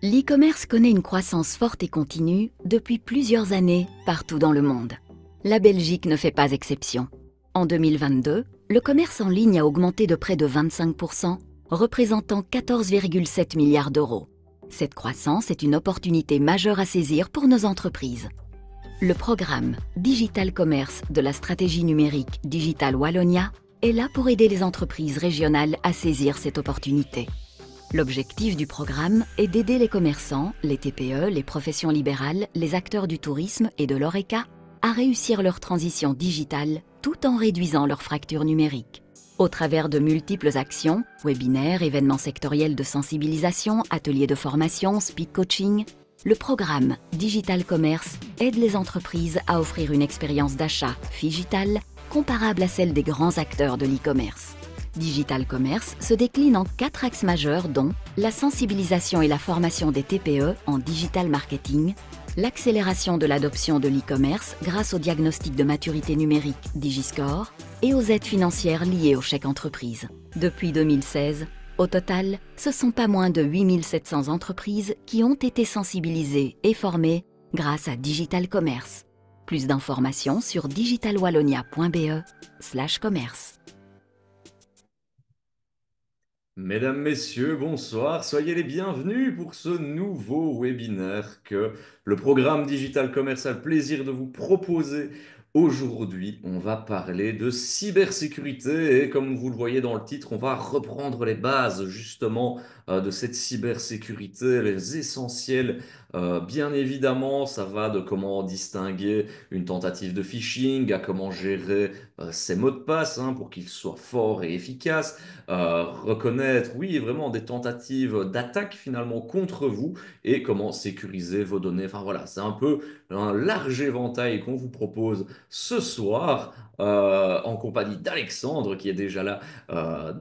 L'e-commerce connaît une croissance forte et continue depuis plusieurs années partout dans le monde. La Belgique ne fait pas exception. En 2022, le commerce en ligne a augmenté de près de 25%, représentant 14,7 milliards d'euros. Cette croissance est une opportunité majeure à saisir pour nos entreprises. Le programme Digital Commerce de la stratégie numérique Digital Wallonia est là pour aider les entreprises régionales à saisir cette opportunité. L'objectif du programme est d'aider les commerçants, les TPE, les professions libérales, les acteurs du tourisme et de l'ORECA à réussir leur transition digitale tout en réduisant leur fracture numérique. Au travers de multiples actions, webinaires, événements sectoriels de sensibilisation, ateliers de formation, speed coaching, le programme Digital Commerce aide les entreprises à offrir une expérience d'achat digitale comparable à celle des grands acteurs de l'e-commerce. Digital Commerce se décline en 4 axes majeurs dont la sensibilisation et la formation des TPE en digital marketing, l'accélération de l'adoption de l'e-commerce grâce au diagnostic de maturité numérique DigiScore et aux aides financières liées au chèque entreprise. Depuis 2016, au total, ce sont pas moins de 8700 entreprises qui ont été sensibilisées et formées grâce à Digital Commerce. Plus d'informations sur digitalwallonia.be/commerce. Mesdames, Messieurs, bonsoir, soyez les bienvenus pour ce nouveau webinaire que le programme Digital Commerce a le plaisir de vous proposer. Aujourd'hui, on va parler de cybersécurité et comme vous le voyez dans le titre, on va reprendre les bases justement de cette cybersécurité, les essentiels. Bien évidemment, ça va de comment distinguer une tentative de phishing à comment gérer ses mots de passe pour qu'ils soient forts et efficaces. Reconnaître, oui, vraiment des tentatives d'attaque finalement contre vous et comment sécuriser vos données. Enfin voilà, c'est un peu un large éventail qu'on vous propose ce soir en compagnie d'Alexandre qui est déjà là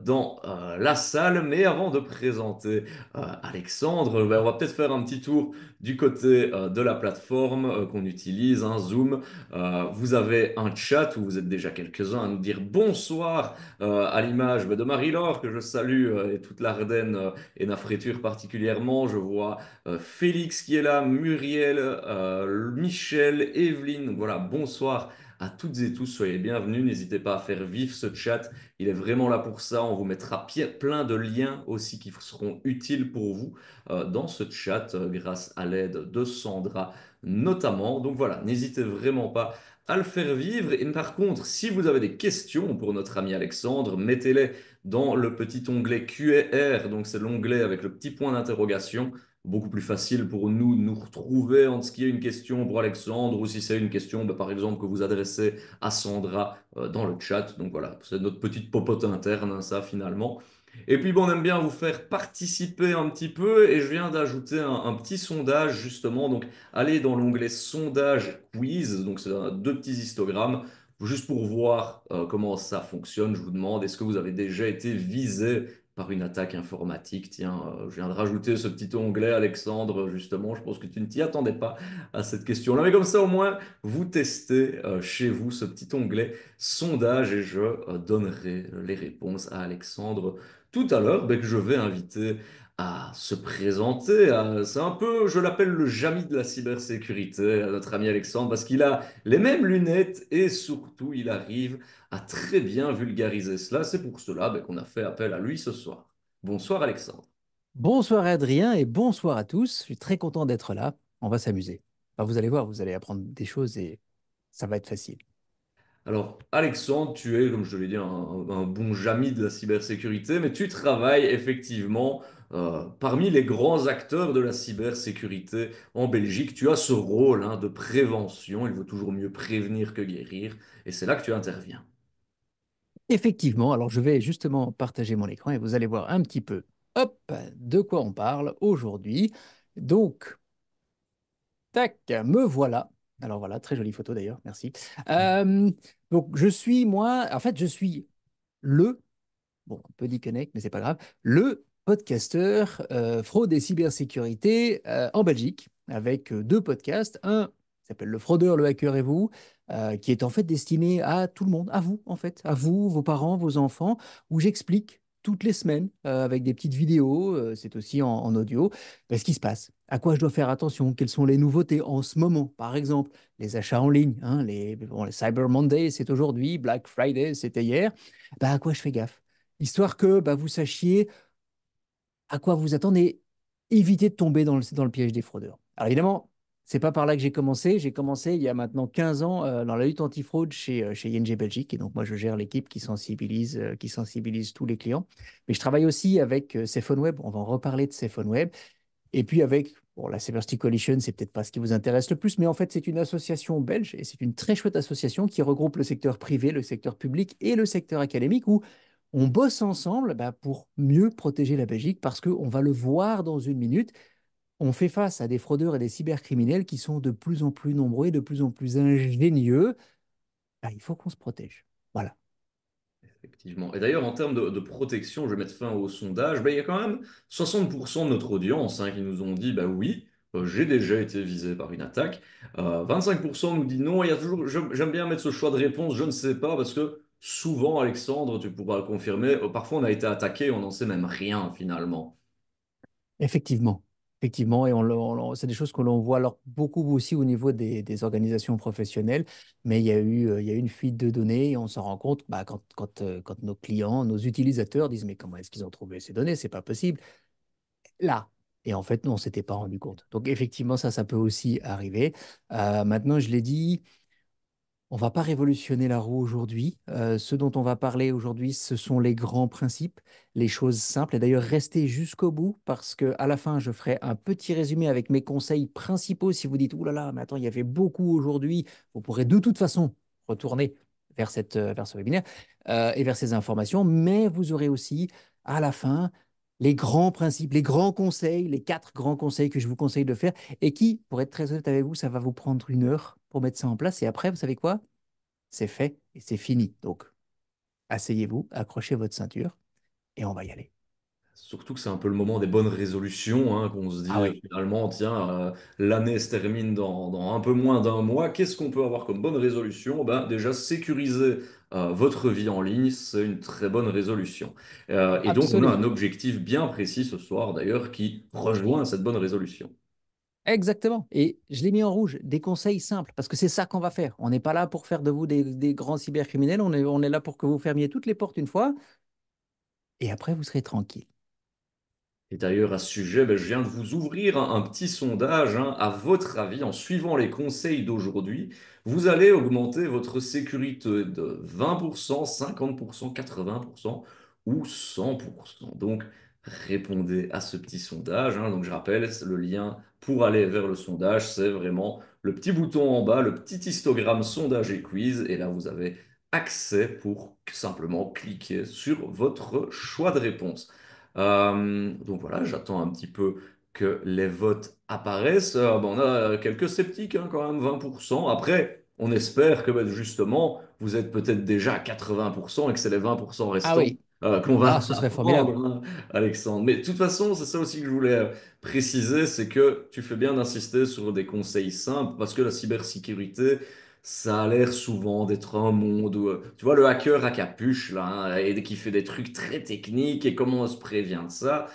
dans la salle. Mais avant de présenter Alexandre, ben, on va peut-être faire un petit tour du côté de la plateforme qu'on utilise, Zoom. Vous avez un chat où vous êtes déjà quelques-uns à nous dire bonsoir à l'image de Marie-Laure, que je salue, et toute l'Ardenne et Nafréture particulièrement. Je vois Félix qui est là, Muriel, Michel, Evelyne. Donc voilà, bonsoir à toutes et tous, soyez bienvenus. N'hésitez pas à faire vivre ce chat, il est vraiment là pour ça. On vous mettra plein de liens aussi qui seront utiles pour vous dans ce chat grâce à l'aide de Sandra notamment. Donc voilà, n'hésitez vraiment pas à le faire vivre. Et par contre, si vous avez des questions pour notre ami Alexandre, mettez-les dans le petit onglet Q&R. Donc c'est l'onglet avec le petit point d'interrogation. Beaucoup plus facile pour nous de nous retrouver en ce qui est une question pour Alexandre ou si c'est une question, par exemple, que vous adressez à Sandra dans le chat. Donc voilà, c'est notre petite popote interne, ça finalement. Et puis bon, on aime bien vous faire participer un petit peu et je viens d'ajouter un petit sondage justement. Donc allez dans l'onglet sondage quiz, donc c'est deux petits histogrammes, juste pour voir comment ça fonctionne. Je vous demande, est-ce que vous avez déjà été visé par une attaque informatique? Tiens, je viens de rajouter ce petit onglet, Alexandre, justement. Je pense que tu ne t'y attendais pas à cette question-là. Mais comme ça, au moins, vous testez chez vous ce petit onglet sondage et je donnerai les réponses à Alexandre tout à l'heure, que je vais inviter à se présenter. C'est un peu, je l'appelle le Jamy de la cybersécurité, notre ami Alexandre, parce qu'il a les mêmes lunettes et surtout, il arrive à très bien vulgariser cela. C'est pour cela qu'on a fait appel à lui ce soir. Bonsoir Alexandre. Bonsoir Adrien et bonsoir à tous. Je suis très content d'être là. On va s'amuser. Enfin, vous allez voir, vous allez apprendre des choses et ça va être facile. Alors, Alexandre, tu es, comme je te l'ai dit, un bon Jamy de la cybersécurité, mais tu travailles effectivement parmi les grands acteurs de la cybersécurité en Belgique. Tu as ce rôle de prévention. Il vaut toujours mieux prévenir que guérir. Et c'est là que tu interviens. Effectivement, alors je vais justement partager mon écran et vous allez voir un petit peu, hop, de quoi on parle aujourd'hui. Donc, tac, me voilà. Alors voilà, très jolie photo d'ailleurs, merci. Euh, donc, je suis moi, en fait, je suis le bon, un peu déconnect, mais c'est pas grave, le podcasteur fraude et cybersécurité en Belgique, avec deux podcasts. Un qui s'appelle Le Fraudeur, le Hacker et vous, qui est en fait destiné à tout le monde, à vous en fait, à vous, vos parents, vos enfants, où j'explique toutes les semaines avec des petites vidéos, c'est aussi en audio, ce qui se passe, à quoi je dois faire attention, quelles sont les nouveautés en ce moment, par exemple, les achats en ligne, hein, les Cyber Monday, c'est aujourd'hui, Black Friday, c'était hier, à quoi je fais gaffe, histoire que vous sachiez à quoi vous attendez, évitez de tomber dans le piège des fraudeurs. Alors évidemment, c'est pas par là que j'ai commencé. J'ai commencé il y a maintenant 15 ans dans la lutte antifraude chez ING Belgique. Et donc moi, je gère l'équipe qui sensibilise tous les clients. Mais je travaille aussi avec Web. On va en reparler de Web. Et puis avec, bon, la Cybersty Coalition, c'est peut-être pas ce qui vous intéresse le plus, mais en fait, c'est une association belge et c'est une très chouette association qui regroupe le secteur privé, le secteur public et le secteur académique où on bosse ensemble pour mieux protéger la Belgique parce qu'on va le voir dans une minute. On fait face à des fraudeurs et des cybercriminels qui sont de plus en plus nombreux et de plus en plus ingénieux. Il faut qu'on se protège. Voilà. Effectivement. Et d'ailleurs, en termes de protection, je vais mettre fin au sondage, il y a quand même 60% de notre audience qui nous ont dit, bah oui, j'ai déjà été visé par une attaque. 25% nous dit non. Il y a toujours, j'aime bien mettre ce choix de réponse, je ne sais pas, parce que souvent, Alexandre, tu pourras le confirmer, parfois on a été attaqué, on n'en sait même rien finalement. Effectivement. Effectivement, et c'est des choses que l'on voit alors beaucoup aussi au niveau des organisations professionnelles, mais il y a eu une fuite de données et on s'en rend compte quand nos clients, nos utilisateurs disent mais comment est-ce qu'ils ont trouvé ces données? C'est pas possible. Là. Et en fait, nous, on ne s'était pas rendu compte. Donc effectivement, ça peut aussi arriver. Maintenant, je l'ai dit, on va pas révolutionner la roue aujourd'hui. Ce dont on va parler aujourd'hui, ce sont les grands principes, les choses simples. Et d'ailleurs, restez jusqu'au bout parce que à la fin, je ferai un petit résumé avec mes conseils principaux. Si vous dites, ouh là là, mais attends, il y avait beaucoup aujourd'hui, vous pourrez de toute façon retourner vers ce webinaire et vers ces informations. Mais vous aurez aussi à la fin les grands principes, les grands conseils, les 4 grands conseils que je vous conseille de faire et qui, pour être très honnête avec vous, ça va vous prendre 1 heure pour mettre ça en place. Et après, vous savez quoi? C'est fait et c'est fini. Donc, asseyez-vous, accrochez votre ceinture et on va y aller. Surtout que c'est un peu le moment des bonnes résolutions, qu'on se Ah dit oui, finalement, tiens, l'année se termine dans un peu moins d'un mois. Qu'est-ce qu'on peut avoir comme bonne résolution? Ben, déjà, sécuriser votre vie en ligne, c'est une très bonne résolution. Et donc, on a un absolument. objectif bien précis ce soir, d'ailleurs, qui rejoint cette bonne résolution. Exactement. Et je l'ai mis en rouge, des conseils simples, parce que c'est ça qu'on va faire. On n'est pas là pour faire de vous des grands cybercriminels, on est là pour que vous fermiez toutes les portes une fois, et après vous serez tranquille. Et d'ailleurs, à ce sujet, ben, je viens de vous ouvrir un petit sondage. À votre avis, en suivant les conseils d'aujourd'hui, vous allez augmenter votre sécurité de 20%, 50%, 80% ou 100%. Donc, répondez à ce petit sondage. Donc, je rappelle, le lien pour aller vers le sondage, c'est vraiment le petit bouton en bas, le petit histogramme sondage et quiz. Et là, vous avez accès pour simplement cliquer sur votre choix de réponse. Donc voilà, j'attends un petit peu que les votes apparaissent. On a quelques sceptiques, quand même, 20%. Après, on espère que justement, vous êtes peut-être déjà à 80% et que c'est les 20% Ah restants oui, qu'on va ah, ce serait apprendre, formidable. Alexandre. Mais de toute façon, c'est ça aussi que je voulais préciser, c'est que tu fais bien d'insister sur des conseils simples parce que la cybersécurité, ça a l'air souvent d'être un monde où, tu vois, le hacker à capuche, là, et qui fait des trucs très techniques, et comment on se prévient de ça?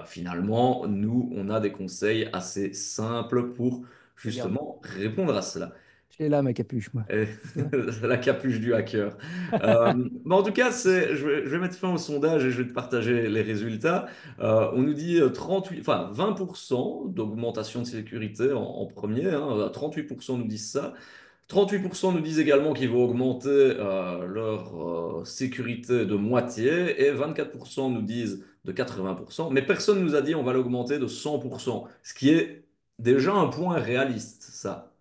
Finalement, nous, on a des conseils assez simples pour Regarde, justement répondre à cela. je l'ai là, ma capuche, moi. Et Tu vois. la capuche du hacker. Mais en tout cas, je vais mettre fin au sondage et je vais te partager les résultats. On nous dit 38, enfin 20% d'augmentation de sécurité en premier. 38% nous disent ça. 38% nous disent également qu'ils vont augmenter leur sécurité de moitié et 24% nous disent de 80%. Mais personne ne nous a dit on va l'augmenter de 100%, ce qui est déjà un point réaliste, ça.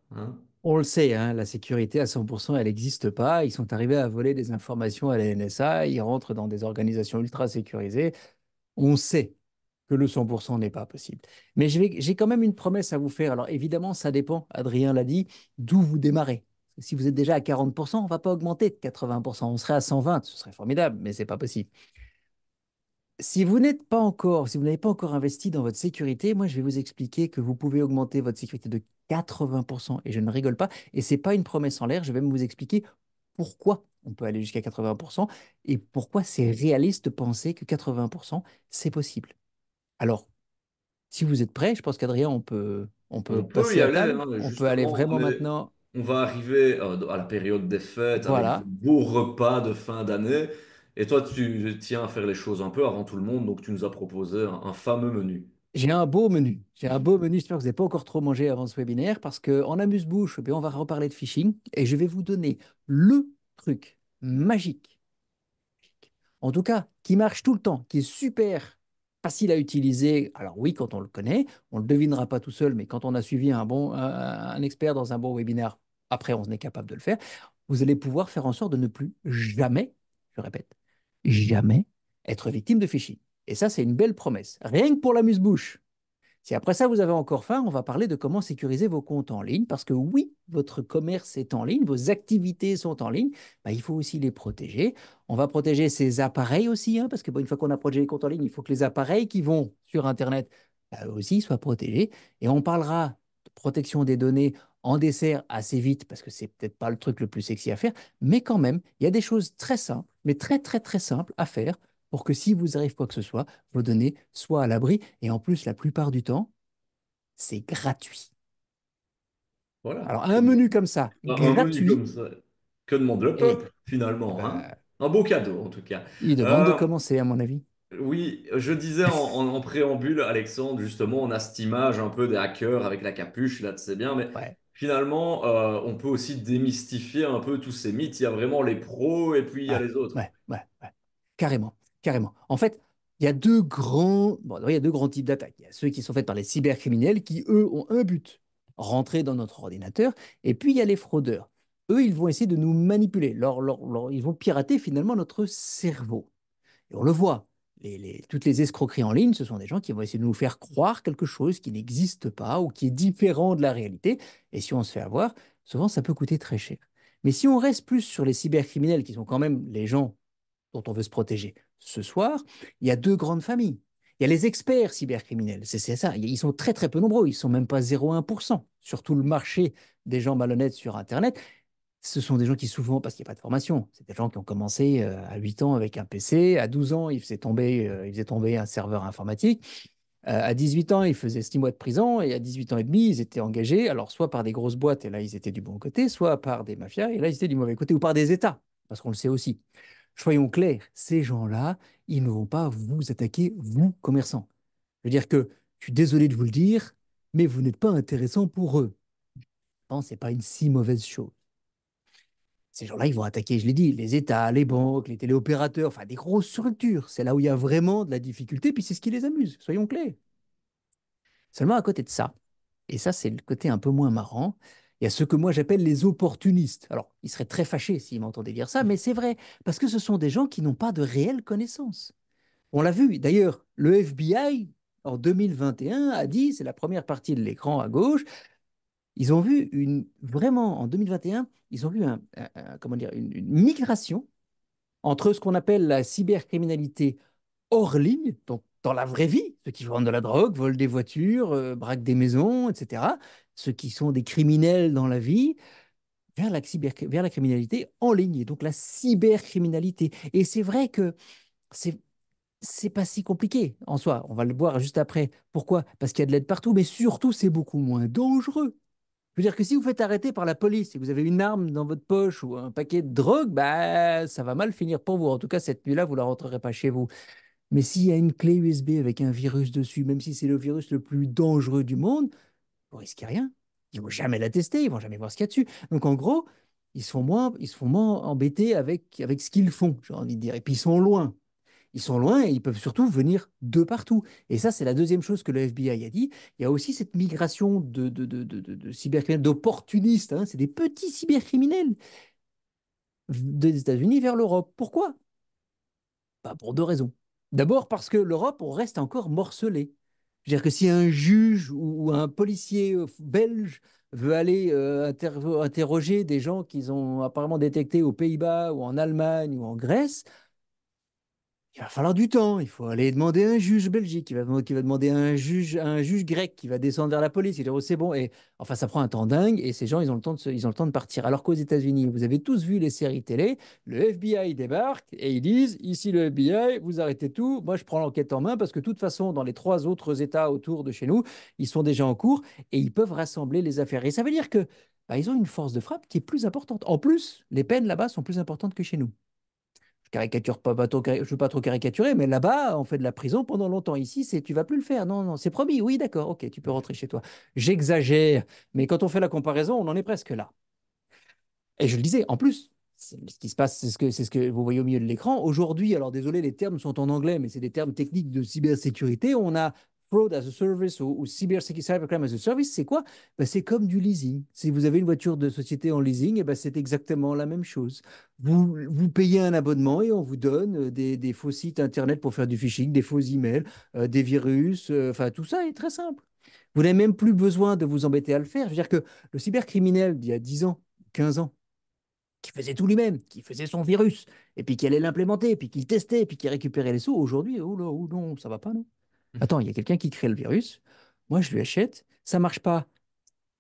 On le sait, hein, la sécurité à 100%, elle n'existe pas. Ils sont arrivés à voler des informations à la NSA, ils rentrent dans des organisations ultra sécurisées. On sait que le 100% n'est pas possible. Mais j'ai quand même une promesse à vous faire. Alors évidemment, ça dépend, Adrien l'a dit, d'où vous démarrez. Si vous êtes déjà à 40%, on ne va pas augmenter de 80%. On serait à 120, ce serait formidable, mais ce n'est pas possible. Si vous n'avez pas encore investi dans votre sécurité, moi, je vais vous expliquer que vous pouvez augmenter votre sécurité de 80%, et je ne rigole pas. Et ce n'est pas une promesse en l'air, je vais même vous expliquer pourquoi on peut aller jusqu'à 80%, et pourquoi c'est réaliste de penser que 80%, c'est possible. Alors, si vous êtes prêts, je pense qu'Adrien, on peut On peut passer y à aller, table, hein, on peut aller justement, vraiment maintenant. on va arriver à la période des fêtes avec de Voilà. beaux repas de fin d'année. Et toi, tu tiens à faire les choses un peu avant tout le monde, donc tu nous as proposé un fameux menu. J'ai un beau menu. J'ai un beau menu. J'espère que vous n'avez pas encore trop mangé avant ce webinaire parce qu'en amuse-bouche, eh bien, on va reparler de phishing et je vais vous donner le truc magique, en tout cas, qui marche tout le temps, qui est super facile à utiliser. Alors oui, quand on le connaît, on ne le devinera pas tout seul, mais quand on a suivi un expert dans un bon webinaire, après, on est capable de le faire. Vous allez pouvoir faire en sorte de ne plus jamais, je répète, jamais être victime de phishing. Et ça, c'est une belle promesse. Rien que pour l'amuse-bouche. Si après ça, vous avez encore faim, on va parler de comment sécuriser vos comptes en ligne, parce que oui, votre commerce est en ligne, vos activités sont en ligne, bah, il faut aussi les protéger. On va protéger ces appareils aussi, hein, parce que bon, une fois qu'on a protégé les comptes en ligne, il faut que les appareils qui vont sur Internet bah, aussi soient protégés. Et on parlera de protection des données en dessert assez vite, parce que c'est peut-être pas le truc le plus sexy à faire, mais quand même, il y a des choses très simples, mais très, très, très simples à faire pour que si vous arrive quoi que ce soit, vos données soient à l'abri. Et en plus, la plupart du temps, c'est gratuit. Voilà. Alors, un menu comme ça, Un menu gratuit, comme ça. Que demande le et peuple, eh finalement, hein? ben, Un beau cadeau, en tout cas. il demande de Euh, commencer, à mon avis. oui, je disais en préambule, Alexandre, justement, on a cette image un peu des hackers avec la capuche, là, tu sais bien, mais Ouais, finalement, on peut aussi démystifier un peu tous ces mythes. Il y a vraiment les pros et puis il y a ouais, les autres. ouais. Carrément, carrément. En fait, il y a deux grands types d'attaques. Il y a ceux qui sont faits par les cybercriminels qui, eux, ont un but, rentrer dans notre ordinateur. Et puis, il y a les fraudeurs. Eux, ils vont essayer de nous manipuler. Ils vont pirater finalement notre cerveau. Et on le voit, toutes les escroqueries en ligne, ce sont des gens qui vont essayer de nous faire croire quelque chose qui n'existe pas ou qui est différent de la réalité. Et si on se fait avoir, souvent ça peut coûter très cher. Mais si on reste plus sur les cybercriminels, qui sont quand même les gens dont on veut se protéger, ce soir, il y a deux grandes familles. Il y a les experts cybercriminels, c'est ça, ils sont très très peu nombreux, ils sont même pas 0,1% sur tout le marché des gens malhonnêtes sur Internet. Ce sont des gens qui souvent, parce qu'il n'y a pas de formation, c'est des gens qui ont commencé à 8 ans avec un PC, à 12 ans, ils faisaient tomber un serveur informatique, à 18 ans, ils faisaient 6 mois de prison, et à 18 ans et demi, ils étaient engagés, alors soit par des grosses boîtes, et là, ils étaient du bon côté, soit par des mafias, et là, ils étaient du mauvais côté, ou par des États, parce qu'on le sait aussi. Soyons clairs, ces gens-là, ils ne vont pas vous attaquer, vous, commerçants. Je veux dire que, je suis désolé de vous le dire, mais vous n'êtes pas intéressant pour eux. Non, ce n'est pas une si mauvaise chose. Ces gens-là, ils vont attaquer, je l'ai dit, les États, les banques, les téléopérateurs, enfin des grosses structures. C'est là où il y a vraiment de la difficulté, puis c'est ce qui les amuse, soyons clairs. Seulement à côté de ça, et ça c'est le côté un peu moins marrant, il y a ce que moi j'appelle les opportunistes. Alors, ils seraient très fâchés s'ils m'entendaient dire ça, mais c'est vrai, parce que ce sont des gens qui n'ont pas de réelles connaissances. On l'a vu, d'ailleurs, le FBI, en 2021, a dit, c'est la première partie de l'écran à gauche, ils ont vu vraiment, en 2021, ils ont vu comment dire, une migration entre ce qu'on appelle la cybercriminalité hors ligne, donc dans la vraie vie, ceux qui vendent de la drogue, volent des voitures, braquent des maisons, etc., ceux qui sont des criminels dans la vie, vers la criminalité en ligne, et donc la cybercriminalité. Et c'est vrai que c'est c'est pas si compliqué en soi. On va le voir juste après. Pourquoi? Parce qu'il y a de l'aide partout, mais surtout, c'est beaucoup moins dangereux. Je veux dire que si vous faites arrêter par la police et que vous avez une arme dans votre poche ou un paquet de drogue, bah, ça va mal finir pour vous. En tout cas, cette nuit-là, vous ne la rentrerez pas chez vous. Mais s'il y a une clé USB avec un virus dessus, même si c'est le virus le plus dangereux du monde, vous risquez rien. Ils vont jamais la tester, ils vont jamais voir ce qu'il y a dessus. Donc en gros, ils se font moins embêter avec ce qu'ils font, j'ai envie de dire. Et puis ils sont loin. Ils sont loin et ils peuvent surtout venir de partout. Et ça, c'est la deuxième chose que le FBI a dit. Il y a aussi cette migration de cybercriminels, d'opportunistes, hein. C'est des petits cybercriminels des États-Unis vers l'Europe. Pourquoi? Pas pour deux raisons. D'abord parce que l'Europe, on reste encore morcelé. C'est-à-dire que si un juge ou un policier belge veut aller interroger des gens qu'ils ont apparemment détectés aux Pays-Bas ou en Allemagne ou en Grèce, Il va falloir du temps. Il faut aller demander à un juge belgique, qui va demander à un juge grec, qui va descendre vers la police. Il dit, oh, c'est bon. Et enfin, ça prend un temps dingue. Et ces gens, ils ont le temps ils ont le temps de partir. Alors qu'aux États-Unis, vous avez tous vu les séries télé, le FBI débarque et ils disent, ici le FBI, vous arrêtez tout. Moi, je prends l'enquête en main parce que de toute façon, dans les trois autres États autour de chez nous, ils sont déjà en cours et ils peuvent rassembler les affaires. Et ça veut dire que bah, ils ont une force de frappe qui est plus importante. En plus, les peines là-bas sont plus importantes que chez nous. Je caricature pas trop, je veux pas trop caricaturer, mais là-bas, on fait de la prison pendant longtemps. Ici, c'est tu vas plus le faire. Non, non, c'est promis. Oui, d'accord, ok, tu peux rentrer chez toi. J'exagère, mais quand on fait la comparaison, on en est presque là. Et je le disais, en plus, ce qui se passe, c'est ce que vous voyez au milieu de l'écran. Aujourd'hui, alors désolé, les termes sont en anglais, mais c'est des termes techniques de cybersécurité. On a fraud as a service ou cybercrime as a service. C'est quoi? Ben, c'est comme du leasing. Si vous avez une voiture de société en leasing, eh ben, c'est exactement la même chose. Vous payez un abonnement et on vous donne des faux sites internet pour faire du phishing, des faux emails, des virus. Enfin, tout ça est très simple. Vous n'avez même plus besoin de vous embêter à le faire. Je veux dire que le cybercriminel d'il y a 10 ans, 15 ans, qui faisait tout lui-même, qui faisait son virus, et puis qui allait l'implémenter, et puis qui le testait, et puis qui récupérait les sous. Aujourd'hui, oh là, oh non, ça va pas, non? Attends, il y a quelqu'un qui crée le virus, moi je lui achète, ça marche pas.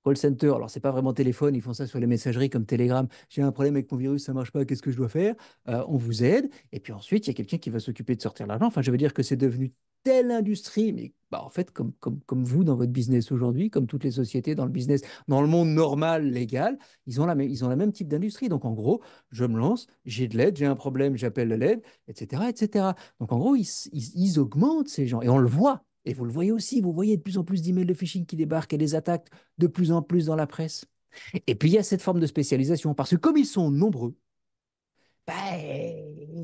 Call center, alors c'est pas vraiment téléphone, ils font ça sur les messageries comme Telegram. J'ai un problème avec mon virus, ça marche pas, qu'est-ce que je dois faire? On vous aide, et puis ensuite il y a quelqu'un qui va s'occuper de sortir l'argent. Enfin, je veux dire que c'est devenu telle industrie, mais bah, en fait, comme vous dans votre business aujourd'hui, comme toutes les sociétés dans le business, dans le monde normal, légal, ils ont la même type d'industrie. Donc en gros, je me lance, j'ai de l'aide, j'ai un problème, j'appelle l'aide, etc., etc. Donc en gros, ils augmentent ces gens, et on le voit. Et vous le voyez aussi, vous voyez de plus en plus d'emails de phishing qui débarquent et des attaques de plus en plus dans la presse. Et puis il y a cette forme de spécialisation, parce que comme ils sont nombreux,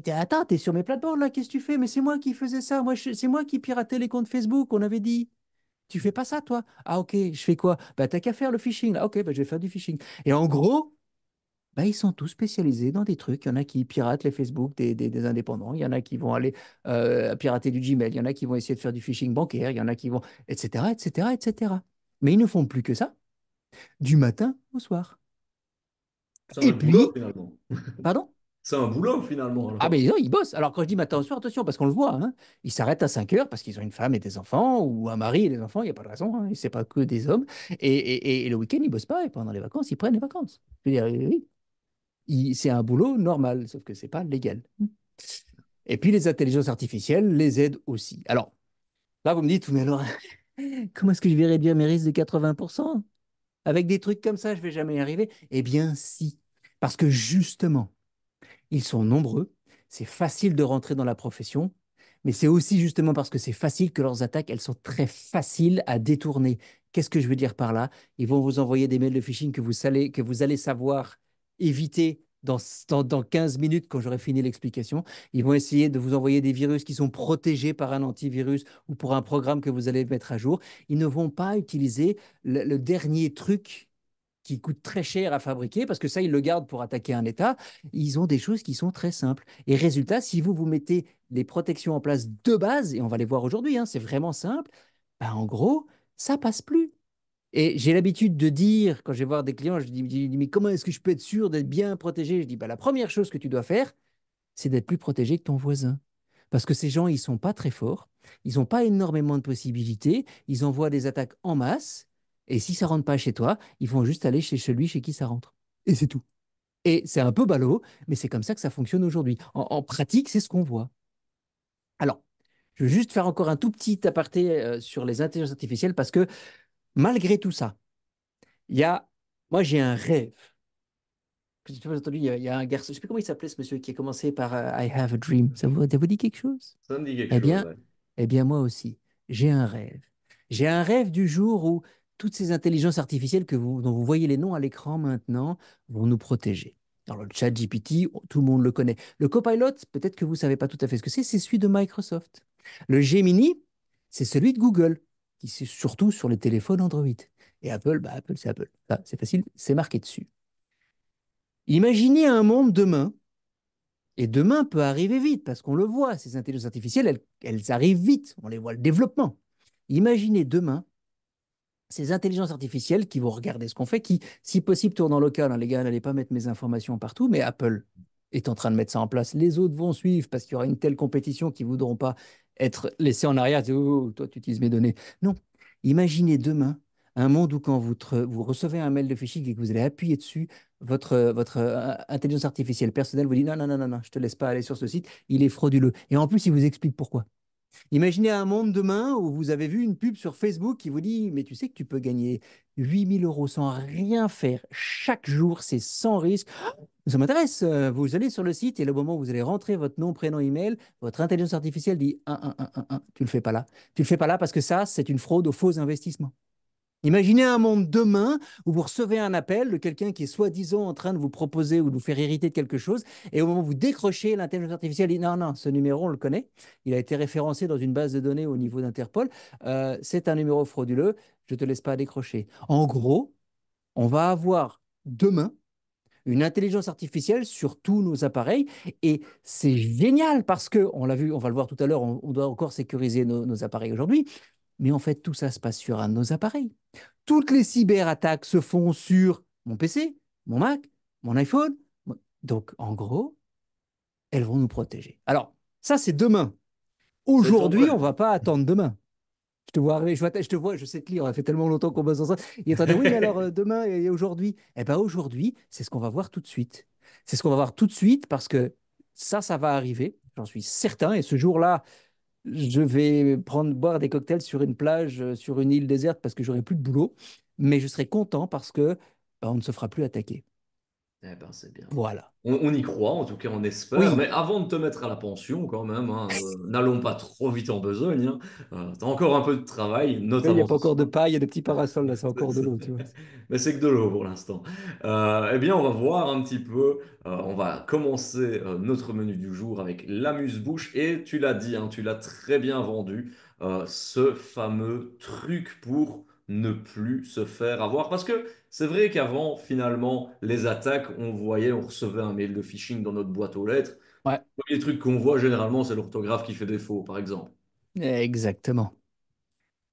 attends, t'es sur mes plates-bandes là, qu'est-ce que tu fais? Mais c'est moi qui faisais ça, c'est moi qui piratais les comptes Facebook, on avait dit. Tu fais pas ça, toi? Ah ok, je fais quoi? Bah t'as qu'à faire le phishing là. Ok, bah, je vais faire du phishing. Et en gros, bah, ils sont tous spécialisés dans des trucs. Il y en a qui piratent les Facebook des indépendants, il y en a qui vont aller pirater du Gmail, il y en a qui vont essayer de faire du phishing bancaire, il y en a qui vont, etc., etc., etc. Mais ils ne font plus que ça, du matin au soir. C'est un Et boulot puis, finalement. pardon? C'est un boulot finalement Ah, mais alors. non, ils bossent. Alors, quand je dis matin au soir, attention, parce qu'on le voit, hein, ils s'arrêtent à 5 heures parce qu'ils ont une femme et des enfants, ou un mari et des enfants, il n'y a pas de raison, hein, c'est pas que des hommes. Et le week-end, ils bossent pas, et pendant les vacances, ils prennent les vacances. Je veux dire, oui, c'est un boulot normal, sauf que c'est pas légal. Et puis, les intelligences artificielles les aident aussi. Alors, là, vous me dites, mais alors, comment est-ce que je vais réduire mes risques de 80%? Avec des trucs comme ça, je vais jamais y arriver. Eh bien, si. Parce que justement, ils sont nombreux, c'est facile de rentrer dans la profession, mais c'est aussi justement parce que c'est facile que leurs attaques, elles sont très faciles à détourner. Qu'est-ce que je veux dire par là? Ils vont vous envoyer des mails de phishing que vous allez savoir éviter dans 15 minutes quand j'aurai fini l'explication. Ils vont essayer de vous envoyer des virus qui sont protégés par un antivirus ou pour un programme que vous allez mettre à jour. Ils ne vont pas utiliser le dernier truc qui coûte très cher à fabriquer, parce que ça, ils le gardent pour attaquer un État. Ils ont des choses qui sont très simples. Et résultat, si vous mettez les protections en place de base, et on va les voir aujourd'hui, hein, c'est vraiment simple, ben, en gros, ça passe plus. Et j'ai l'habitude de dire, quand je vais voir des clients, je dis, mais comment est-ce que je peux être sûr d'être bien protégé? Je dis, ben, la première chose que tu dois faire, c'est d'être plus protégé que ton voisin. Parce que ces gens, ils sont pas très forts, ils n'ont pas énormément de possibilités, ils envoient des attaques en masse, et si ça rentre pas chez toi, ils vont juste aller chez celui chez qui ça rentre. Et c'est tout. Et c'est un peu ballot, mais c'est comme ça que ça fonctionne aujourd'hui. En pratique, c'est ce qu'on voit. Alors, je veux juste faire encore un tout petit aparté sur les intelligences artificielles, parce que malgré tout ça, il y a, moi j'ai un rêve. Je sais pas si vous avez entendu, il y a un garçon, je ne sais plus comment il s'appelait ce monsieur qui a commencé par I have a dream. Ça vous dit quelque chose? Ça me dit quelque Eh chose, bien, ouais. eh bien, moi aussi, j'ai un rêve. J'ai un rêve du jour où toutes ces intelligences artificielles dont vous voyez les noms à l'écran maintenant vont nous protéger. Alors, le chat GPT, tout le monde le connaît. Le Copilot, peut-être que vous ne savez pas tout à fait ce que c'est celui de Microsoft. Le Gemini, c'est celui de Google, qui c'est surtout sur les téléphones Android. Et Apple, bah Apple, c'est Apple. Ça, c'est facile, c'est marqué dessus. Imaginez un monde demain, et demain peut arriver vite, parce qu'on le voit, ces intelligences artificielles, elles arrivent vite, on les voit le développement. Imaginez demain ces intelligences artificielles qui vont regarder ce qu'on fait, qui, si possible, tournent en local. Hein, les gars, n'allez pas mettre mes informations partout, mais Apple. est en train de mettre ça en place. Les autres vont suivre parce qu'il y aura une telle compétition qu'ils ne voudront pas être laissés en arrière. Dire, oh, toi, tu utilises mes données. Non. Imaginez demain un monde où quand vous recevez un mail de phishing et que vous allez appuyer dessus, votre intelligence artificielle personnelle vous dit non, non, non, non, non, je ne te laisse pas aller sur ce site, il est frauduleux. Et en plus, il vous explique pourquoi. Imaginez un monde demain où vous avez vu une pub sur Facebook qui vous dit, mais tu sais que tu peux gagner 8 000 € sans rien faire chaque jour, c'est sans risque. Ça m'intéresse. Vous allez sur le site et le moment où vous allez rentrer votre nom, prénom, email, votre intelligence artificielle dit tu le fais pas là. Tu le fais pas là parce que ça, c'est une fraude aux faux investissements. Imaginez un monde demain où vous recevez un appel de quelqu'un qui est soi-disant en train de vous proposer ou de vous faire hériter de quelque chose, et au moment où vous décrochez, l'intelligence artificielle dit non, non, ce numéro, on le connaît, il a été référencé dans une base de données au niveau d'Interpol, c'est un numéro frauduleux, je ne te laisse pas décrocher. En gros, on va avoir demain une intelligence artificielle sur tous nos appareils, et c'est génial parce que, on l'a vu, on va le voir tout à l'heure, on doit encore sécuriser nos appareils aujourd'hui, mais en fait, tout ça se passe sur un de nos appareils. Toutes les cyberattaques se font sur mon PC, mon Mac, mon iPhone. Donc, en gros, elles vont nous protéger. Alors, ça, c'est demain. C'est ton Aujourd'hui, on vrai. ne va pas attendre demain. Je te vois arriver, je te vois, je sais te lire, on a fait tellement longtemps qu'on bosse ensemble. Il est en train de dire, oui, mais alors demain et aujourd'hui, eh bien aujourd'hui, c'est ce qu'on va voir tout de suite. C'est ce qu'on va voir tout de suite parce que ça va arriver, j'en suis certain. Et ce jour-là, je vais boire des cocktails sur une plage, sur une île déserte parce que j'aurai plus de boulot. Mais je serai content parce que on ne se fera plus attaquer. Eh ben, c'est bien. Voilà. On y croit, en tout cas, on espère. Oui, Mais avant de te mettre à la pension, quand même, hein, n'allons pas trop vite en besogne. Hein. T'as encore un peu de travail, il n'y a notamment pas ce encore de soir. paille, il y a des petits parasols, là, c'est encore de l'eau, tu vois. Mais c'est que de l'eau pour l'instant. Eh bien, on va voir un petit peu. On va commencer notre menu du jour avec l'amuse-bouche. Et tu l'as dit, hein, tu l'as très bien vendu, ce fameux truc pour ne plus se faire avoir. Parce que c'est vrai qu'avant, finalement, les attaques, on voyait, on recevait un mail de phishing dans notre boîte aux lettres. Ouais, Les trucs qu'on voit généralement, c'est l'orthographe qui fait défaut, par exemple. exactement.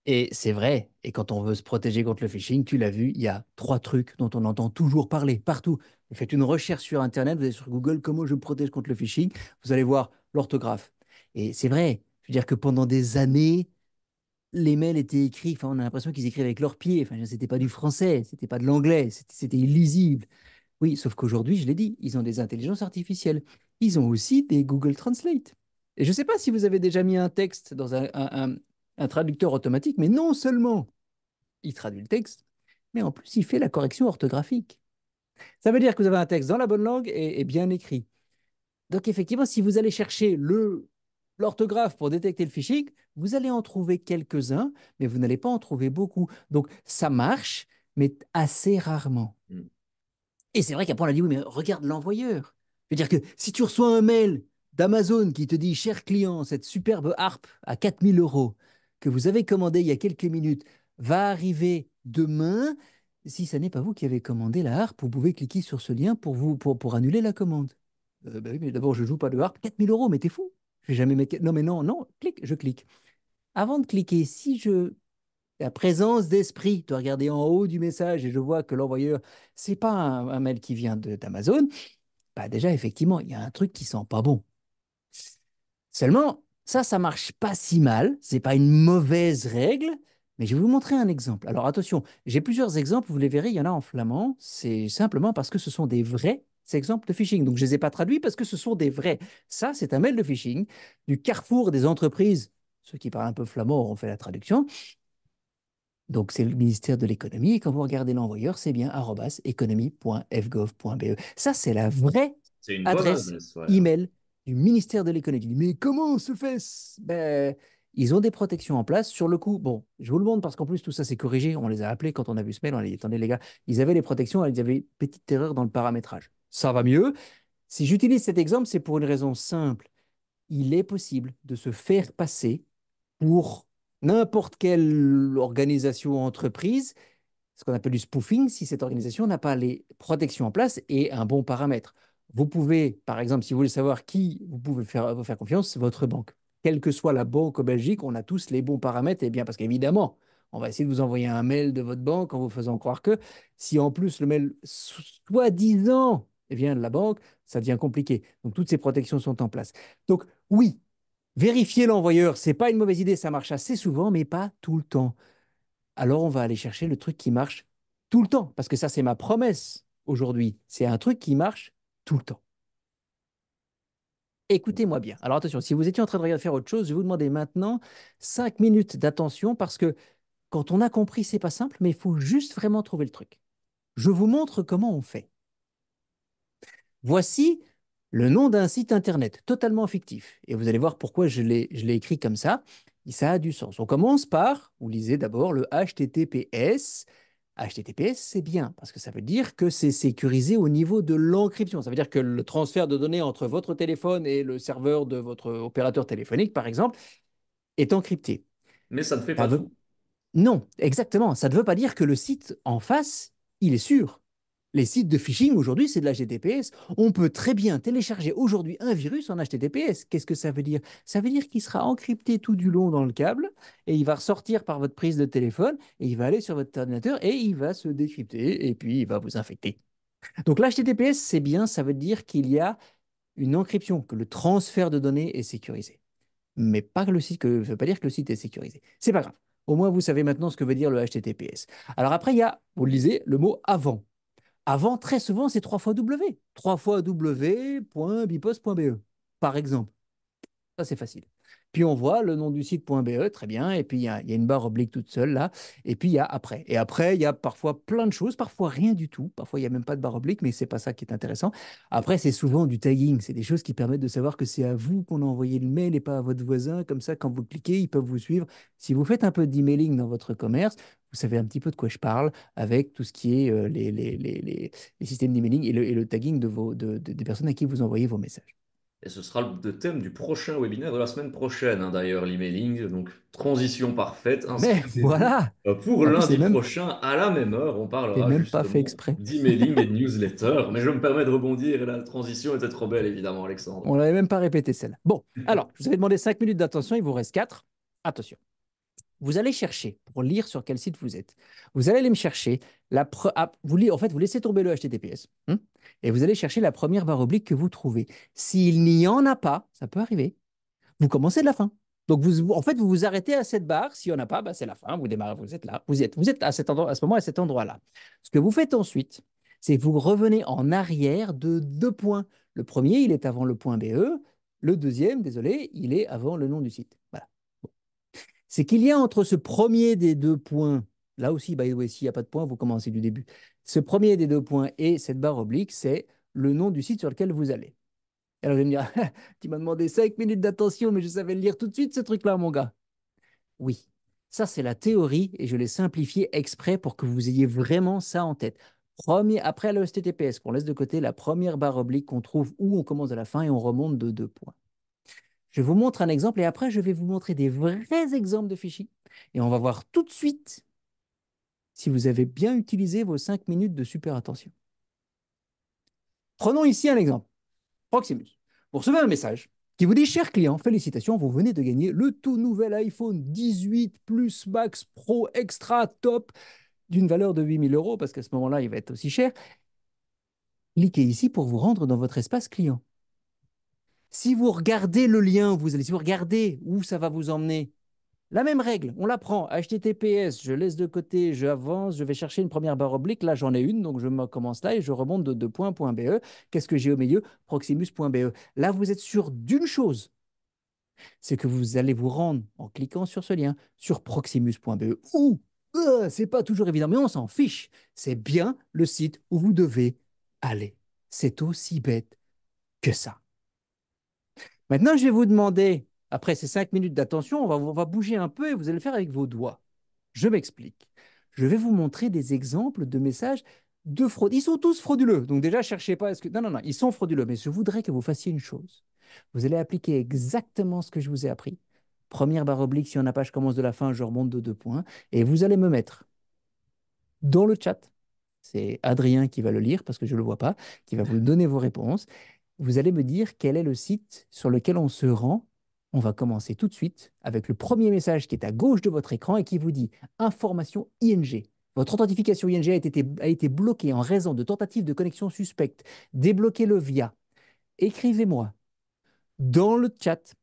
Et c'est vrai, et quand on veut se protéger contre le phishing, tu l'as vu, il y a 3 trucs dont on entend toujours parler, partout. Vous faites une recherche sur Internet, vous allez sur Google, comment je me protège contre le phishing, vous allez voir l'orthographe. Et c'est vrai, je veux dire que pendant des années, les mails étaient écrits, enfin, on a l'impression qu'ils écrivent avec leurs pieds, enfin, c'était pas du français, c'était pas de l'anglais, c'était illisible. Oui, sauf qu'aujourd'hui, je l'ai dit, ils ont des intelligences artificielles. Ils ont aussi des Google Translate. Et je ne sais pas si vous avez déjà mis un texte dans un traducteur automatique, mais non seulement il traduit le texte, mais en plus il fait la correction orthographique. Ça veut dire que vous avez un texte dans la bonne langue et bien écrit. Donc effectivement, si vous allez chercher l'orthographe pour détecter le phishing, vous allez en trouver quelques-uns, mais vous n'allez pas en trouver beaucoup. Donc ça marche, mais assez rarement. Mm. Et c'est vrai qu'après, on a dit, oui, mais regarde l'envoyeur. Je veux dire que si tu reçois un mail d'Amazon qui te dit, cher client, cette superbe harpe à 4 000 € que vous avez commandée il y a quelques minutes va arriver demain, si ce n'est pas vous qui avez commandé la harpe, vous pouvez cliquer sur ce lien pour annuler la commande. Bah oui, mais d'abord, je ne joue pas de harpe. 4 000 €, mais t'es fou. Je vais jamais mettre. Non, mais non, non, clique, je clique. Avant de cliquer, si je la présence d'esprit de regarder en haut du message et je vois que l'envoyeur, c'est pas un mail qui vient d'Amazon, bah déjà, effectivement, il y a un truc qui sent pas bon. Seulement, ça marche pas si mal. C'est pas une mauvaise règle, mais je vais vous montrer un exemple. Alors attention, j'ai plusieurs exemples, vous les verrez, il y en a en flamand. C'est simplement parce que ce sont des vrais exemples de phishing. Donc, je les ai pas traduits parce que ce sont des vrais. Ça, c'est un mail de phishing du carrefour des entreprises. Ceux qui parlent un peu flamand auront fait la traduction. Donc, c'est le ministère de l'économie. Et quand vous regardez l'envoyeur, c'est bien economy.fgov.be. Ça, c'est la vraie C'est une bonne adresse adresse, ouais. email du ministère de l'économie. Mais comment se fait ben, ils ont des protections en place. Sur le coup, bon, je vous le montre parce qu'en plus, tout ça, c'est corrigé. On les a appelés quand on a vu ce mail. On a dit, attendez, les gars, ils avaient les protections, ils avaient une petite erreur dans le paramétrage. Ça va mieux. Si j'utilise cet exemple, c'est pour une raison simple. Il est possible de se faire passer pour n'importe quelle organisation ou entreprise, ce qu'on appelle du spoofing, si cette organisation n'a pas les protections en place et un bon paramètre. Vous pouvez, par exemple, si vous voulez savoir qui vous pouvez vous faire confiance, c'est votre banque. Quelle que soit la banque en Belgique, on a tous les bons paramètres. Et bien, parce qu'évidemment, on va essayer de vous envoyer un mail de votre banque en vous faisant croire que si en plus le mail, soi-disant, vient de la banque, ça devient compliqué. Donc, toutes ces protections sont en place. Donc, oui, vérifier l'envoyeur, c'est pas une mauvaise idée, ça marche assez souvent, mais pas tout le temps. Alors, on va aller chercher le truc qui marche tout le temps, parce que ça, c'est ma promesse aujourd'hui. C'est un truc qui marche tout le temps. Écoutez-moi bien. Alors attention, si vous étiez en train de regarder faire autre chose, je vais vous demander maintenant 5 minutes d'attention parce que quand on a compris, c'est pas simple, mais il faut juste vraiment trouver le truc. Je vous montre comment on fait. Voici le nom d'un site internet totalement fictif. Et vous allez voir pourquoi je l'ai écrit comme ça. Et ça a du sens. On commence par, vous lisez d'abord le HTTPS. HTTPS, c'est bien parce que ça veut dire que c'est sécurisé au niveau de l'encryption. Ça veut dire que le transfert de données entre votre téléphone et le serveur de votre opérateur téléphonique, par exemple, est encrypté. Mais ça ne fait Ça pas veut... tout. Non, exactement. Ça ne veut pas dire que le site en face, il est sûr. Les sites de phishing aujourd'hui, c'est de l'HTTPS. On peut très bien télécharger aujourd'hui un virus en HTTPS. Qu'est-ce que ça veut dire? Ça veut dire qu'il sera encrypté tout du long dans le câble et il va ressortir par votre prise de téléphone et il va aller sur votre ordinateur et il va se décrypter et puis il va vous infecter. Donc l'HTTPS, c'est bien, ça veut dire qu'il y a une encryption, que le transfert de données est sécurisé. Mais pas que le site, que, ça ne veut pas dire que le site est sécurisé. C'est pas grave. Au moins, vous savez maintenant ce que veut dire le HTTPS. Alors après, il y a, vous le lisez, le mot avant. Avant, très souvent, c'est 3 fois W. 3 fois w.bpost.be, par exemple. Ça, c'est facile. Puis on voit le nom du site.be, très bien. Et puis il y a une barre oblique toute seule là. Et puis il y a après. Et après, il y a parfois plein de choses, parfois rien du tout. Parfois, il n'y a même pas de barre oblique, mais c'est pas ça qui est intéressant. Après, c'est souvent du tagging. C'est des choses qui permettent de savoir que c'est à vous qu'on a envoyé le mail et pas à votre voisin. Comme ça, quand vous cliquez, ils peuvent vous suivre. Si vous faites un peu d'emailing dans votre commerce, vous savez un petit peu de quoi je parle avec tout ce qui est les systèmes d'emailing et le tagging des personnes à qui vous envoyez vos messages. Et ce sera le thème du prochain webinaire de la semaine prochaine, hein, d'ailleurs, l'emailing. Donc, transition parfaite. Mais Inscrivez-vous voilà! pour En plus, lundi prochain à la même heure. On c'est parlera même pas fait justement exprès. d'emailing et de newsletter. Mais je me permets de rebondir et la transition était trop belle, évidemment, Alexandre. On l'avait même pas répété celle-là. Bon, alors, je vous avais demandé 5 minutes d'attention, il vous reste 4. Attention. Vous allez chercher, pour lire sur quel site vous êtes, vous allez aller me chercher, en fait, vous laissez tomber le HTTPS, et vous allez chercher la première barre oblique que vous trouvez. S'il n'y en a pas, ça peut arriver, vous commencez de la fin. Donc, en fait, vous vous arrêtez à cette barre. S'il n'y en a pas, bah, c'est la fin. Vous démarrez, vous êtes là. Vous êtes à cet endroit, à ce moment, à cet endroit-là. Ce que vous faites ensuite, c'est que vous revenez en arrière de 2 points. Le premier, il est avant le point BE. Le deuxième, désolé, il est avant le nom du site. Voilà. C'est qu'il y a entre ce premier des 2 points, là aussi, by the way, s'il n'y a pas de point, vous commencez du début. Ce premier des 2 points et cette barre oblique, c'est le nom du site sur lequel vous allez. Alors, vous allez me dire, tu m'as demandé 5 minutes d'attention, mais je savais le lire tout de suite, ce truc-là, mon gars. Oui, ça, c'est la théorie et je l'ai simplifié exprès pour que vous ayez vraiment ça en tête. Après le HTTPS, qu'on laisse de côté la première barre oblique qu'on trouve où on commence à la fin et on remonte de 2 points. Je vous montre un exemple et après, je vais vous montrer des vrais exemples de fichiers. Et on va voir tout de suite si vous avez bien utilisé vos 5 minutes de super attention. Prenons ici un exemple. Proximus. Vous recevez un message qui vous dit, cher client, félicitations, vous venez de gagner le tout nouvel iPhone 18 Plus Max Pro Extra Top d'une valeur de 8 000 euros, parce qu'à ce moment-là, il va être aussi cher. Cliquez ici pour vous rendre dans votre espace client. Si vous regardez le lien, si vous regardez où ça va vous emmener, la même règle, on la prend. HTTPS, je laisse de côté, j'avance, je vais chercher une première barre oblique. Là, j'en ai une, donc je commence là et je remonte de 2 points.be. Qu'est-ce que j'ai au milieu? Proximus.be. Là, vous êtes sûr d'une chose, c'est que vous allez vous rendre en cliquant sur ce lien sur proximus.be ou c'est pas toujours évident, mais on s'en fiche. C'est bien le site où vous devez aller. C'est aussi bête que ça. Maintenant, je vais vous demander, après ces 5 minutes d'attention, on va bouger un peu et vous allez le faire avec vos doigts. Je m'explique. Je vais vous montrer des exemples de messages de fraude. Ils sont tous frauduleux. Donc déjà, cherchez pas. Non, non, non, ils sont frauduleux. Mais je voudrais que vous fassiez une chose. Vous allez appliquer exactement ce que je vous ai appris. Première barre oblique, si on n'a pas, je commence de la fin, je remonte de 2 points. Et vous allez me mettre dans le chat. C'est Adrien qui va le lire parce que je ne le vois pas, qui va vous donner vos réponses. Vous allez me dire quel est le site sur lequel on se rend. On va commencer tout de suite avec le premier message qui est à gauche de votre écran et qui vous dit information ING. Votre authentification ING a été bloquée en raison de tentatives de connexion suspectes. Débloquez-le via. Écrivez-moi dans le chat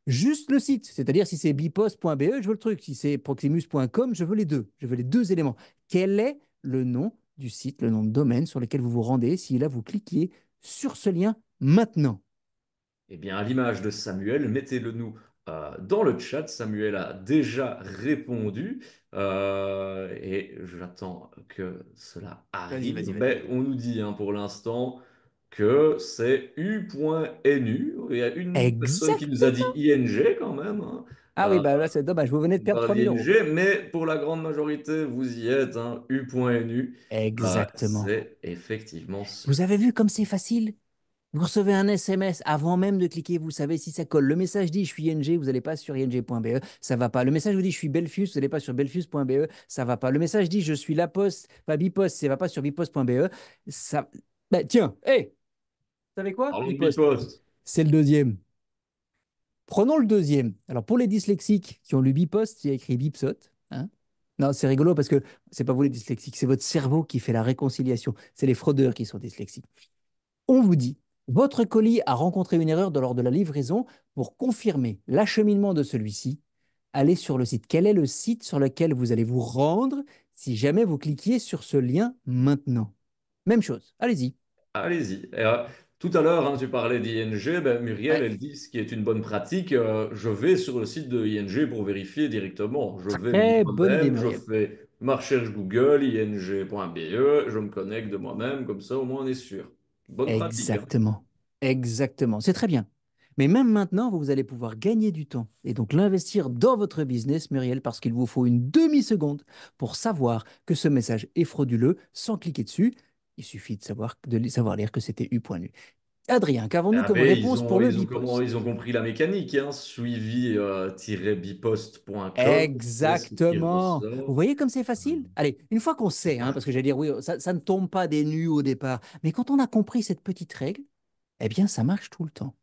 juste le site, c'est-à-dire si c'est bipost.be, je veux le truc, si c'est proximus.com, je veux les deux, je veux les deux éléments. Quel est le nom du site, le nom de domaine sur lequel vous vous rendez si là vous cliquez sur ce lien maintenant? Eh bien, à l'image de Samuel, mettez-le nous dans le chat. Samuel a déjà répondu et j'attends que cela Vas-y, arrive. vas-y, vas-y. Ben, on nous dit pour l'instant que c'est u.nu. Il y a une personne qui nous a dit Exactement. ING quand même. Ah oui, bah là c'est dommage, vous venez de On perdre parle 3000 euros. d'ING, mais pour la grande majorité, vous y êtes. U.nu, Exactement. c'est effectivement Vous cela. avez vu comme c'est facile? Vous recevez un SMS avant même de cliquer, vous savez si ça colle. Le message dit je suis ING, vous n'allez pas sur ing.be, ça va pas. Le message vous dit je suis Belfius, vous n'allez pas sur belfius.be, ça va pas. Le message dit je suis La Poste, pas Bipost, ça va pas sur bipost.be. Ça... Bah, tiens, hé, vous savez quoi? Parlons de Bipost, Bipost. c'est le deuxième. Prenons le deuxième. Alors pour les dyslexiques qui ont lu Bipost, il y a écrit Bipsot. Hein. Non, c'est rigolo parce que c'est pas vous les dyslexiques, c'est votre cerveau qui fait la réconciliation. C'est les fraudeurs qui sont dyslexiques. On vous dit, votre colis a rencontré une erreur lors de la livraison. Pour confirmer l'acheminement de celui-ci, allez sur le site. Quel est le site sur lequel vous allez vous rendre si jamais vous cliquiez sur ce lien maintenant? Même chose, allez-y. Allez-y. Tout à l'heure, tu parlais d'ING. Ben, Muriel, Ouais, elle dit ce qui est une bonne pratique. Je vais sur le site de ING pour vérifier directement. Je vais très bonne idée, moi-même, je Muriel. fais ma recherche Google, ing.be, je me connecte de moi-même, comme ça au moins on est sûr. Bonne pratique. Exactement. Exactement. C'est très bien. Mais même maintenant, vous allez pouvoir gagner du temps et donc l'investir dans votre business, Muriel, parce qu'il vous faut une demi-seconde pour savoir que ce message est frauduleux sans cliquer dessus. Il suffit de savoir lire que c'était u.nu. Adrien, qu'avons-nous Ah comme ben, réponse pour le ils bipost? ont compris la mécanique, suivi-bipost.com. C'est ce qui Exactement. Vous ressort. voyez comme c'est facile? Allez, une fois qu'on sait, hein, parce que j'allais dire, oui, ça ne tombe pas des nues au départ, mais quand on a compris cette petite règle, eh bien, ça marche tout le temps.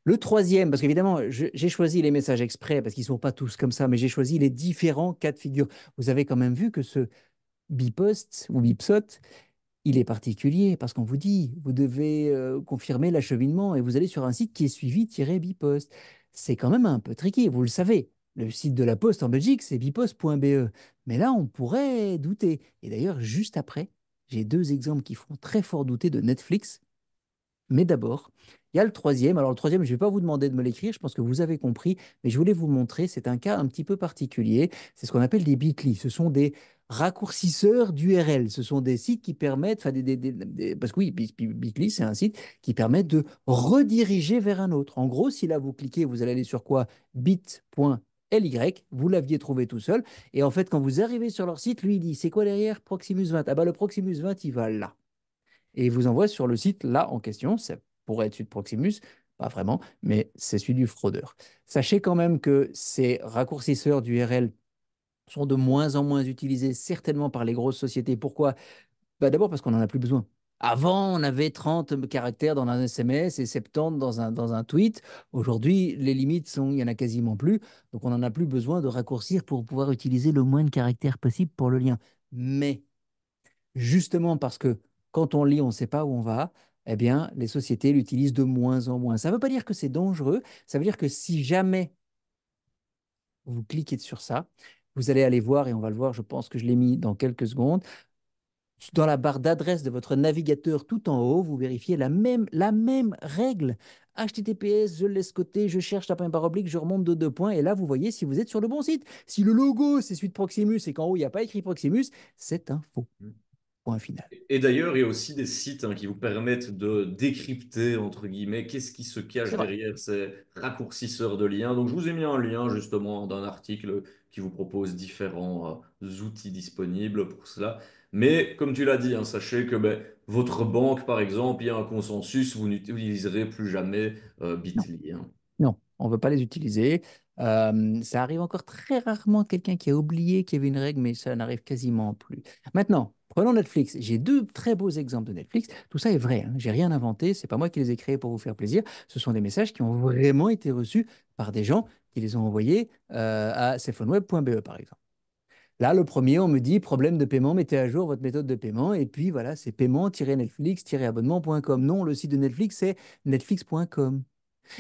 Le troisième, parce qu'évidemment, j'ai choisi les messages exprès, parce qu'ils ne sont pas tous comme ça, mais j'ai choisi les différents cas de figure. Vous avez quand même vu que ce bipost ou bipsot, il est particulier, parce qu'on vous dit, vous devez confirmer l'acheminement, et vous allez sur un site qui est suivi-bipost. C'est quand même un peu tricky, vous le savez. Le site de la Poste en Belgique, c'est bipost.be. Mais là, on pourrait douter. Et d'ailleurs, juste après, j'ai deux exemples qui font très fort douter de Netflix. Mais d'abord, il y a le troisième. Alors, le troisième, je ne vais pas vous demander de me l'écrire, je pense que vous avez compris, mais je voulais vous montrer, c'est un cas un petit peu particulier. C'est ce qu'on appelle des Bitly. Ce sont des raccourcisseurs d'URL. Ce sont des sites qui permettent, enfin, parce que oui, Bitly, c'est un site qui permet de rediriger vers un autre. En gros, si là, vous cliquez, vous allez aller sur quoi? bit.ly, vous l'aviez trouvé tout seul. Et en fait, quand vous arrivez sur leur site, lui, il dit, c'est quoi derrière Proximus 20? Ah bah, le Proximus 20, il va là et il vous envoie sur le site là en question. Ça pourrait être celui de Proximus, pas vraiment, mais c'est celui du fraudeur. Sachez quand même que ces raccourcisseurs d'URL sont de moins en moins utilisés, certainement par les grosses sociétés. Pourquoi? Bah, d'abord parce qu'on n'en a plus besoin. Avant, on avait 30 caractères dans un SMS et 70 dans un tweet. Aujourd'hui, les limites sont, il n'y en a quasiment plus. Donc, on n'en a plus besoin de raccourcir pour pouvoir utiliser le moins de caractères possible pour le lien. Mais justement parce que quand on lit, on ne sait pas où on va, eh bien, les sociétés l'utilisent de moins en moins. Ça ne veut pas dire que c'est dangereux, ça veut dire que si jamais vous cliquez sur ça, vous allez aller voir, et on va le voir, je pense que je l'ai mis dans quelques secondes, dans la barre d'adresse de votre navigateur tout en haut, vous vérifiez la même règle. HTTPS, je le laisse côté, je cherche la barre oblique, je remonte de 2 points, et là, vous voyez si vous êtes sur le bon site. Si le logo, c'est celui de Proximus, et qu'en haut, il n'y a pas écrit Proximus, c'est un faux. Point final. Et d'ailleurs, il y a aussi des sites qui vous permettent de décrypter, entre guillemets, qu'est-ce qui se cache C'est vrai. derrière ces raccourcisseurs de liens. Donc, je vous ai mis un lien justement d'un article qui vous propose différents outils disponibles pour cela. Mais comme tu l'as dit, sachez que votre banque, par exemple, il y a un consensus, vous n'utiliserez plus jamais Non. Bitly. Non, on ne veut pas les utiliser. Ça arrive encore très rarement quelqu'un qui a oublié qu'il y avait une règle, mais ça n'arrive quasiment plus. Maintenant, prenons Netflix. J'ai deux très beaux exemples de Netflix. Tout ça est vrai, hein. J'ai rien inventé. C'est pas moi qui les ai créés pour vous faire plaisir. Ce sont des messages qui ont vraiment été reçus par des gens qui les ont envoyés à cphoneweb.be, par exemple. Là, le premier, on me dit problème de paiement, mettez à jour votre méthode de paiement. Et puis voilà, c'est paiement-netflix-abonnement.com. Non, le site de Netflix, c'est netflix.com.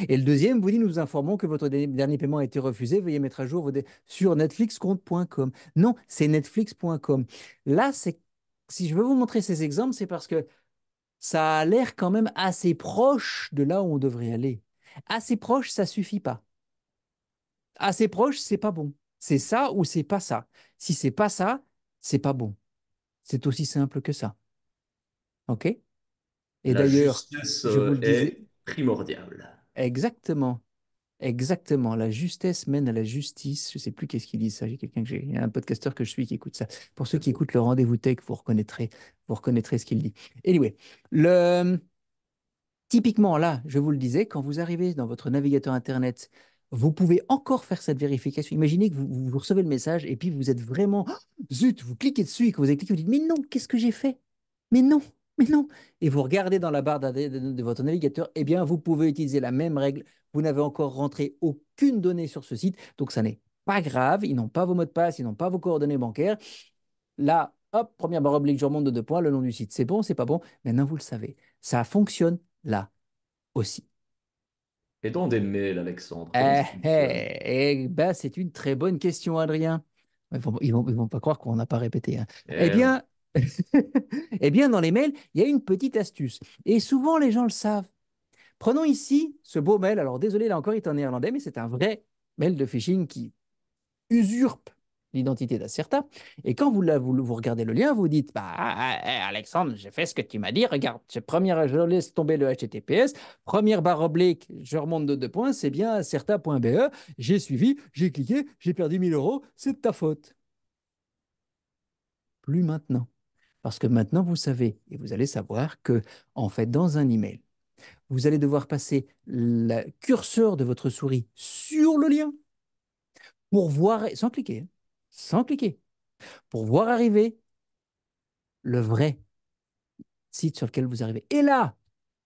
Et le deuxième vous dit nous informons que votre dernier paiement a été refusé. Veuillez mettre à jour sur netflixcompte.com. Non, c'est netflix.com. Là, si je veux vous montrer ces exemples, c'est parce que ça a l'air quand même assez proche de là où on devrait aller. Assez proche, ça suffit pas. Assez proche, c'est pas bon. C'est ça ou c'est pas ça. Si c'est pas ça, c'est pas bon. C'est aussi simple que ça. OK? Et La d'ailleurs, justesse je vous le disais est primordiale. exactement. Exactement, la justesse mène à la justice. Je ne sais plus qu'est-ce qu'il dit ça. Il y a un podcasteur que je suis qui écoute ça. Pour ceux C'est qui beau. écoutent le rendez-vous tech, vous reconnaîtrez ce qu'il dit. Anyway, le, typiquement là, je vous le disais, quand vous arrivez dans votre navigateur Internet, vous pouvez encore faire cette vérification. Imaginez que vous recevez le message et puis vous êtes vraiment, zut, vous cliquez dessus et que vous avez cliqué, vous dites, mais non, qu'est-ce que j'ai fait? Mais non, mais non. Et vous regardez dans la barre de votre navigateur, eh bien, vous pouvez utiliser la même règle. Vous n'avez encore rentré aucune donnée sur ce site, donc ça n'est pas grave. Ils n'ont pas vos mots de passe, ils n'ont pas vos coordonnées bancaires. Là, hop, première barre oblique, je remonte de 2 points, le nom du site. C'est bon, c'est pas bon. Maintenant, vous le savez. Ça fonctionne là aussi. Et dans des mails, Alexandre, comment ça fonctionne? Ben, c'est une très bonne question, Adrien. Ils vont pas croire qu'on n'a pas répété, hein. Eh Eh non. bien, eh bien, dans les mails, il y a une petite astuce. Et souvent, les gens le savent. Prenons ici ce beau mail. Alors, désolé, là encore, il est en néerlandais, mais c'est un vrai mail de phishing qui usurpe l'identité d'Acerta. Et quand vous regardez le lien, vous dites, bah, Alexandre, j'ai fait ce que tu m'as dit. Regarde, je laisse tomber le HTTPS. Première barre oblique, je remonte de 2 points, c'est bien acerta.be. J'ai suivi, j'ai cliqué, j'ai perdu 1 000 euros, c'est de ta faute. Plus maintenant. Parce que maintenant, vous savez, et vous allez savoir que, en fait, dans un email, vous allez devoir passer le curseur de votre souris sur le lien pour voir, sans cliquer, hein, sans cliquer, pour voir arriver le vrai site sur lequel vous arrivez. Et là,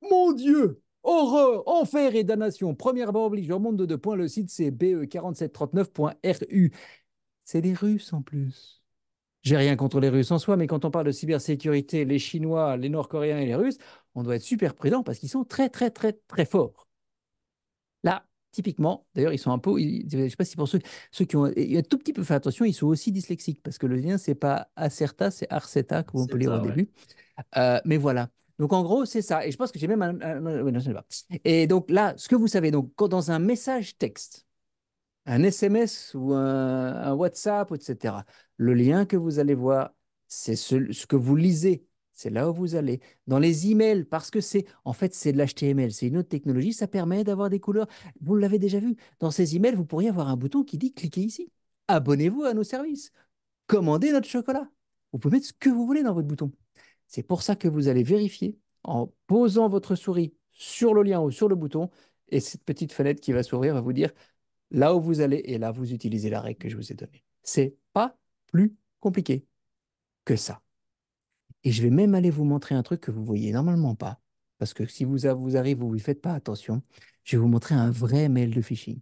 mon Dieu, horreur, enfer et damnation. Première barre oblique, je remonte de 2 points. Le site, c'est be4739.ru. C'est des Russes en plus. J'ai rien contre les Russes en soi, mais quand on parle de cybersécurité, les Chinois, les Nord-Coréens et les Russes, on doit être super prudent parce qu'ils sont très, très, très, très forts. Là, typiquement, d'ailleurs, ils sont un peu, je ne sais pas si pour ceux qui ont un tout petit peu fait attention, ils sont aussi dyslexiques parce que le lien, c'est pas Acerta, c'est Arceta, que on peut C'est lire au ça, ouais. début. Mais voilà. Donc en gros, c'est ça. Et je pense que j'ai même oui, non, je sais pas. Et donc là, ce que vous savez, donc dans un message texte, un SMS ou un WhatsApp, etc., le lien que vous allez voir, c'est ce que vous lisez. C'est là où vous allez. Dans les emails, parce que en fait, c'est de l'HTML, c'est une autre technologie, ça permet d'avoir des couleurs. Vous l'avez déjà vu. Dans ces emails, vous pourriez avoir un bouton qui dit cliquez ici. Abonnez-vous à nos services. Commandez notre chocolat. Vous pouvez mettre ce que vous voulez dans votre bouton. C'est pour ça que vous allez vérifier en posant votre souris sur le lien ou sur le bouton, et cette petite fenêtre qui va s'ouvrir va vous dire là où vous allez, et là, vous utilisez la règle que je vous ai donnée. C'est pas plus compliqué que ça. Et je vais même aller vous montrer un truc que vous voyez normalement pas, parce que si vous arrive, vous ne faites pas attention, je vais vous montrer un vrai mail de phishing.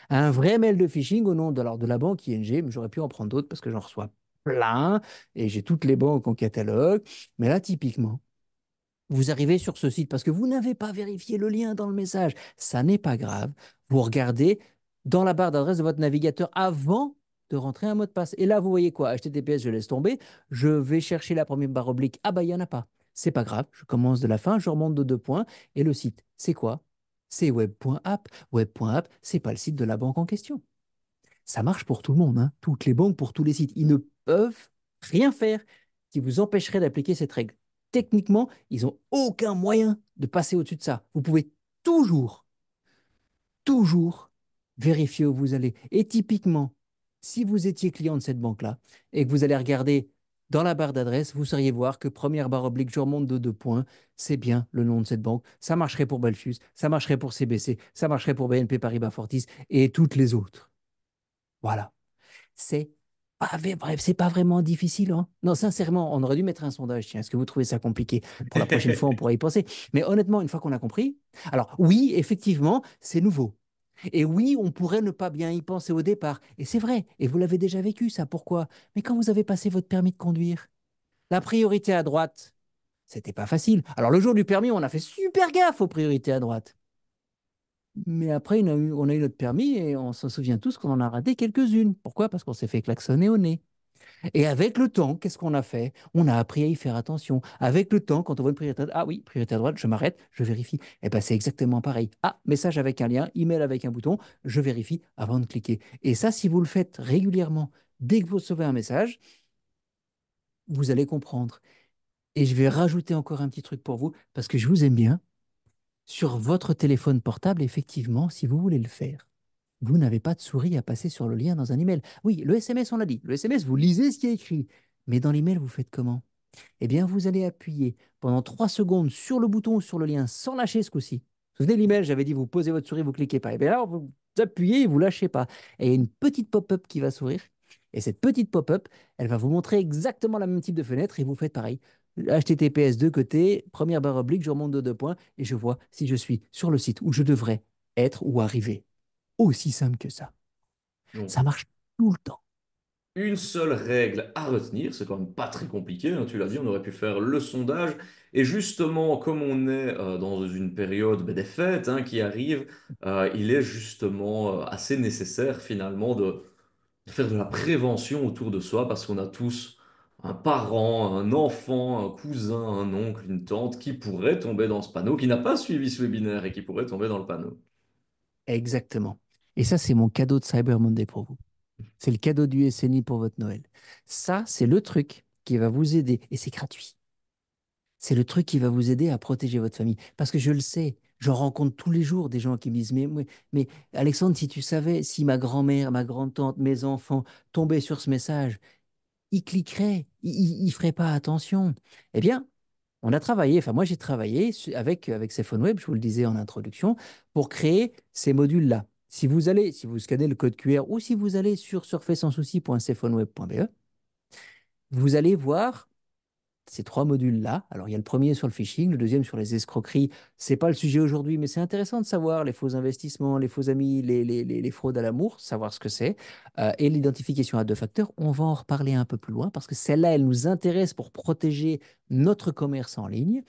Un vrai mail de phishing au nom de la banque ING, mais j'aurais pu en prendre d'autres parce que j'en reçois plein, et j'ai toutes les banques en catalogue. Mais là, typiquement, vous arrivez sur ce site parce que vous n'avez pas vérifié le lien dans le message. Ça n'est pas grave. Vous regardez dans la barre d'adresse de votre navigateur avant de rentrer un mot de passe. Et là, vous voyez quoi? HTTPS, je laisse tomber. Je vais chercher la première barre oblique. Ah bah, il n'y en a pas. C'est pas grave. Je commence de la fin, je remonte de 2 points. Et le site, c'est quoi? C'est web.app. Web.app, c'est pas le site de la banque en question. Ça marche pour tout le monde, hein. Toutes les banques, pour tous les sites. Ils ne peuvent rien faire qui vous empêcherait d'appliquer cette règle. Techniquement, ils n'ont aucun moyen de passer au-dessus de ça. Vous pouvez toujours, toujours vérifier où vous allez. Et typiquement, si vous étiez client de cette banque-là et que vous allez regarder dans la barre d'adresse, vous sauriez voir que première barre oblique, je remonte de 2 points, c'est bien le nom de cette banque. Ça marcherait pour Belfius, ça marcherait pour CBC, ça marcherait pour BNP Paribas Fortis et toutes les autres. Voilà. C'est c'est pas vraiment difficile, hein. Non, sincèrement, on aurait dû mettre un sondage. Tiens, est-ce que vous trouvez ça compliqué? Pour la prochaine fois, on pourra y penser. Mais honnêtement, une fois qu'on a compris, alors oui, effectivement, c'est nouveau. Et oui, on pourrait ne pas bien y penser au départ. Et c'est vrai, et vous l'avez déjà vécu, ça. Pourquoi? Mais quand vous avez passé votre permis de conduire, la priorité à droite, c'était pas facile. Alors le jour du permis, on a fait super gaffe aux priorités à droite. Mais après, on a eu notre permis et on s'en souvient tous qu'on en a raté quelques-unes. Pourquoi? Parce qu'on s'est fait klaxonner au nez. Et avec le temps, qu'est-ce qu'on a fait? On a appris à y faire attention. Avec le temps, quand on voit une priorité, ah oui, priorité à droite, je m'arrête, je vérifie. Et bien, c'est exactement pareil. Ah, message avec un lien, email avec un bouton, je vérifie avant de cliquer. Et ça, si vous le faites régulièrement, dès que vous recevez un message, vous allez comprendre. Et je vais rajouter encore un petit truc pour vous, parce que je vous aime bien. Sur votre téléphone portable, effectivement, si vous voulez le faire, vous n'avez pas de souris à passer sur le lien dans un email. Oui, le SMS, on l'a dit. Le SMS, vous lisez ce qui est écrit. Mais dans l'email, vous faites comment? Eh bien, vous allez appuyer pendant 3 secondes sur le bouton ou sur le lien sans lâcher ce coup-ci. Vous vous souvenez de l'email, j'avais dit, vous posez votre souris, vous ne cliquez pas. Eh bien là, vous appuyez et vous ne lâchez pas. Et il y a une petite pop-up qui va s'ouvrir. Et cette petite pop-up, elle va vous montrer exactement le même type de fenêtre et vous faites pareil. HTTPS de côté, première barre oblique, je remonte de 2 points et je vois si je suis sur le site où je devrais être ou arriver. Aussi simple que ça. Donc, Ça marche tout le temps. une seule règle à retenir, c'est quand même pas très compliqué, hein, tu l'as dit, on aurait pu faire le sondage. Et justement, comme on est dans une période des fêtes hein, qui arrivent, il est justement assez nécessaire finalement de faire de la prévention autour de soi parce qu'on a tous un parent, un enfant, un cousin, un oncle, une tante qui pourrait tomber dans ce panneau, qui n'a pas suivi ce webinaire et qui pourrait tomber dans le panneau. Exactement. Et ça, c'est mon cadeau de Cyber Monday pour vous. C'est le cadeau du SNI pour votre Noël. Ça, c'est le truc qui va vous aider, et c'est gratuit. C'est le truc qui va vous aider à protéger votre famille. Parce que je le sais, j'en rencontre tous les jours des gens qui me disent, mais Alexandre, si tu savais, si ma grand-mère, ma grand-tante, mes enfants tombaient sur ce message, ils cliqueraient, ils feraient pas attention. Eh bien, on a travaillé, enfin moi j'ai travaillé avec Web, je vous le disais en introduction, pour créer ces modules-là. Si vous scannez le code QR ou si vous allez sur surfaitsansouci.cephoneWeb.be, vous allez voir ces 3 modules-là. Alors il y a le premier sur le phishing, le deuxième sur les escroqueries. C'est pas le sujet aujourd'hui, mais c'est intéressant de savoir les faux investissements, les faux amis, les fraudes à l'amour, savoir ce que c'est. Et l'identification à 2 facteurs, on va en reparler un peu plus loin parce que celle-là, elle nous intéresse pour protéger notre commerce en ligne.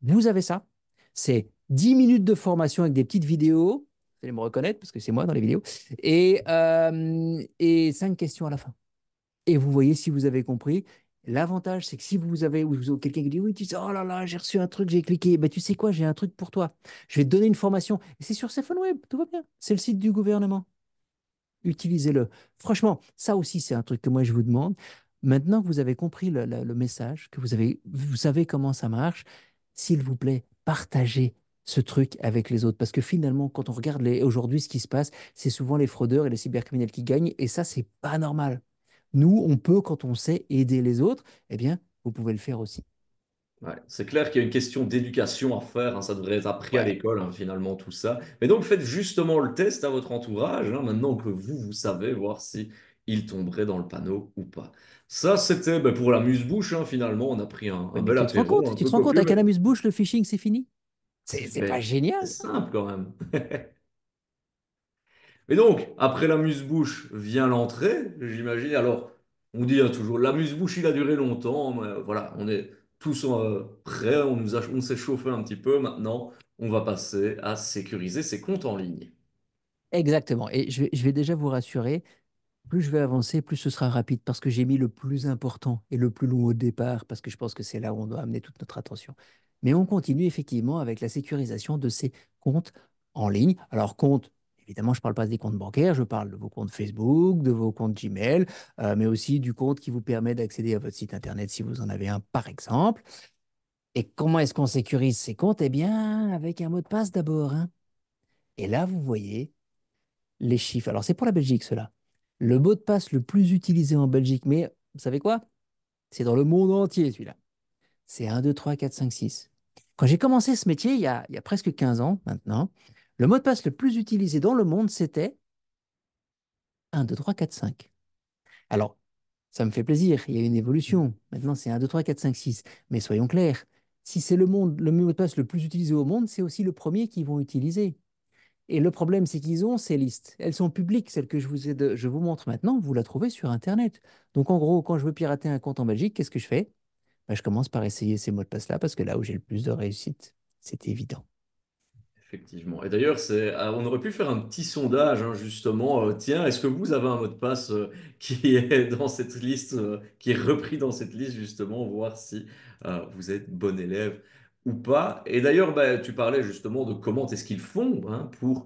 Vous avez ça. C'est 10 minutes de formation avec des petites vidéos. Vous allez me reconnaître parce que c'est moi dans les vidéos. Et 5 questions à la fin. Et vous voyez si vous avez compris. L'avantage, c'est que si vous avez ou quelqu'un qui dit oui, tu sais, oh là là, j'ai reçu un truc, j'ai cliqué. Ben, tu sais quoi, j'ai un truc pour toi. Je vais te donner une formation. Et c'est sur Web, tout va bien. C'est le site du gouvernement. Utilisez-le. Franchement, ça aussi, c'est un truc que moi, je vous demande. Maintenant que vous avez compris le message, que vous savez comment ça marche, s'il vous plaît, partagez ce truc avec les autres. Parce que finalement, quand on regarde aujourd'hui ce qui se passe, c'est souvent les fraudeurs et les cybercriminels qui gagnent. Et ça, c'est pas normal. Nous, on peut, quand on sait aider les autres, eh bien, vous pouvez le faire aussi. Ouais, c'est clair qu'il y a une question d'éducation à faire, hein, ça devrait être appris à Ouais. l'école hein, finalement tout ça. Mais donc faites justement le test à votre entourage, hein, maintenant que vous savez, voir si il tomberait dans le panneau ou pas. Ça, c'était ben, pour l'amuse-bouche, hein, finalement, on a pris Oui, un mais bel apéro, un tu peu te rends compte, copieux, avec un mais amuse-bouche, le phishing, c'est fini? C'est pas ben, c'est génial, ça? simple quand même. Mais donc, après l'amuse-bouche vient l'entrée, j'imagine. Alors, on dit hein, toujours, l'amuse-bouche, il a duré longtemps, mais voilà, on est tous prêts, on s'est chauffé un petit peu. Maintenant, on va passer à sécuriser ses comptes en ligne. Exactement. Et je vais déjà vous rassurer, plus je vais avancer, plus ce sera rapide parce que j'ai mis le plus important et le plus long au départ parce que je pense que c'est là où on doit amener toute notre attention. Mais on continue effectivement avec la sécurisation de ces comptes en ligne. Alors, comptes, évidemment, je ne parle pas des comptes bancaires, je parle de vos comptes Facebook, de vos comptes Gmail, mais aussi du compte qui vous permet d'accéder à votre site Internet si vous en avez un, par exemple. Et comment est-ce qu'on sécurise ces comptes? Eh bien, avec un mot de passe d'abord, hein. Et là, vous voyez les chiffres. Alors, c'est pour la Belgique, cela. Le mot de passe le plus utilisé en Belgique, mais vous savez quoi? C'est dans le monde entier, celui-là. C'est 1, 2, 3, 4, 5, 6. Quand j'ai commencé ce métier, il y a presque 15 ans maintenant, le mot de passe le plus utilisé dans le monde, c'était 1, 2, 3, 4, 5. Alors, ça me fait plaisir, il y a une évolution. Maintenant, c'est 1, 2, 3, 4, 5, 6. Mais soyons clairs, si c'est le mot de passe le plus utilisé au monde, c'est aussi le premier qu'ils vont utiliser. Et le problème, c'est qu'ils ont ces listes. Elles sont publiques, celles que je vous montre maintenant, vous la trouvez sur Internet. Donc en gros, quand je veux pirater un compte en Belgique, qu'est-ce que je fais? Ben, je commence par essayer ces mots de passe-là parce que là où j'ai le plus de réussite, c'est évident. Effectivement. Et d'ailleurs, on aurait pu faire un petit sondage, hein, justement. Tiens, est-ce que vous avez un mot de passe qui est dans cette liste, qui est repris dans cette liste, justement, voir si vous êtes bon élève ou pas. Et d'ailleurs, bah, tu parlais justement de comment est-ce qu'ils font, hein, pour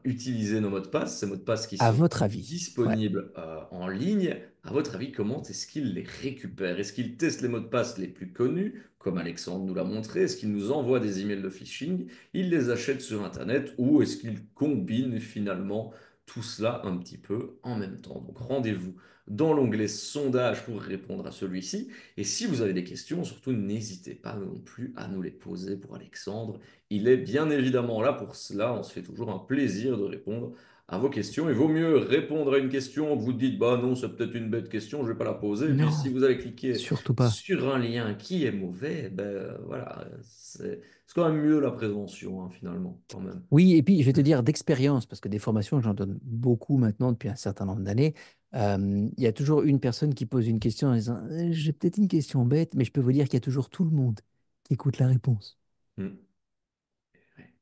utiliser nos mots de passe, ces mots de passe qui À sont votre avis? Ouais. disponibles en ligne. À votre avis, comment est-ce qu'ils les récupèrent? Est-ce qu'ils testent les mots de passe les plus connus, comme Alexandre nous l'a montré? Est-ce qu'ils nous envoient des emails de phishing? Ils les achètent sur Internet ou est-ce qu'ils combinent finalement tout cela un petit peu en même temps? Donc rendez-vous dans l'onglet sondage pour répondre à celui-ci. Et si vous avez des questions, surtout n'hésitez pas non plus à nous les poser pour Alexandre. Il est bien évidemment là pour cela. On se fait toujours un plaisir de répondre à vos questions. Il vaut mieux répondre à une question que vous dites, bah non, c'est peut-être une bête question, je ne vais pas la poser. Et puis si Non, vous allez cliquer surtout pas. sur un lien qui est mauvais, ben voilà, c'est quand même mieux la prévention, hein, finalement, quand même. Oui, et puis je vais te dire d'expérience, parce que des formations, j'en donne beaucoup maintenant depuis un certain nombre d'années. Il y a toujours une personne qui pose une question en disant j'ai peut-être une question bête, mais je peux vous dire qu'il y a toujours tout le monde qui écoute la réponse. Hmm.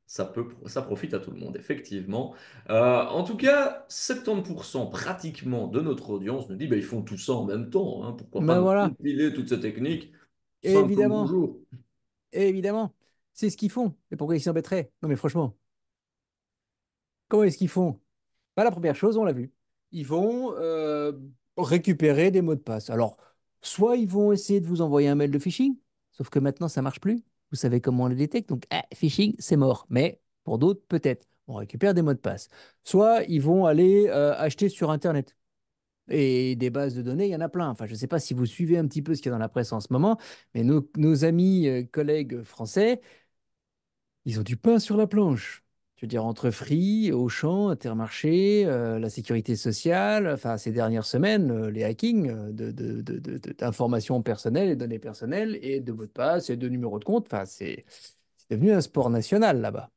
Ça profite à tout le monde, effectivement. En tout cas, 70% pratiquement de notre audience nous dit ben, ils font tout ça en même temps, hein. Pourquoi pas Ben nous voilà, compiler toutes ces techniques? Simple comme évidemment, bonjour. évidemment, c'est ce qu'ils font. Et pourquoi ils s'embêteraient? Non mais franchement, comment est-ce qu'ils font? Bah, la première chose, on l'a vu. Ils vont récupérer des mots de passe. Alors, soit ils vont essayer de vous envoyer un mail de phishing, sauf que maintenant, ça marche plus. Vous savez comment on les détecte. Donc, phishing, c'est mort. Mais pour d'autres, peut-être. On récupère des mots de passe. Soit ils vont aller acheter sur Internet. Et des bases de données, il y en a plein. Enfin, je ne sais pas si vous suivez un petit peu ce qu'il y a dans la presse en ce moment, mais nos amis, collègues français, ils ont du pain sur la planche. Je veux dire, entre Free, Auchan, Intermarché, la sécurité sociale, enfin, ces dernières semaines, les hackings d'informations personnelles et données personnelles et de mots de passe et de numéros de compte, enfin, c'est devenu un sport national là-bas.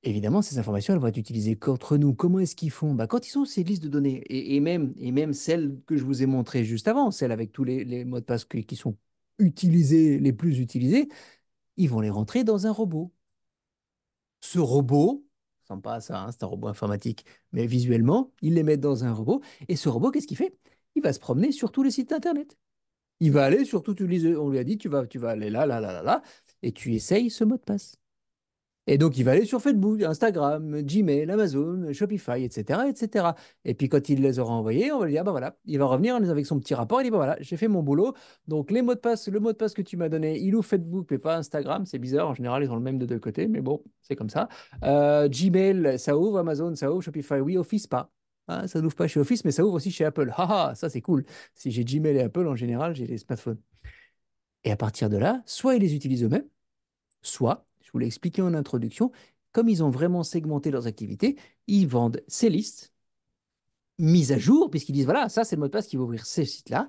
Évidemment, ces informations, elles vont être utilisées contre nous. Comment est-ce qu'ils font? Bah, quand ils ont ces listes de données, et même celles que je vous ai montrées juste avant, celles avec tous les mots de passe qui sont utilisés, les plus utilisés, ils vont les rentrer dans un robot. Ce robot, ça ressemble pas à ça, hein, c'est un robot informatique, mais visuellement, ils les mettent dans un robot. Et ce robot, qu'est-ce qu'il fait? Il va se promener sur tous les sites Internet. Il va aller sur toutes les... On lui a dit, tu vas aller là, là, là, là, là, et tu essayes ce mot de passe. Et donc, il va aller sur Facebook, Instagram, Gmail, Amazon, Shopify, etc., etc. Et puis, quand il les aura envoyés, on va lui dire, ah bah voilà, il va revenir avec son petit rapport, il dit, bah voilà, j'ai fait mon boulot. Donc, les mots de passe, le mot de passe que tu m'as donné, il ouvre Facebook, mais pas Instagram, c'est bizarre, en général, ils ont le même de deux côtés, mais bon, c'est comme ça. Gmail, ça ouvre, Amazon, ça ouvre, Shopify, oui, Office, pas. Hein, ça n'ouvre pas chez Office, mais ça ouvre aussi chez Apple. Haha, ça c'est cool. Si j'ai Gmail et Apple, en général, j'ai les smartphones. Et à partir de là, soit ils les utilisent eux-mêmes, soit, je vous l'ai expliqué en introduction, comme ils ont vraiment segmenté leurs activités, ils vendent ces listes mises à jour, puisqu'ils disent, voilà, ça c'est le mot de passe qui va ouvrir ces sites-là,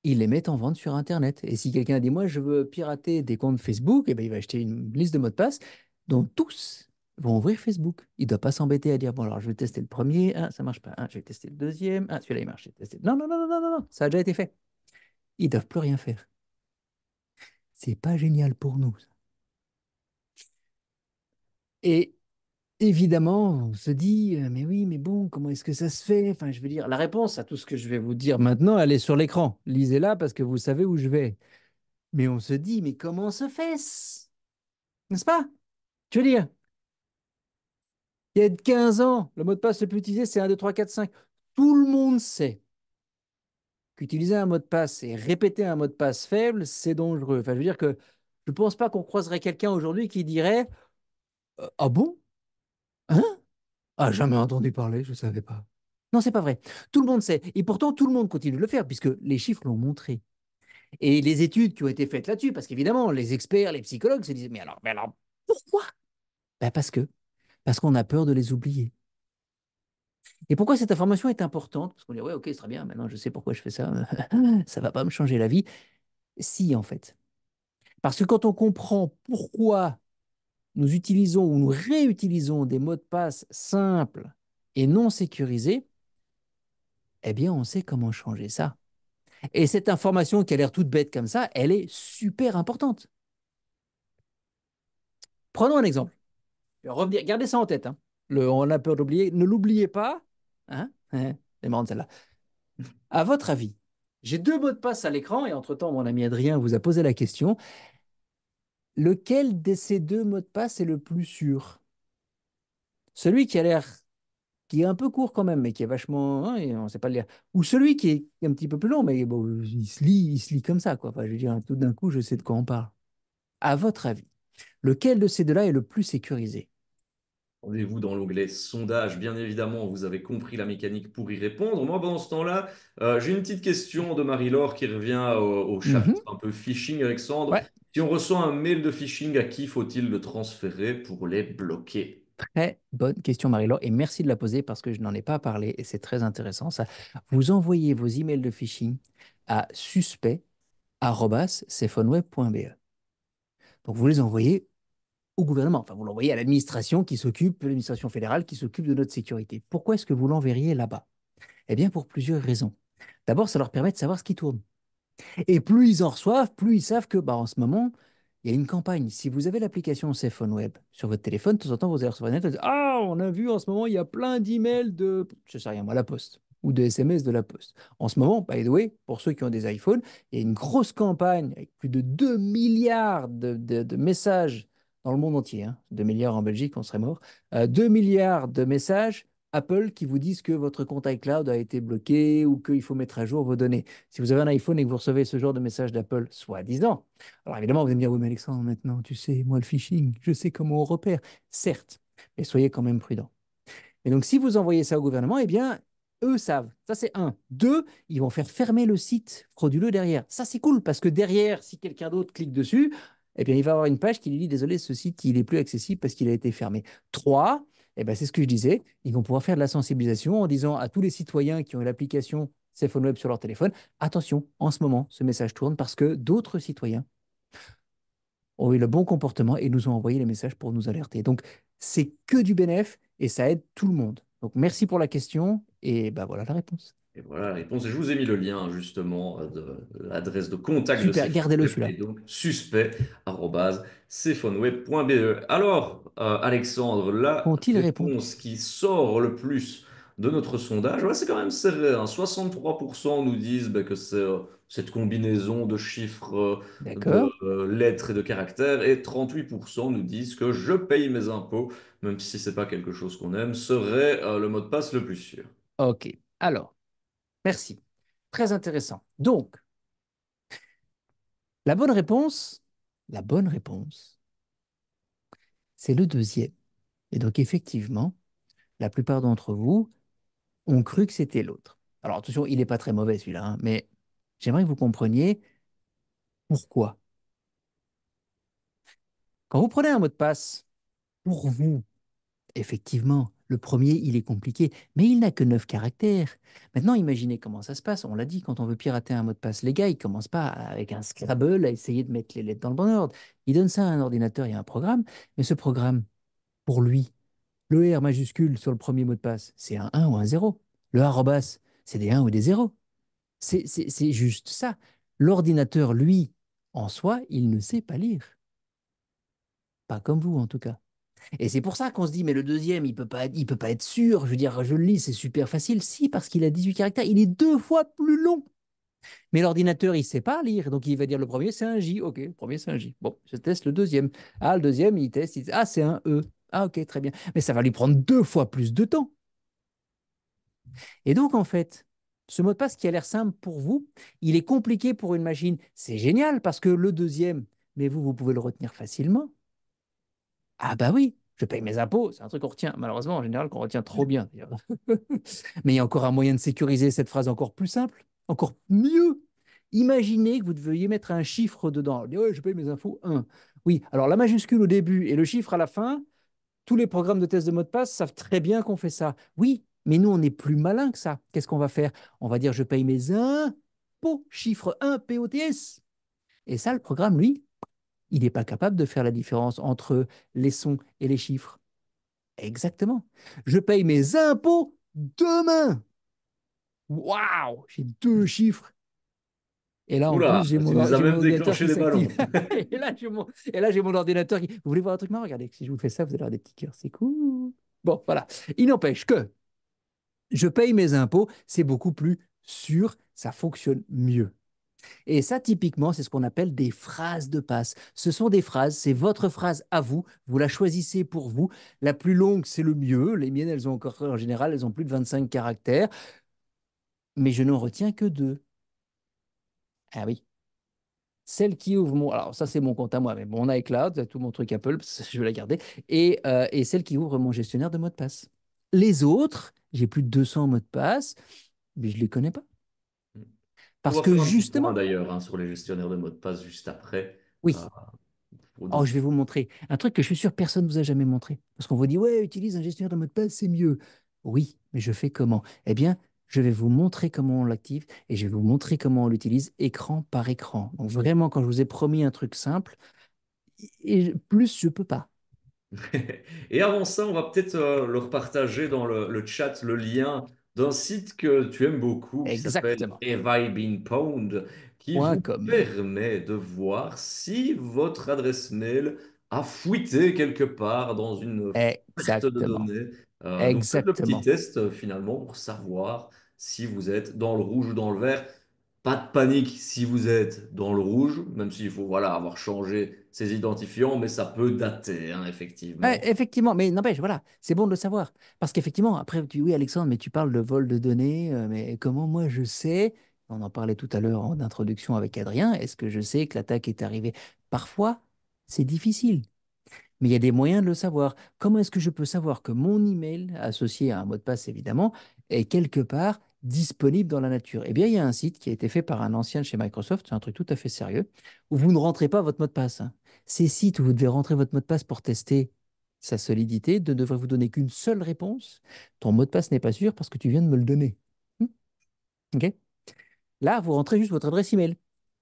ils les mettent en vente sur Internet. Et si quelqu'un dit, moi je veux pirater des comptes Facebook, eh ben, il va acheter une liste de mots de passe dont tous vont ouvrir Facebook. Il ne doit pas s'embêter à dire, bon alors je vais tester le premier, ah, ça marche pas, ah, je vais tester le deuxième, ah, celui-là il marche, je vais tester. Non, non, non, non, non, non, non, ça a déjà été fait. Ils ne doivent plus rien faire. C'est pas génial pour nous, ça. Et évidemment, on se dit, mais oui, mais bon, comment est-ce que ça se fait? Enfin, je veux dire, la réponse à tout ce que je vais vous dire maintenant, elle est sur l'écran. Lisez-la parce que vous savez où je vais. Mais on se dit, mais comment se fait-ce? N'est-ce pas? Je veux dire, il y a 15 ans, le mot de passe le plus utilisé, c'est 1, 2, 3, 4, 5. Tout le monde sait qu'utiliser un mot de passe et répéter un mot de passe faible, c'est dangereux. Enfin, je veux dire que je ne pense pas qu'on croiserait quelqu'un aujourd'hui qui dirait, ah bon? Hein? Ah, jamais entendu parler, je ne savais pas. Non, c'est pas vrai. Tout le monde sait. Et pourtant, tout le monde continue de le faire, puisque les chiffres l'ont montré. Et les études qui ont été faites là-dessus, parce qu'évidemment, les experts, les psychologues se disent, mais alors, pourquoi? Ben parce qu'on a peur de les oublier. Et pourquoi cette information est importante? Parce qu'on dit, ouais, ok, c'est très bien, maintenant je sais pourquoi je fais ça, ça va pas me changer la vie. Si, en fait. Parce que quand on comprend pourquoi nous utilisons ou nous réutilisons des mots de passe simples et non sécurisés, eh bien, on sait comment changer ça. Et cette information qui a l'air toute bête comme ça, elle est super importante. Prenons un exemple. Revenir, gardez ça en tête, hein. On a peur d'oublier. Ne l'oubliez pas. Hein. C'est marrant celle-là. À votre avis, j'ai deux mots de passe à l'écran et entre-temps, mon ami Adrien vous a posé la question. Lequel de ces deux mots de passe est le plus sûr? Celui qui a l'air, qui est un peu court quand même, mais qui est vachement, hein, et on ne sait pas le lire. Ou celui qui est un petit peu plus long, mais bon, il se lit comme ça, quoi. Enfin, je veux dire, tout d'un coup, je sais de quoi on parle. À votre avis, lequel de ces deux-là est le plus sécurisé? Rendez-vous dans l'onglet sondage. Bien évidemment, vous avez compris la mécanique pour y répondre. Moi, pendant ce temps-là, j'ai une petite question de Marie-Laure qui revient au chapitre Mhm. un peu phishing, Alexandre. Ouais, Si on reçoit un mail de phishing, à qui faut-il le transférer pour les bloquer? très bonne question, Marie-Laure, et merci de la poser parce que je n'en ai pas parlé et c'est très intéressant ça. Vous envoyez vos emails de phishing à suspect@cephoneWeb.be. Donc vous les envoyez au gouvernement, enfin vous l'envoyez à l'administration qui s'occupe, l'administration fédérale qui s'occupe de notre sécurité. Pourquoi est-ce que vous l'enverriez là-bas? Eh bien pour plusieurs raisons. D'abord, ça leur permet de savoir ce qui tourne. Et plus ils en reçoivent, plus ils savent que bah, en ce moment, il y a une campagne. Si vous avez l'application Cephone Web sur votre téléphone, de temps en temps, vous allez recevoir une lettre. Ah, on a vu en ce moment, il y a plein d'emails de, je sais rien, moi, la Poste ou de SMS de la Poste. En ce moment, by the way, pour ceux qui ont des iPhones, il y a une grosse campagne avec plus de 2 milliards de messages dans le monde entier. Hein. 2 milliards en Belgique, on serait mort. 2 milliards de messages Apple qui vous disent que votre compte iCloud a été bloqué ou qu'il faut mettre à jour vos données. Si vous avez un iPhone et que vous recevez ce genre de message d'Apple, soi-disant, alors évidemment, vous allez me dire, oui, mais Alexandre, maintenant, tu sais, moi, le phishing, je sais comment on repère. Certes, mais soyez quand même prudent. Et donc, si vous envoyez ça au gouvernement, eh bien, eux savent. Ça, c'est un. Deux, ils vont faire fermer le site frauduleux derrière. Ça, c'est cool parce que derrière, si quelqu'un d'autre clique dessus, eh bien, il va avoir une page qui lui dit, désolé, ce site, il est plus accessible parce qu'il a été fermé. Trois, eh bien, c'est ce que je disais, ils vont pouvoir faire de la sensibilisation en disant à tous les citoyens qui ont l'application Cephone Web sur leur téléphone, attention, en ce moment, ce message tourne parce que d'autres citoyens ont eu le bon comportement et nous ont envoyé les messages pour nous alerter. Donc, c'est que du bénéf et ça aide tout le monde. Donc, merci pour la question et ben voilà la réponse. Et voilà la réponse. Et je vous ai mis le lien justement de l'adresse de contact de Super, gardez-le CephoneWeb et celui-là. donc suspect@cephoneweb.be. Alors, Alexandre, la Vont-ils répondre? réponse qui sort le plus de notre sondage, ouais, c'est quand même serré. Hein. 63% nous disent bah, que c'est cette combinaison de chiffres, de D'accord. lettres et de caractères, et 38% nous disent que je paye mes impôts, même si c'est pas quelque chose qu'on aime, serait le mot de passe le plus sûr. Ok. Alors, merci. Très intéressant. Donc, la bonne réponse, c'est le deuxième. Et donc, effectivement, la plupart d'entre vous ont cru que c'était l'autre. Alors, attention, il n'est pas très mauvais celui-là, hein, mais j'aimerais que vous compreniez pourquoi. Quand vous prenez un mot de passe, pour vous, effectivement, le premier, il est compliqué, mais il n'a que 9 caractères. Maintenant, imaginez comment ça se passe. On l'a dit, quand on veut pirater un mot de passe, les gars, ils ne commencent pas avec un Scrabble à essayer de mettre les lettres dans le bon ordre. Ils donnent ça à un ordinateur et à un programme, mais ce programme, pour lui, le R majuscule sur le premier mot de passe, c'est un 1 ou un 0. Le arrobas, c'est des 1 ou des 0. C'est juste ça. L'ordinateur, lui, en soi, il ne sait pas lire. Pas comme vous, en tout cas. Et c'est pour ça qu'on se dit, mais le deuxième, il peut pas être sûr. Je veux dire, je le lis, c'est super facile. Si, parce qu'il a 18 caractères, il est deux fois plus long. Mais l'ordinateur, il sait pas lire. Donc, il va dire le premier, c'est un J. OK, le premier, c'est un J. Bon, je teste le deuxième. Ah, le deuxième, il teste. Il dit, ah, c'est un E. Ah, OK, très bien. Mais ça va lui prendre deux fois plus de temps. Et donc, en fait, ce mot de passe qui a l'air simple pour vous, il est compliqué pour une machine. C'est génial parce que le deuxième, mais vous, vous pouvez le retenir facilement. Ah bah oui, je paye mes impôts, c'est un truc qu'on retient, malheureusement, en général, qu'on retient trop bien, d'ailleurs. Mais il y a encore un moyen de sécuriser cette phrase encore plus simple, encore mieux. Imaginez que vous deviez mettre un chiffre dedans. Ouais, je paye mes infos 1. Oui, alors la majuscule au début et le chiffre à la fin, tous les programmes de test de mot de passe savent très bien qu'on fait ça. Oui, mais nous, on est plus malin que ça. Qu'est-ce qu'on va faire? On va dire je paye mes impôts, chiffre 1, POTS. Et ça, le programme, lui, Il n'est pas capable de faire la différence entre les sons et les chiffres. Exactement. Je paye mes impôts demain. Waouh, j'ai deux chiffres. Et là, en Oula, plus, tu nous as j'ai mon même ordinateur déclenché qui les ballons. s'active. Et là, j'ai mon ordinateur qui. Vous voulez voir un truc marrant? Regardez, si je vous fais ça, vous allez avoir des petits cœurs. C'est cool. Bon, voilà. Il n'empêche que je paye mes impôts, c'est beaucoup plus sûr, ça fonctionne mieux. Et ça, typiquement, c'est ce qu'on appelle des phrases de passe. Ce sont des phrases, c'est votre phrase à vous, vous la choisissez pour vous. La plus longue, c'est le mieux. Les miennes, elles ont encore, en général, elles ont plus de 25 caractères, mais je n'en retiens que deux. Ah oui. Celle qui ouvre mon. Alors, ça, c'est mon compte à moi, mais mon iCloud, tout mon truc Apple, je vais la garder. Et celle qui ouvre mon gestionnaire de mots de passe. Les autres, j'ai plus de 200 mots de passe, mais je ne les connais pas. On Parce va que faire un petit point justement, d'ailleurs hein, sur les gestionnaires de mots de passe juste après. Euh, oui. pour Oh, de- je vais vous montrer un truc que je suis sûr personne ne vous a jamais montré. Parce qu'on vous dit, ouais, utilise un gestionnaire de mot de passe, c'est mieux. Oui, mais je fais comment? Eh bien, je vais vous montrer comment on l'active et je vais vous montrer comment on l'utilise écran par écran. Donc vraiment, quand je vous ai promis un truc simple, et plus je peux pas. Et avant ça, on va peut-être leur partager dans le chat le lien d'un site que tu aimes beaucoup qui s'appelle Exactement. Have I Been Pwned, qui Point vous com. permet de voir si votre adresse mail a fuité quelque part dans une perte de Exactement. données. Donc faites le petit Exactement. test finalement pour savoir si vous êtes dans le rouge ou dans le vert. Pas de panique si vous êtes dans le rouge, même s'il faut voilà, avoir changé ses identifiants, mais ça peut dater, hein, Ouais, effectivement. effectivement, mais n'empêche, voilà, c'est bon de le savoir. Parce qu'effectivement, après, tu dis, oui, Alexandre, mais tu parles de vol de données, mais comment moi je sais, on en parlait tout à l'heure en introduction avec Adrien, est-ce que je sais que l'attaque est arrivée? Parfois, c'est difficile. Mais il y a des moyens de le savoir. Comment est-ce que je peux savoir que mon email, associé à un mot de passe évidemment, est quelque part disponible dans la nature? Eh bien, il y a un site qui a été fait par un ancien de chez Microsoft, c'est un truc tout à fait sérieux, où vous ne rentrez pas votre mot de passe, hein. Ces sites où vous devez rentrer votre mot de passe pour tester sa solidité ne devraient vous donner qu'une seule réponse. Ton mot de passe n'est pas sûr parce que tu viens de me le donner. OK? Là, vous rentrez juste votre adresse email.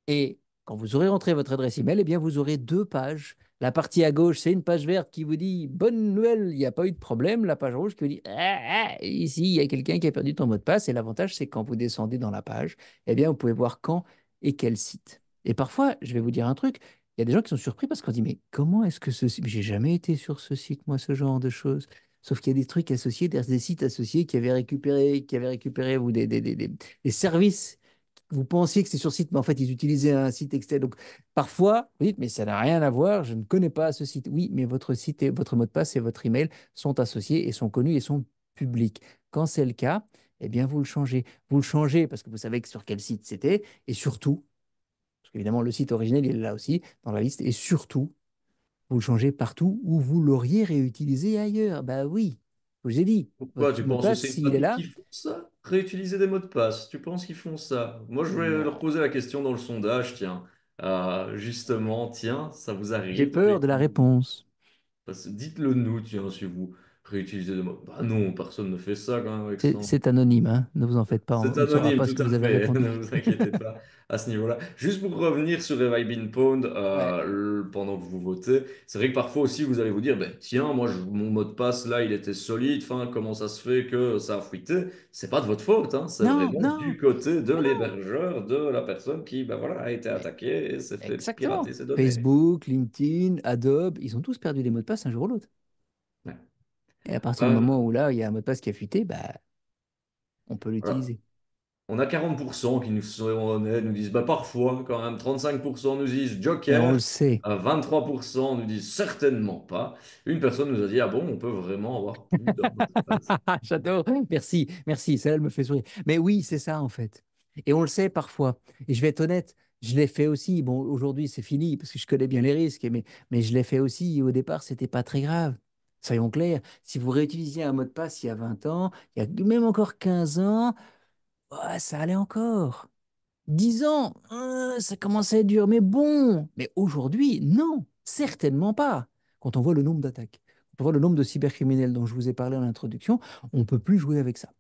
Et quand vous aurez rentré votre adresse email, eh bien, vous aurez deux pages. La partie à gauche, c'est une page verte qui vous dit bonne nouvelle, il n'y a pas eu de problème. La page rouge qui vous dit ici, il y a quelqu'un qui a perdu ton mot de passe. Et l'avantage, c'est que quand vous descendez dans la page, eh bien, vous pouvez voir quand et quel site. Et parfois, je vais vous dire un truc, il y a des gens qui sont surpris parce qu'on dit mais comment est-ce que ce site. J'ai jamais été sur ce site, moi, ce genre de choses. Sauf qu'il y a des trucs associés, des sites associés qui avaient récupéré vous, des services vous pensiez que c'est sur site, mais en fait, ils utilisaient un site externe. Donc, parfois, vous dites, mais ça n'a rien à voir, je ne connais pas ce site. Oui, mais votre site et votre mot de passe et votre email sont associés et sont connus et sont publics. Quand c'est le cas, eh bien, vous le changez. Vous le changez parce que vous savez sur quel site c'était et surtout, parce qu'évidemment, le site originel, il est là aussi dans la liste, et surtout, vous le changez partout où vous l'auriez réutilisé ailleurs. Bah oui, je vous ai dit, Pourquoi votre tu mot de penses que passe, c'est une s'il est panique là, qui font ça? Réutiliser des mots de passe. Tu penses qu'ils font ça? Moi, je vais leur non. poser la question dans le sondage, tiens. Justement, tiens, ça vous J'ai arrive de peur de la réutiliser. réponse. Dites-le nous, tiens, si vous réutilisez des mots. Bah non, personne ne fait ça quand même, Alexandre. C'est anonyme, hein. Ne vous en faites pas, C'est on ne saura anonyme, pas ce tout que à vous avez fait. répondu. Ne vous inquiétez pas à ce niveau-là. Juste pour revenir sur Have I Been Pwned, Ouais. pendant que vous votez, c'est vrai que parfois aussi vous allez vous dire, ben, tiens, moi mon mot de passe là, il était solide. Enfin, comment ça se fait que ça a fuité? C'est pas de votre faute, hein. C'est Non, vraiment non, du côté de mais non. l'hébergeur, de la personne qui, ben voilà, a été Mais attaquée et s'est fait pirater exactement. ses données. Facebook, LinkedIn, Adobe, ils ont tous perdu des mots de passe un jour ou l'autre. Ouais. Et à partir du Euh, moment où là, il y a un mot de passe qui a fuité, bah, on peut voilà. l'utiliser. On a 40% qui nous sont honnêtes, nous disent bah parfois quand même, 35% nous disent Et on le Joker, sait. 23% nous disent certainement pas. Une personne nous a dit ah bon, on peut vraiment avoir plus d'un mot de passe. J'adore. Merci, merci. Celle-là, elle me fait sourire. Mais oui, c'est ça, en fait. Et on le sait parfois. Et je vais être honnête, je l'ai fait aussi. Bon, aujourd'hui, c'est fini parce que je connais bien les risques. Mais je l'ai fait aussi. Et au départ, c'était pas très grave. Soyons clairs. Si vous réutilisiez un mot de passe il y a 20 ans, il y a même encore 15 ans, ouais, ça allait encore. 10 ans, ça commençait à être dur. Mais bon. Mais aujourd'hui, non, certainement pas. Quand on voit le nombre d'attaques, quand on voit le nombre de cybercriminels dont je vous ai parlé en introduction, on ne peut plus jouer avec ça.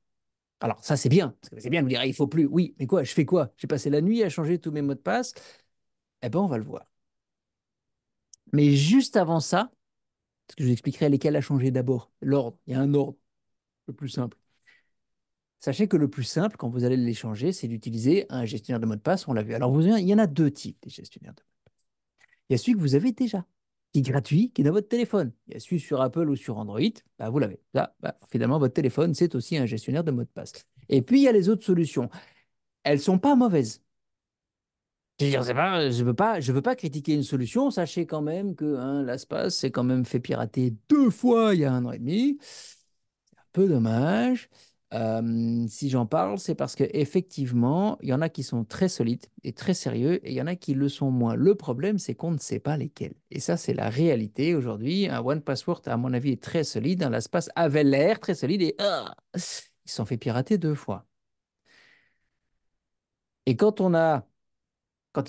Alors, ça, c'est bien. Parce que c'est bien de vous dire, ah, il faut plus. Oui, mais quoi, je fais quoi? J'ai passé la nuit à changer tous mes mots de passe. Eh ben, on va le voir. Mais juste avant ça, parce que je vous expliquerai lesquels a changé d'abord. L'ordre, il y a un ordre le plus simple. Sachez que le plus simple, quand vous allez les changer, c'est d'utiliser un gestionnaire de mot de passe, on l'a vu. Alors, il y en a deux types des gestionnaires de mots de passe. Il y a celui que vous avez déjà, qui est gratuit, qui est dans votre téléphone. Il y a celui sur Apple ou sur Android, bah, vous l'avez. Là, bah, finalement, votre téléphone, c'est aussi un gestionnaire de mot de passe. Et puis, il y a les autres solutions. Elles ne sont pas mauvaises. Je veux dire, je veux pas critiquer une solution. Sachez quand même que hein, l'espace s'est quand même fait pirater 2 fois il y a 1 an et demi. Peu dommage. Si j'en parle, c'est parce qu'effectivement, il y en a qui sont très solides et très sérieux et il y en a qui le sont moins. Le problème, c'est qu'on ne sait pas lesquels. Et ça, c'est la réalité aujourd'hui. Un One Password, à mon avis, est très solide. Un LastPass avait l'air très solide et ils se sont fait pirater 2 fois. Et quand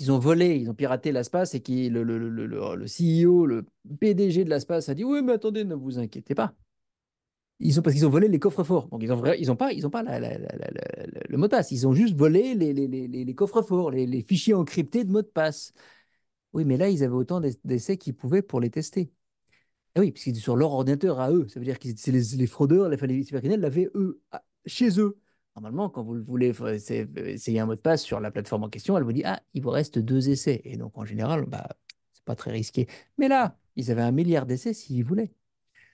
ils ont volé, ils ont piraté LastPass et le CEO, le PDG de LastPass a dit, oui, mais attendez, ne vous inquiétez pas. Parce qu'ils ont volé les coffres-forts. Donc, ils ont pas le mot de passe. Ils ont juste volé les coffres-forts, les fichiers encryptés de mots de passe. Oui, mais là, ils avaient autant d'essais qu'ils pouvaient pour les tester. Ah oui, parce que sur leur ordinateur à eux. Ça veut dire que c'est les fraudeurs, les cybercriminels l'avaient eux, chez eux. Normalement, quand vous voulez essayer un mot de passe sur la plateforme en question, elle vous dit, ah, il vous reste 2 essais. Et donc, en général, bah, c'est pas très risqué. Mais là, ils avaient 1 milliard d'essais s'ils voulaient.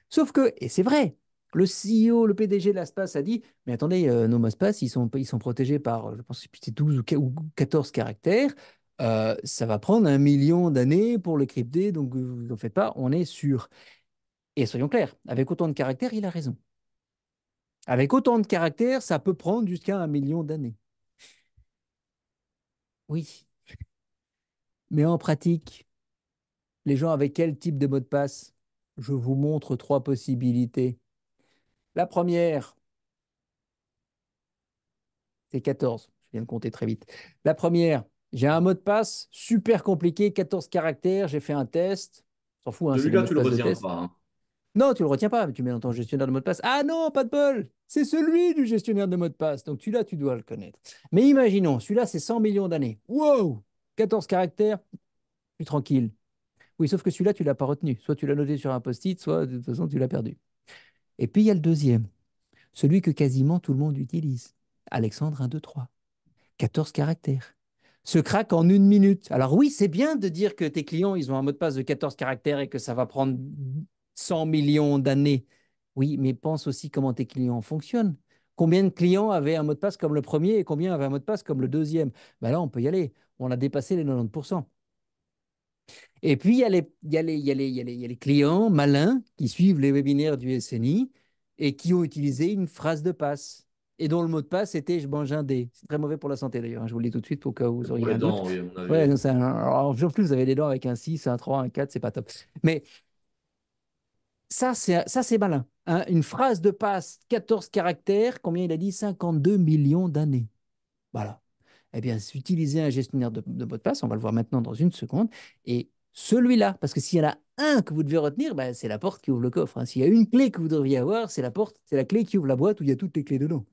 Sauf que, et c'est vrai, le CEO, le PDG de l'ASPAS a dit, mais attendez, nos mots de passe, ils sont protégés par, je pense que c'est 12 ou 14 caractères. Ça va prendre 1 million d'années pour le crypter, donc vous n'en faites pas, on est sûr. Et soyons clairs, avec autant de caractères, il a raison. Avec autant de caractères, ça peut prendre jusqu'à 1 million d'années. Oui, mais en pratique, les gens avec quel type de mot de passe? Je vous montre 3 possibilités. La première, c'est 14. Je viens de compter très vite. La première, j'ai un mot de passe super compliqué, 14 caractères. J'ai fait un test. S'en fout, hein, c'est des Celui-là, mots de tu le passe de retiens test. pas, hein. Non, tu le retiens pas, mais tu mets dans ton gestionnaire de mot de passe. Ah non, pas de bol. C'est celui du gestionnaire de mot de passe. Donc celui-là, tu dois le connaître. Mais imaginons, celui-là, c'est 100 millions d'années. Wow! 14 caractères, plus tranquille. Oui, sauf que celui-là, tu ne l'as pas retenu. Soit tu l'as noté sur un post-it, soit de toute façon, tu l'as perdu. Et puis, il y a le deuxième, celui que quasiment tout le monde utilise. Alexandre 1, 2, 3. 14 caractères. Se craque en 1 minute. Alors oui, c'est bien de dire que tes clients, ils ont un mot de passe de 14 caractères et que ça va prendre 100 millions d'années. Oui, mais pense aussi comment tes clients fonctionnent. Combien de clients avaient un mot de passe comme le premier et combien avaient un mot de passe comme le deuxième? Ben là, on peut y aller. On a dépassé les 90%. Et puis, il y a les clients malins qui suivent les webinaires du SNI et qui ont utilisé une phrase de passe et dont le mot de passe était je mange un dé. C'est très mauvais pour la santé d'ailleurs, hein, je vous le dis tout de suite pour que vous C'est pour auriez les un doute. dents, oui, à mon Ouais, avis. non, alors, en plus, vous avez des dents avec un 6, un 3, un 4, c'est pas top. Mais ça, c'est malin, hein. Une phrase de passe, 14 caractères, combien il a dit? 52 millions d'années. Voilà. Eh bien, utiliser un gestionnaire de mot de passe, on va le voir maintenant dans une seconde, et celui-là, parce que s'il y en a un que vous devez retenir, ben, c'est la porte qui ouvre le coffre, hein. S'il y a une clé que vous devriez avoir, c'est la porte, c'est la clé qui ouvre la boîte où il y a toutes les clés dedans.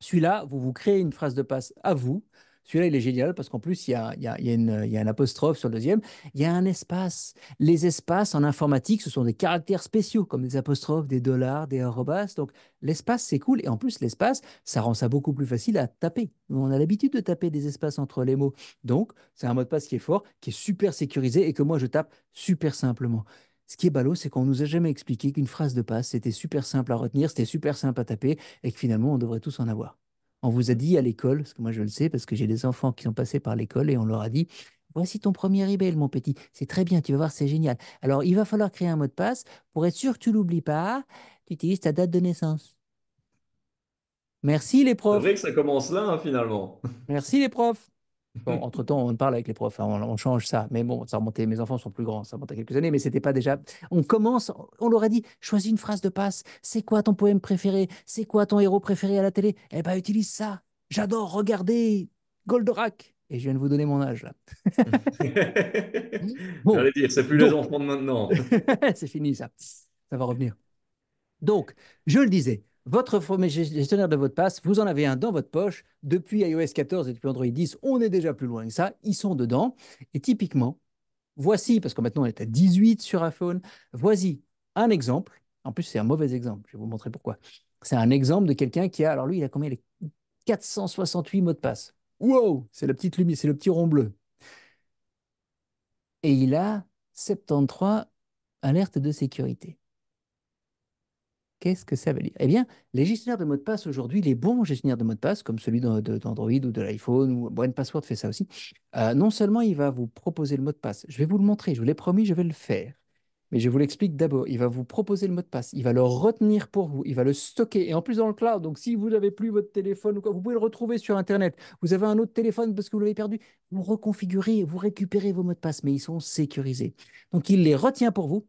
Celui-là, vous vous créez une phrase de passe à vous. Celui-là, il est génial parce qu'en plus, il y a un apostrophe sur le deuxième. Il y a un espace. Les espaces en informatique, ce sont des caractères spéciaux, comme des apostrophes, des dollars, des arrobas. Donc, l'espace, c'est cool. Et en plus, l'espace, ça rend ça beaucoup plus facile à taper. On a l'habitude de taper des espaces entre les mots. Donc, c'est un mot de passe qui est fort, qui est super sécurisé et que moi, je tape super simplement. Ce qui est ballot, c'est qu'on nous a jamais expliqué qu'une phrase de passe, c'était super simple à retenir, c'était super simple à taper et que finalement, on devrait tous en avoir. On vous a dit à l'école, parce que moi je le sais, parce que j'ai des enfants qui sont passés par l'école et on leur a dit, voici ton premier email, mon petit. C'est très bien, tu vas voir, c'est génial. Alors, il va falloir créer un mot de passe. Pour être sûr que tu l'oublies pas, tu utilises ta date de naissance. Merci les C'est vrai profs. que ça commence là, hein, finalement. Merci les profs. Bon, entre-temps, on parle avec les profs, hein, on change ça. Mais bon, ça remontait, mes enfants sont plus grands, ça remonte à quelques années, mais c'était pas déjà. On commence, on leur a dit, choisis une phrase de passe. C'est quoi ton poème préféré? C'est quoi ton héros préféré à la télé? Eh ben, utilise ça. J'adore regarder Goldorak. Et je viens de vous donner mon âge, là. J'allais Bon, dire, c'est plus les donc, enfants de maintenant. c'est fini ça. Ça va revenir. Donc, je le disais, votre gestionnaire de mot de passe, vous en avez un dans votre poche. Depuis iOS 14 et depuis Android 10, on est déjà plus loin que ça. Ils sont dedans. Et typiquement, Voici, parce que maintenant on est à 18 sur iPhone, voici un exemple. En plus, c'est un mauvais exemple. Je vais vous montrer pourquoi. C'est un exemple de quelqu'un qui a, alors lui, il a combien? Les 468 mots de passe. Wow, c'est la petite lumière, c'est le petit rond bleu. Et il a 73 alertes de sécurité. Qu'est-ce que ça veut dire? Eh bien, les gestionnaires de mots de passe aujourd'hui, les bons gestionnaires de mots de passe, comme celui d'Android ou de l'iPhone, ou OnePassword fait ça aussi, non seulement il va vous proposer le mot de passe, je vais vous le montrer, je vous l'ai promis, je vais le faire. Mais je vous l'explique d'abord. Il va vous proposer le mot de passe, il va le retenir pour vous, il va le stocker. Et en plus dans le cloud, donc si vous n'avez plus votre téléphone ou quoi, vous pouvez le retrouver sur Internet. Vous avez un autre téléphone parce que vous l'avez perdu, vous reconfigurez, vous récupérez vos mots de passe, mais ils sont sécurisés. Donc il les retient pour vous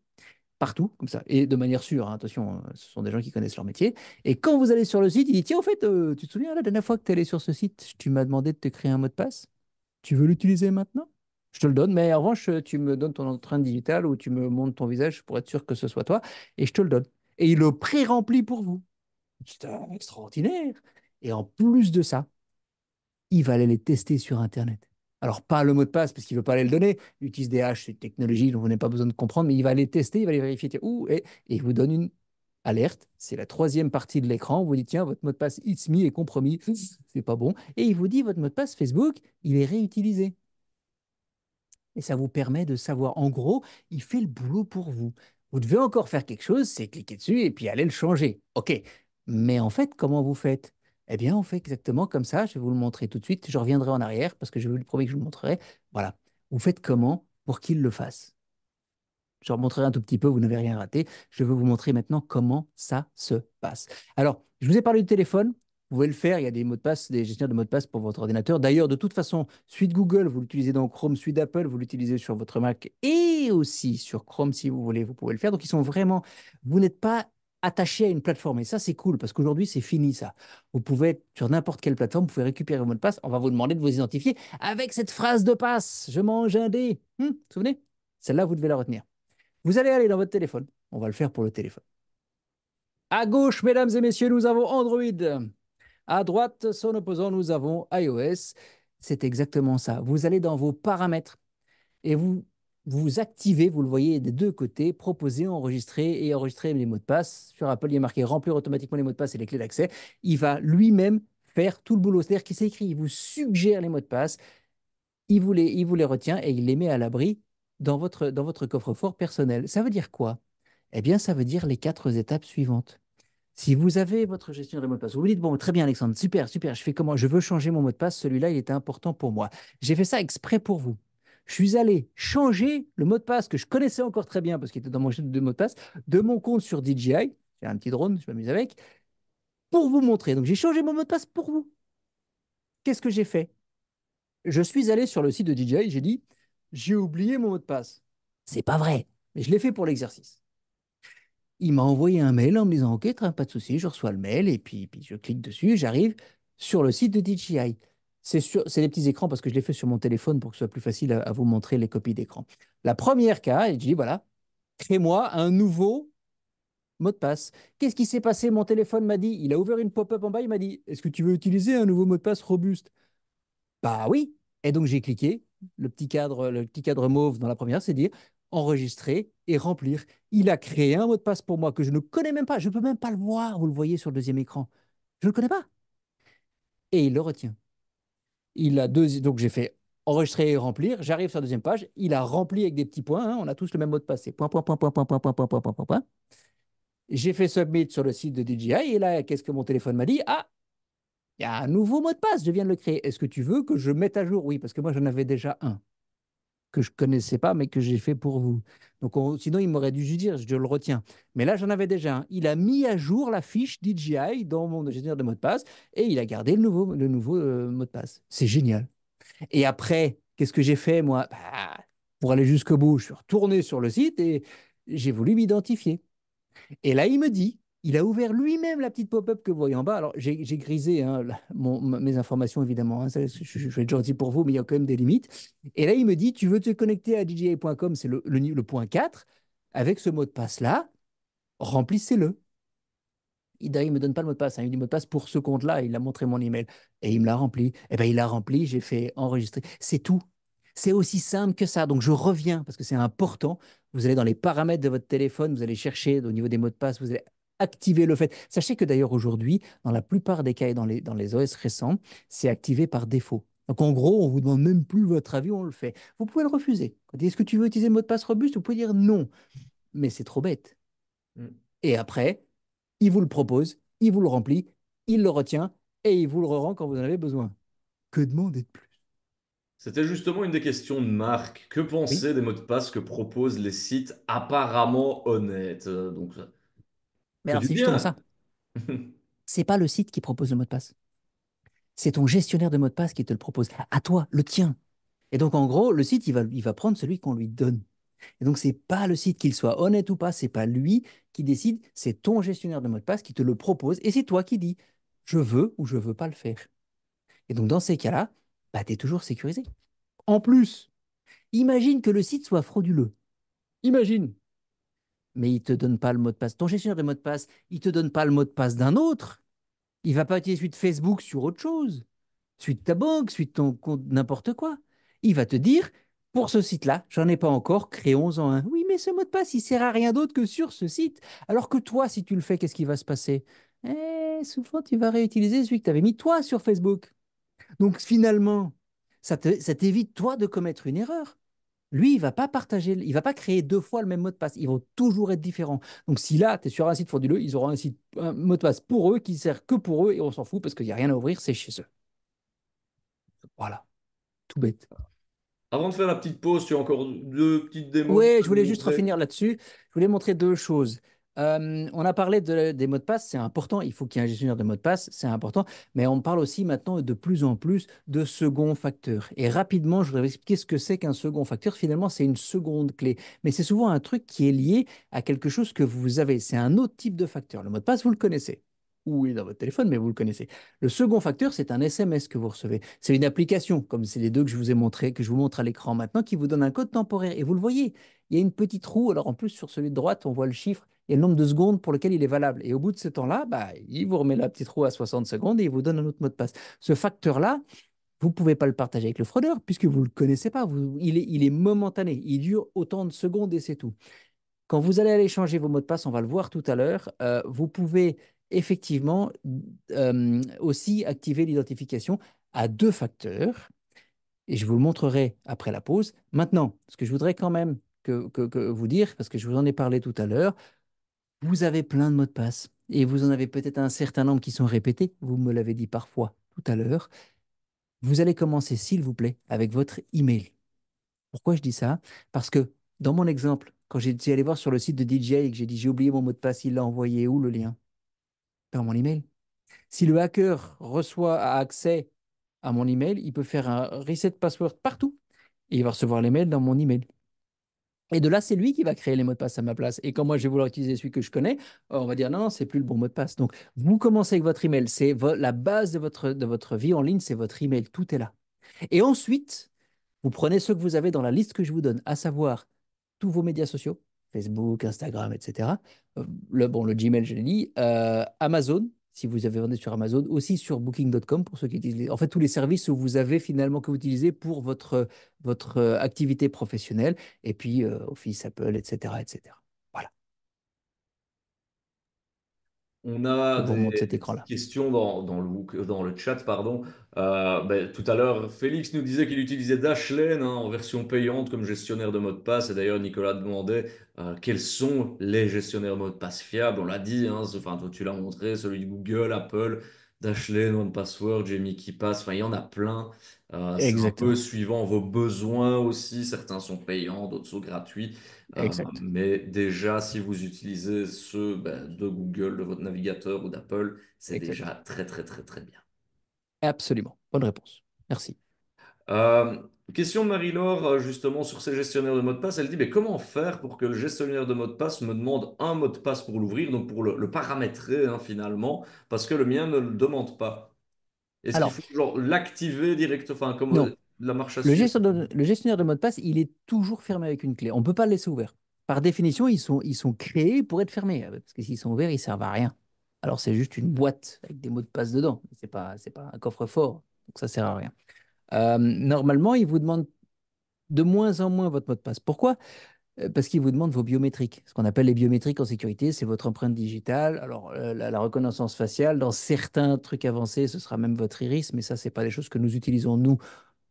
partout, comme ça, et de manière sûre, hein, attention, ce sont des gens qui connaissent leur métier. Et quand vous allez sur le site, il dit, tiens, au fait, tu te souviens, la dernière fois que tu es allé sur ce site, tu m'as demandé de te créer un mot de passe? Tu veux l'utiliser maintenant? Je te le donne, mais en revanche, tu me donnes ton empreinte digitale ou tu me montres ton visage pour être sûr que ce soit toi, et je te le donne. Et il le pré-remplit pour vous. C'est extraordinaire. Et en plus de ça, il va aller les tester sur Internet. Alors, pas le mot de passe, parce qu'il ne veut pas aller le donner. Il utilise des haches, c'est une technologie dont vous n'avez pas besoin de comprendre, mais il va les tester, il va les vérifier. Tiens, et il vous donne une alerte. C'est la troisième partie de l'écran. On vous dit, tiens, votre mot de passe It's Me est compromis. C'est pas bon. Et il vous dit, votre mot de passe Facebook, il est réutilisé. Et ça vous permet de savoir, en gros, il fait le boulot pour vous. Vous devez encore faire quelque chose, c'est cliquer dessus et puis aller le changer. OK. Mais en fait, comment vous faites? Eh bien, on fait exactement comme ça. Je vais vous le montrer tout de suite. Je reviendrai en arrière parce que je vous le promets que je vous le montrerai. Voilà. Vous faites comment pour qu'il le fasse? Je remontrerai un tout petit peu, vous n'avez rien raté. Je vais vous montrer maintenant comment ça se passe. Alors, je vous ai parlé du téléphone. Vous pouvez le faire, il y a des mots de passe, des gestionnaires de mots de passe pour votre ordinateur. D'ailleurs, de toute façon, suite Google, vous l'utilisez dans Chrome, suite Apple, vous l'utilisez sur votre Mac et aussi sur Chrome si vous voulez, vous pouvez le faire. Donc, ils sont vraiment, vous n'êtes pas attaché à une plateforme. Et ça, c'est cool parce qu'aujourd'hui, c'est fini ça. Vous pouvez être sur n'importe quelle plateforme, vous pouvez récupérer vos mots de passe. On va vous demander de vous identifier avec cette phrase de passe. Je mange un dé. Vous vous souvenez? Celle-là, vous devez la retenir. Vous allez aller dans votre téléphone. On va le faire pour le téléphone. À gauche, mesdames et messieurs, nous avons Android. À droite, son opposant, nous avons iOS. C'est exactement ça. Vous allez dans vos paramètres et vous activez, vous le voyez des deux côtés, proposer, enregistrer et enregistrer les mots de passe. Sur Apple, il est marqué remplir automatiquement les mots de passe et les clés d'accès. Il va lui-même faire tout le boulot. C'est-à-dire qu'il s'écrit, il vous suggère les mots de passe, il vous les retient et il les met à l'abri dans votre coffre-fort personnel. Ça veut dire quoi? Eh bien, ça veut dire les quatre étapes suivantes. Si vous avez votre gestionnaire de mot de passe, vous vous dites, bon, très bien, Alexandre, super, super, je fais comment? Je veux changer mon mot de passe, celui-là, il était important pour moi. J'ai fait ça exprès pour vous. Je suis allé changer le mot de passe que je connaissais encore très bien parce qu'il était dans mon gestionnaire de mot de passe de mon compte sur DJI. J'ai un petit drone, je m'amuse avec, pour vous montrer. Donc, j'ai changé mon mot de passe pour vous. Qu'est-ce que j'ai fait? Je suis allé sur le site de DJI, j'ai dit, j'ai oublié mon mot de passe. C'est pas vrai, mais je l'ai fait pour l'exercice. Il m'a envoyé un mail en me disant, OK, pas de souci, je reçois le mail et puis je clique dessus, j'arrive sur le site de DJI. C'est des petits écrans parce que je l'ai fait sur mon téléphone pour que ce soit plus facile à vous montrer les copies d'écran. La première cas, je dis, voilà, crée-moi un nouveau mot de passe. Qu'est-ce qui s'est passé? Mon téléphone m'a dit, il a ouvert une pop-up en bas, il m'a dit, est-ce que tu veux utiliser un nouveau mot de passe robuste? Bah oui. Et donc j'ai cliqué, le petit cadre mauve dans la première, c'est dire enregistrer et remplir. Il a créé un mot de passe pour moi que je ne connais même pas. Je ne peux même pas le voir. Vous le voyez sur le deuxième écran. Je ne le connais pas. Et il le retient. Donc j'ai fait enregistrer et remplir. J'arrive sur la deuxième page. Il a rempli avec des petits points, hein. On a tous le même mot de passe. C'est point, point, point, point, point, point, point, point, point, point, point, point. J'ai fait submit sur le site de DJI. Et là, qu'est-ce que mon téléphone m'a dit? Ah, il y a un nouveau mot de passe. Je viens de le créer. Est-ce que tu veux que je mette à jour? Oui, parce que moi, j'en avais déjà un que je connaissais pas, mais que j'ai fait pour vous. Donc, sinon, il m'aurait dû dire, je le retiens. Mais là, j'en avais déjà un. Il a mis à jour la fiche DJI dans mon gestionnaire de mot de passe et il a gardé le nouveau mot de passe. C'est génial. Et après, qu'est-ce que j'ai fait, moi? Bah, pour aller jusqu'au bout, je suis retourné sur le site et j'ai voulu m'identifier. Et là, il me dit, il a ouvert lui-même la petite pop-up que vous voyez en bas. Alors, j'ai grisé hein, mes informations, évidemment. Hein. Je vais être gentil pour vous, mais il y a quand même des limites. Et là, il me dit, tu veux te connecter à DJI.com, c'est le point 4. Avec ce mot de passe-là, remplissez-le. D'ailleurs, il ne me donne pas le mot de passe. Hein. Il me dit mot de passe pour ce compte-là. Il a montré mon email. Et il me l'a rempli. Et bien, il l'a rempli. J'ai fait enregistrer. C'est tout. C'est aussi simple que ça. Donc, je reviens parce que c'est important. Vous allez dans les paramètres de votre téléphone, vous allez chercher au niveau des mots de passe, vous allez activer le fait. Sachez que d'ailleurs, aujourd'hui, dans la plupart des cas et dans les OS récents, c'est activé par défaut. Donc, en gros, on ne vous demande même plus votre avis, on le fait. Vous pouvez le refuser. Quand il dit, est-ce que tu veux utiliser le mot de passe robuste? Vous pouvez dire non. Mais c'est trop bête. Mm. Et après, il vous le propose, il vous le remplit, il le retient et il vous le rend quand vous en avez besoin. Que demander de plus? C'était justement une des questions de Marc. Que Oui. penser des mots de passe que proposent les sites apparemment honnêtes? Donc, Mais que alors, du c'est justement bien. ça. C'est pas le site qui propose le mot de passe. C'est ton gestionnaire de mot de passe qui te le propose. À toi, le tien. Et donc, en gros, le site, il va prendre celui qu'on lui donne. Et donc, c'est pas le site, qu'il soit honnête ou pas, c'est pas lui qui décide, c'est ton gestionnaire de mot de passe qui te le propose. Et c'est toi qui dis, je veux ou je veux pas le faire. Et donc, dans ces cas-là, bah, tu es toujours sécurisé. En plus, imagine que le site soit frauduleux. Imagine. Mais il ne te donne pas le mot de passe. Ton gestionnaire de mot de passe, il ne te donne pas le mot de passe d'un autre. Il ne va pas utiliser celui de Facebook sur autre chose. Celui de ta banque, celui de ton compte, n'importe quoi. Il va te dire, pour ce site-là, j'en ai pas encore, créons-en un. Oui, mais ce mot de passe, il sert à rien d'autre que sur ce site. Alors que toi, si tu le fais, qu'est-ce qui va se passer? Souvent, tu vas réutiliser celui que tu avais mis toi sur Facebook. Donc finalement, ça t'évite toi de commettre une erreur. Lui, il va pas partager, il va pas créer deux fois le même mot de passe. Ils vont toujours être différents. Donc si là, tu es sur un site frauduleux, ils auront un mot de passe pour eux qui sert que pour eux et on s'en fout parce qu'il n'y a rien à ouvrir, c'est chez eux. Voilà, tout bête. Avant de faire la petite pause, tu as encore deux petites démos Oui, à je nous voulais juste montrer. refinir là-dessus. Je voulais montrer deux choses. On a parlé des mots de passe, c'est important. Il faut qu'il y ait un gestionnaire de mots de passe, c'est important. Mais on parle aussi maintenant de plus en plus de second facteur. Et rapidement, je voudrais vous expliquer ce que c'est qu'un second facteur. Finalement, c'est une seconde clé. Mais c'est souvent un truc qui est lié à quelque chose que vous avez. C'est un autre type de facteur. Le mot de passe, vous le connaissez. Ou il est dans votre téléphone, mais vous le connaissez. Le second facteur, c'est un SMS que vous recevez. C'est une application, comme c'est les deux que je vous ai montré, que je vous montre à l'écran maintenant, qui vous donne un code temporaire. Et vous le voyez, il y a une petite roue. Alors en plus, sur celui de droite, on voit le chiffre et le nombre de secondes pour lequel il est valable. Et au bout de ce temps-là, bah, il vous remet la petite roue à 60 secondes et il vous donne un autre mot de passe. Ce facteur-là, vous ne pouvez pas le partager avec le fraudeur puisque vous ne le connaissez pas. Il est momentané. Il dure autant de secondes et c'est tout. Quand vous allez aller changer vos mots de passe, on va le voir tout à l'heure, vous pouvez effectivement aussi activer l'identification à deux facteurs. Et je vous le montrerai après la pause. Maintenant, ce que je voudrais quand même que vous dire, parce que je vous en ai parlé tout à l'heure, vous avez plein de mots de passe et vous en avez peut-être un certain nombre qui sont répétés. Vous me l'avez dit parfois tout à l'heure. Vous allez commencer, s'il vous plaît, avec votre email. Pourquoi je dis ça? Parce que dans mon exemple, quand j'ai allé voir sur le site de DJ et que j'ai dit j'ai oublié mon mot de passe, il l'a envoyé où le lien? Par mon email. Si le hacker a accès à mon email, il peut faire un reset password partout et il va recevoir les mails dans mon email. Et de là, c'est lui qui va créer les mots de passe à ma place. Et quand moi, je vais vouloir utiliser celui que je connais, on va dire non, non, c'est plus le bon mot de passe. Donc, vous commencez avec votre email. C'est la base de votre vie en ligne, c'est votre email. Tout est là. Et ensuite, vous prenez ceux que vous avez dans la liste que je vous donne, à savoir tous vos médias sociaux, Facebook, Instagram, etc. Le Gmail, je l'ai dit. Amazon, si vous avez vendu sur Amazon, aussi sur Booking.com pour ceux qui utilisent, en fait, tous les services où vous avez finalement que vous utilisez pour votre activité professionnelle, et puis Office, Apple, etc., etc. Voilà, On a je vous remonte cet des petites écran-là. questions dans le chat, pardon. Tout à l'heure, Félix nous disait qu'il utilisait Dashlane, hein, en version payante comme gestionnaire de mot de passe. Et d'ailleurs, Nicolas demandait quels sont les gestionnaires de mot de passe fiables. On l'a dit, hein, enfin, toi tu l'as montré, celui de Google, Apple, Dashlane, OnePassword, Jamie KeePass, enfin, il y en a plein. C'est un peu Exactement, suivant vos besoins aussi. Certains sont payants, d'autres sont gratuits. exact, Mais déjà, si vous utilisez ceux de Google, de votre navigateur ou d'Apple, c'est déjà exactement. très très très très bien. Absolument. Bonne réponse. Merci. Euh, Question de Marie-Laure, justement sur ces gestionnaires de mots de passe. Elle dit, mais comment faire pour que le gestionnaire de mots de passe me demande un mot de passe pour l'ouvrir, donc pour le paramétrer, hein, finalement, parce que le mien ne le demande pas. Est-ce qu'il Alors, faut genre l'activer direct, enfin, comme non. la marche à Le suivre? gestionnaire de mot de passe, il est toujours fermé avec une clé. On ne peut pas le laisser ouvert. Par définition, ils sont créés pour être fermés. Parce que s'ils sont ouverts, ils ne servent à rien. Alors, c'est juste une boîte avec des mots de passe dedans. Ce n'est pas un coffre-fort. Donc, ça ne sert à rien. Normalement, il vous demande. de moins en moins votre mot de passe. Pourquoi? Parce qu'il vous demande vos biométriques. Ce qu'on appelle les biométriques en sécurité, c'est votre empreinte digitale. Alors, la reconnaissance faciale, dans certains trucs avancés, ce sera même votre iris, mais ça, c'est pas des choses que nous utilisons, nous,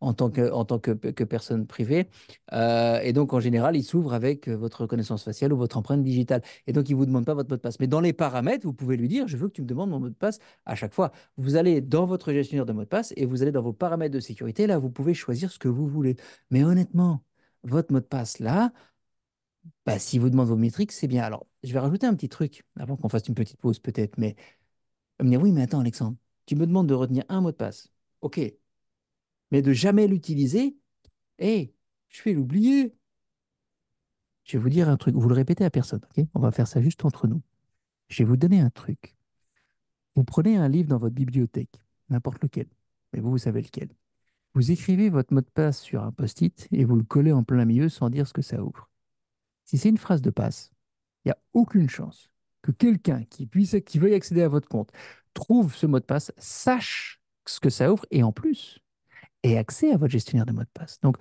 en tant que personne privée. Et donc, en général, il s'ouvre avec votre reconnaissance faciale ou votre empreinte digitale. Et donc, il ne vous demande pas votre mot de passe. Mais dans les paramètres, vous pouvez lui dire, je veux que tu me demandes mon mot de passe à chaque fois. Vous allez dans votre gestionnaire de mot de passe et vous allez dans vos paramètres de sécurité. Là, vous pouvez choisir ce que vous voulez. Mais honnêtement, votre mot de passe, là, bah, si vous demande vos métriques, c'est bien. Alors, je vais rajouter un petit truc avant qu'on fasse une petite pause peut-être. Mais elle me dit, oui, mais attends, Alexandre, tu me demandes de retenir un mot de passe. OK, mais de jamais l'utiliser. Hé, je vais l'oublier. Je vais vous dire un truc. Vous le répétez à personne, ok? On va faire ça juste entre nous. Je vais vous donner un truc. Vous prenez un livre dans votre bibliothèque, n'importe lequel, mais vous savez lequel. Vous écrivez votre mot de passe sur un post-it et vous le collez en plein milieu sans dire ce que ça ouvre. Si c'est une phrase de passe, il n'y a aucune chance que quelqu'un qui veuille accéder à votre compte trouve ce mot de passe, sache ce que ça ouvre et en plus ait accès à votre gestionnaire de mot de passe. Donc,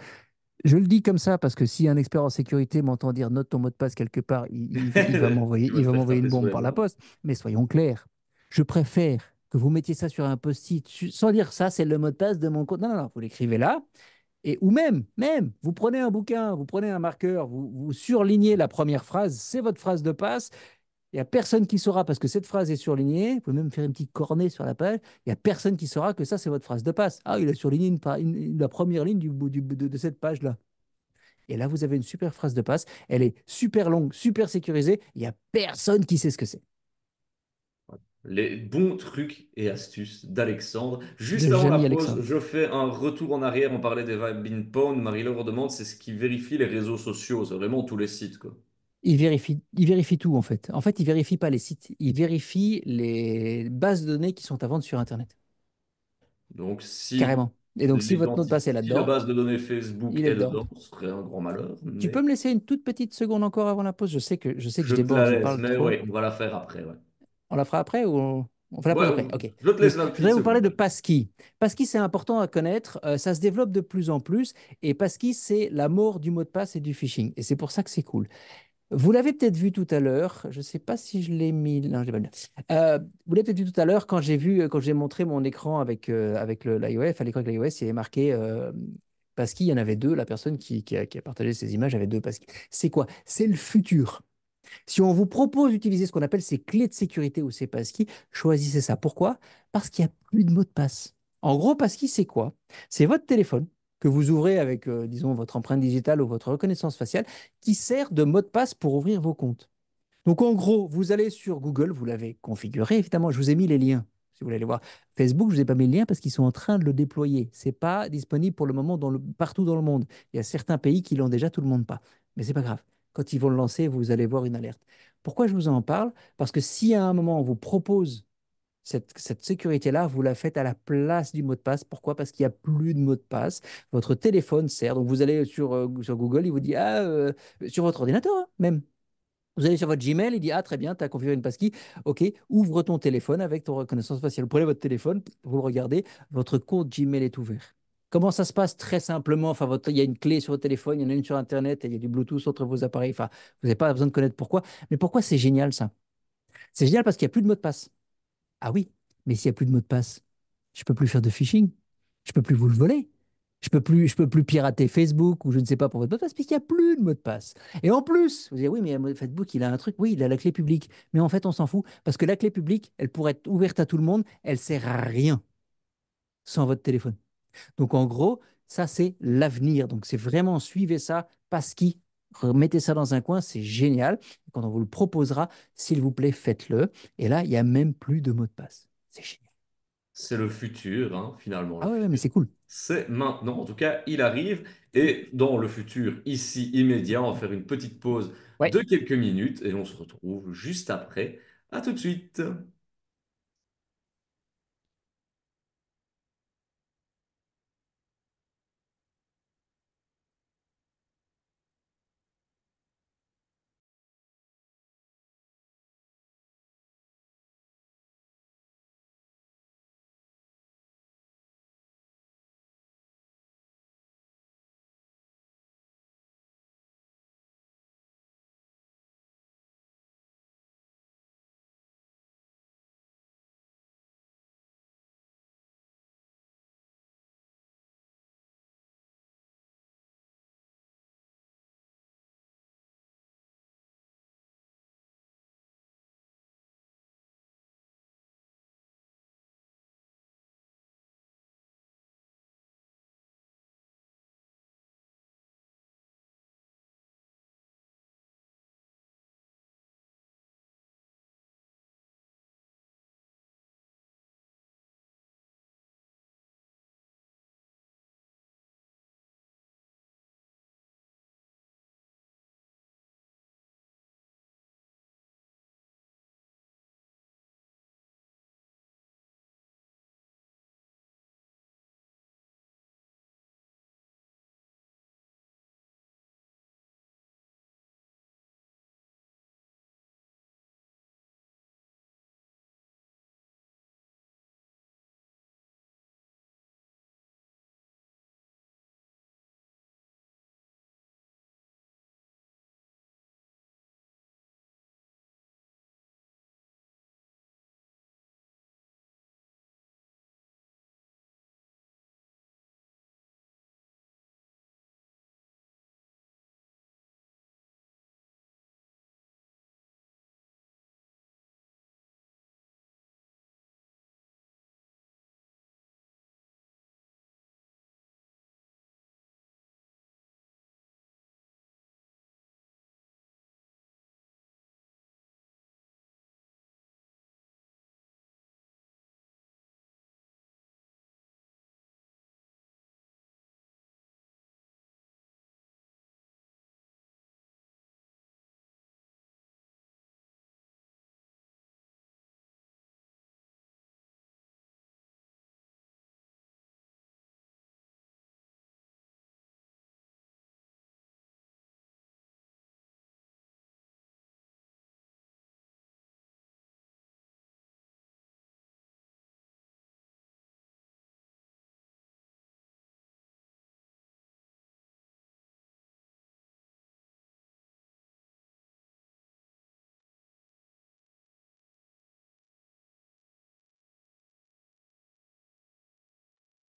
je le dis comme ça parce que si un expert en sécurité m'entend dire note ton mot de passe quelque part, il va m'envoyer, Tu vas il te va faire m'envoyer une taper sur bombe les par la doigts. poste. Mais soyons clairs, je préfère que vous mettiez ça sur un post-it sans dire ça, c'est le mot de passe de mon compte. Non, non, non, vous l'écrivez là. Et, ou même, vous prenez un bouquin, vous prenez un marqueur, vous surlignez la première phrase, c'est votre phrase de passe. Il n'y a personne qui saura parce que cette phrase est surlignée. Vous pouvez même faire une petite cornée sur la page. Il n'y a personne qui saura que ça, c'est votre phrase de passe. Ah, il a surligné la première ligne de cette page-là. Et là, vous avez une super phrase de passe. Elle est super longue, super sécurisée. Il n'y a personne qui sait ce que c'est. Les bons trucs et astuces d'Alexandre. Juste De avant la Jamy pause, Alexandre. je fais un retour en arrière. On parlait des Vibin Phone. Marie-Laure demande c'est ce qui vérifie les réseaux sociaux. C'est vraiment tous les sites, quoi. Il vérifie tout, en fait. En fait, il vérifie pas les sites. Il vérifie les bases de données qui sont à vendre sur Internet. Donc, si Carrément. Et donc, si votre mot de passe est si la là-dedans, base de données Facebook il est est dedans. dedans, ce serait un grand malheur. Tu peux Mais me laisser une toute petite seconde encore avant la pause? Je sais que je je te la déborde, je laisse. parle Mais trop. ouais, on va la faire après. Ouais, On la fera après ou on fait la ouais, pause après? Ok. je te laisse Donc, 20 je petites voudrais vous parler secondes. de Passkey. Passkey, c'est important à connaître. Ça se développe de plus en plus. Et Passkey, c'est la mort du mot de passe et du phishing. Et c'est pour ça que c'est cool. Vous l'avez peut-être vu tout à l'heure. Je ne sais pas si je l'ai mis. Non, je l'ai pas mis. Vous l'avez peut-être vu tout à l'heure quand j'ai montré mon écran avec l'iOS. À l'écran avec l'iOS, il y avait marqué Passkey. Il y en avait deux. La personne qui a partagé ces images avait deux Passkey. C'est quoi? C'est le futur. Si on vous propose d'utiliser ce qu'on appelle ces clés de sécurité ou ces passkeys, choisissez ça. Pourquoi? Parce qu'il n'y a plus de mot de passe. En gros, passkey, c'est quoi? C'est votre téléphone que vous ouvrez avec, disons, votre empreinte digitale ou votre reconnaissance faciale qui sert de mot de passe pour ouvrir vos comptes. Donc, en gros, vous allez sur Google, vous l'avez configuré, évidemment, je vous ai mis les liens. Si vous voulez aller voir Facebook, je ne vous ai pas mis les liens parce qu'ils sont en train de le déployer. Ce n'est pas disponible pour le moment partout dans le monde. Il y a certains pays qui l'ont déjà, tout le monde pas. Mais c'est pas grave. Quand ils vont le lancer, vous allez voir une alerte. Pourquoi je vous en parle? Parce que si à un moment on vous propose cette sécurité-là, vous la faites à la place du mot de passe. Pourquoi? Parce qu'il n'y a plus de mot de passe. Votre téléphone sert. Donc vous allez sur Google, il vous dit, ah, sur votre ordinateur hein, même. Vous allez sur votre Gmail, il dit, ah très bien, tu as configuré une passkey. OK, ouvre ton téléphone avec ton reconnaissance faciale. Vous prenez votre téléphone, vous le regardez, votre compte Gmail est ouvert. Comment ça se passe? Très simplement, enfin, il y a une clé sur votre téléphone, il y en a une sur Internet, et il y a du Bluetooth entre vos appareils. Enfin, vous n'avez pas besoin de connaître pourquoi. Mais pourquoi c'est génial ça? C'est génial parce qu'il n'y a plus de mot de passe. Ah oui, mais s'il n'y a plus de mot de passe, je ne peux plus faire de phishing. Je ne peux plus vous le voler. Je peux plus pirater Facebook ou je ne sais pas pour votre mot de passe, puisqu'il n'y a plus de mot de passe. Et en plus, vous dites, oui, mais Facebook, il a un truc, oui, il a la clé publique. Mais en fait, on s'en fout, parce que la clé publique, elle pourrait être ouverte à tout le monde, elle ne sert à rien sans votre téléphone. Donc en gros, ça, c'est l'avenir. Donc c'est vraiment, suivez ça, Passkey, remettez ça dans un coin, c'est génial. Quand on vous le proposera, s'il vous plaît, faites-le. Et là, il n'y a même plus de mot de passe. C'est génial. C'est le futur, hein, finalement. Le Ah ouais, ouais, mais futur, c'est cool. c'est maintenant. En tout cas, il arrive. Et dans le futur, ici, immédiat, on va faire une petite pause Ouais. de quelques minutes et on se retrouve juste après. À tout de suite.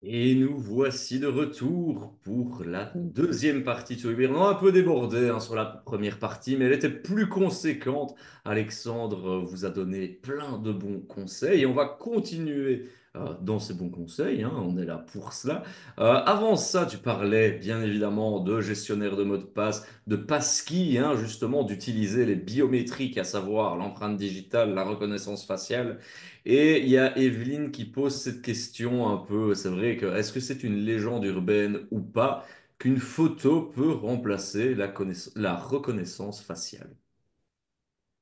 Et nous voici de retour pour la deuxième partie de ce webinaire. On a un peu débordé sur la première partie, mais elle était plus conséquente. Alexandre vous a donné plein de bons conseils et on va continuer dans ces bons conseils, hein. On est là pour cela. Avant ça, tu parlais bien évidemment de gestionnaire de mots de passe, de passkey, hein, justement, d'utiliser les biométriques, à savoir l'empreinte digitale, la reconnaissance faciale. Et il y a Evelyne qui pose cette question un peu, c'est vrai que est-ce que c'est une légende urbaine ou pas qu'une photo peut remplacer la reconnaissance faciale?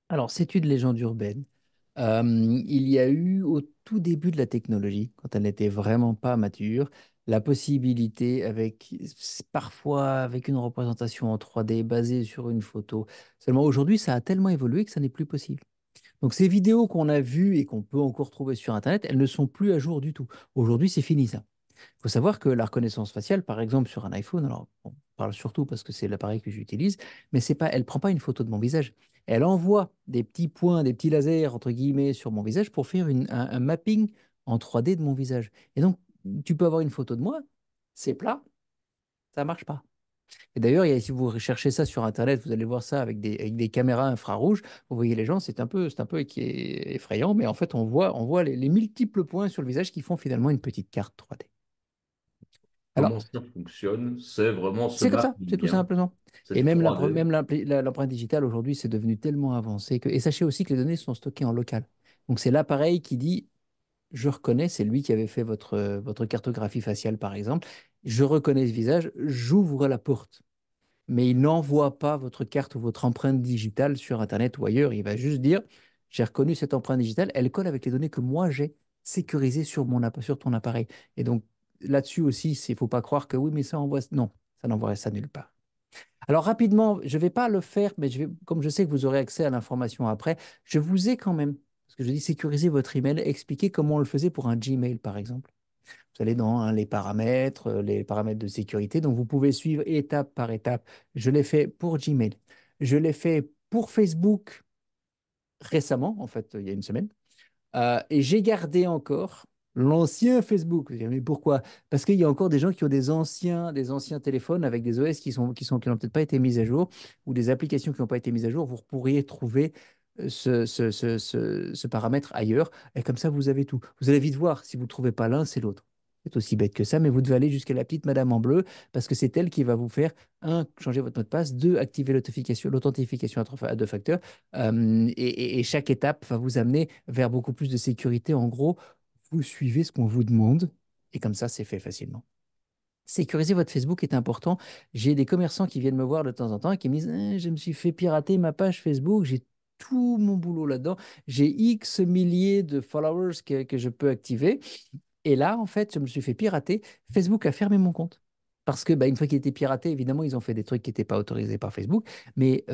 Alors, c'est une légende urbaine. Il y a eu au tout début de la technologie, quand elle n'était vraiment pas mature, la possibilité avec parfois avec une représentation en 3D basée sur une photo. Seulement aujourd'hui, ça a tellement évolué que ça n'est plus possible. Donc ces vidéos qu'on a vues et qu'on peut encore trouver sur Internet, elles ne sont plus à jour du tout. Aujourd'hui, c'est fini ça. Il faut savoir que la reconnaissance faciale, par exemple sur un iPhone, alors on parle surtout parce que c'est l'appareil que j'utilise, mais c'est pas, elle prend pas une photo de mon visage. Elle envoie des petits points, des petits lasers, entre guillemets, sur mon visage pour faire un mapping en 3D de mon visage. Et donc, tu peux avoir une photo de moi, c'est plat, ça marche pas. Et d'ailleurs, si vous recherchez ça sur Internet, vous allez voir ça avec des caméras infrarouges. Vous voyez les gens, c'est un peu effrayant, mais en fait, on voit les multiples points sur le visage qui font finalement une petite carte 3D. Alors, Comment ça fonctionne? C'est vraiment ce c'est comme ça, c'est tout mapping, hein. simplement. C'est Et même 3D. l'empreinte digitale aujourd'hui, c'est devenu tellement avancé que. Et sachez aussi que les données sont stockées en local. Donc c'est l'appareil qui dit, je reconnais, c'est lui qui avait fait votre cartographie faciale par exemple, je reconnais ce visage, j'ouvre la porte. Mais il n'envoie pas votre carte ou votre empreinte digitale sur Internet ou ailleurs. Il va juste dire, j'ai reconnu cette empreinte digitale, elle colle avec les données que moi j'ai sécurisées sur ton appareil. Et donc là-dessus aussi, il ne faut pas croire que oui, mais ça envoie. Non, ça n'envoie ça nulle part. Alors rapidement, je ne vais pas le faire, mais comme je sais que vous aurez accès à l'information après, je vous ai quand même, parce que je dis sécuriser votre email, expliquer comment on le faisait pour un Gmail, par exemple. Vous allez dans les paramètres de sécurité. Donc, vous pouvez suivre étape par étape. Je l'ai fait pour Gmail. Je l'ai fait pour Facebook récemment, en fait, il y a une semaine. Et j'ai gardé encore l'ancien Facebook. Vous direz, mais pourquoi? Parce qu'il y a encore des gens qui ont des anciens téléphones avec des OS qui n'ont peut-être pas été mis à jour ou des applications qui n'ont pas été mises à jour. Vous pourriez trouver ce paramètre ailleurs. Et comme ça, vous avez tout. Vous allez vite voir si vous ne trouvez pas l'un, c'est l'autre. C'est aussi bête que ça, mais vous devez aller jusqu'à la petite madame en bleu parce que c'est elle qui va vous faire, un, changer votre mot de passe, deux, activer l'authentification à deux facteurs. Et chaque étape va vous amener vers beaucoup plus de sécurité. En gros, vous suivez ce qu'on vous demande et comme ça, c'est fait facilement. Sécuriser votre Facebook est important. J'ai des commerçants qui viennent me voir de temps en temps et qui me disent, je me suis fait pirater ma page Facebook, j'ai tout mon boulot là-dedans, j'ai X milliers de followers que je peux activer. Et là, en fait, je me suis fait pirater. Facebook a fermé mon compte. Parce que, bah, une fois qu'il était piraté, évidemment, ils ont fait des trucs qui n'étaient pas autorisés par Facebook. Mais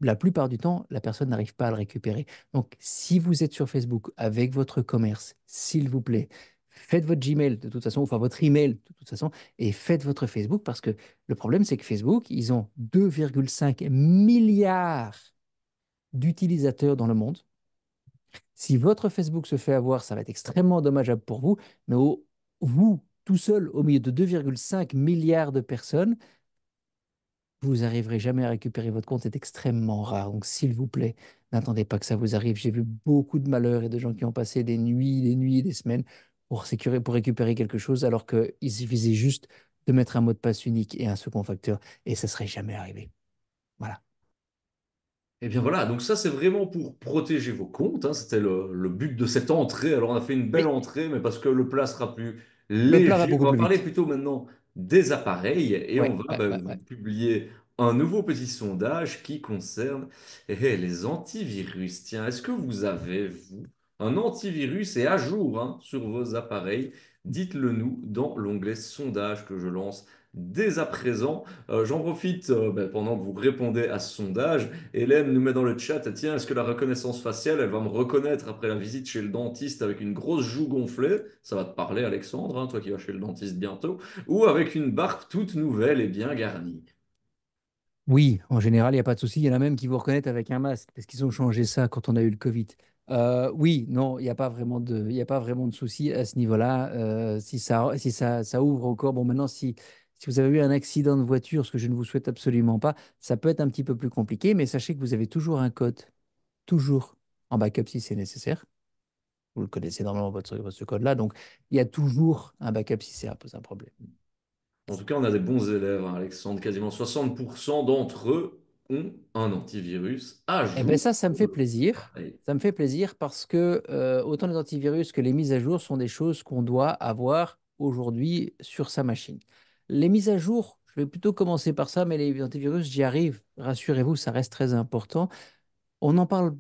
la plupart du temps, la personne n'arrive pas à le récupérer. Donc, si vous êtes sur Facebook avec votre commerce, s'il vous plaît, faites votre Gmail de toute façon, enfin votre email de toute façon, et faites votre Facebook parce que le problème, c'est que Facebook, ils ont 2,5 milliards d'utilisateurs dans le monde. Si votre Facebook se fait avoir, ça va être extrêmement dommageable pour vous, mais vous, tout seul, au milieu de 2,5 milliards de personnes, vous n'arriverez jamais à récupérer votre compte, c'est extrêmement rare. Donc, s'il vous plaît, n'attendez pas que ça vous arrive. J'ai vu beaucoup de malheurs et de gens qui ont passé des nuits, des semaines pour récupérer quelque chose, alors qu'il suffisait juste de mettre un mot de passe unique et un second facteur, et ça ne serait jamais arrivé. Voilà. Eh bien voilà, donc ça c'est vraiment pour protéger vos comptes, hein. C'était le but de cette entrée. Alors on a fait une belle Oui, entrée, mais parce que le plat sera plus le plat va léger, beaucoup on va plus parler vite. plutôt maintenant des appareils et on Ouais, va ouais, ouais, vous ouais. publier un nouveau petit sondage qui concerne les antivirus. Tiens, est-ce que vous avez, vous, un antivirus et à jour, hein, sur vos appareils? Dites-le nous dans l'onglet sondage que je lance dès à présent. J'en profite pendant que vous répondez à ce sondage. Hélène nous met dans le chat, tiens, est-ce que la reconnaissance faciale, elle va me reconnaître après la visite chez le dentiste avec une grosse joue gonflée? Ça va te parler, Alexandre, hein, toi qui vas chez le dentiste bientôt. Ou avec une barbe toute nouvelle et bien garnie. Oui, en général, il n'y a pas de souci. Il y en a même qui vous reconnaissent avec un masque parce qu'ils ont changé ça quand on a eu le Covid. Oui, non, il n'y a pas vraiment il y a pas vraiment de souci à ce niveau-là. Si ça ouvre encore, bon, maintenant, si vous avez eu un accident de voiture, ce que je ne vous souhaite absolument pas, ça peut être un petit peu plus compliqué, mais sachez que vous avez toujours un code, toujours en backup si c'est nécessaire. Vous le connaissez normalement, ce code-là, donc il y a toujours un backup si c'est un problème. En tout cas, on a des bons élèves, hein, Alexandre. Quasiment 60% d'entre eux ont un antivirus à Eh bien jour. ça me fait plaisir. Pareil. Ça me fait plaisir parce que autant les antivirus que les mises à jour sont des choses qu'on doit avoir aujourd'hui sur sa machine. Les mises à jour, je vais plutôt commencer par ça, mais les antivirus, j'y arrive. Rassurez-vous, ça reste très important. On en parle,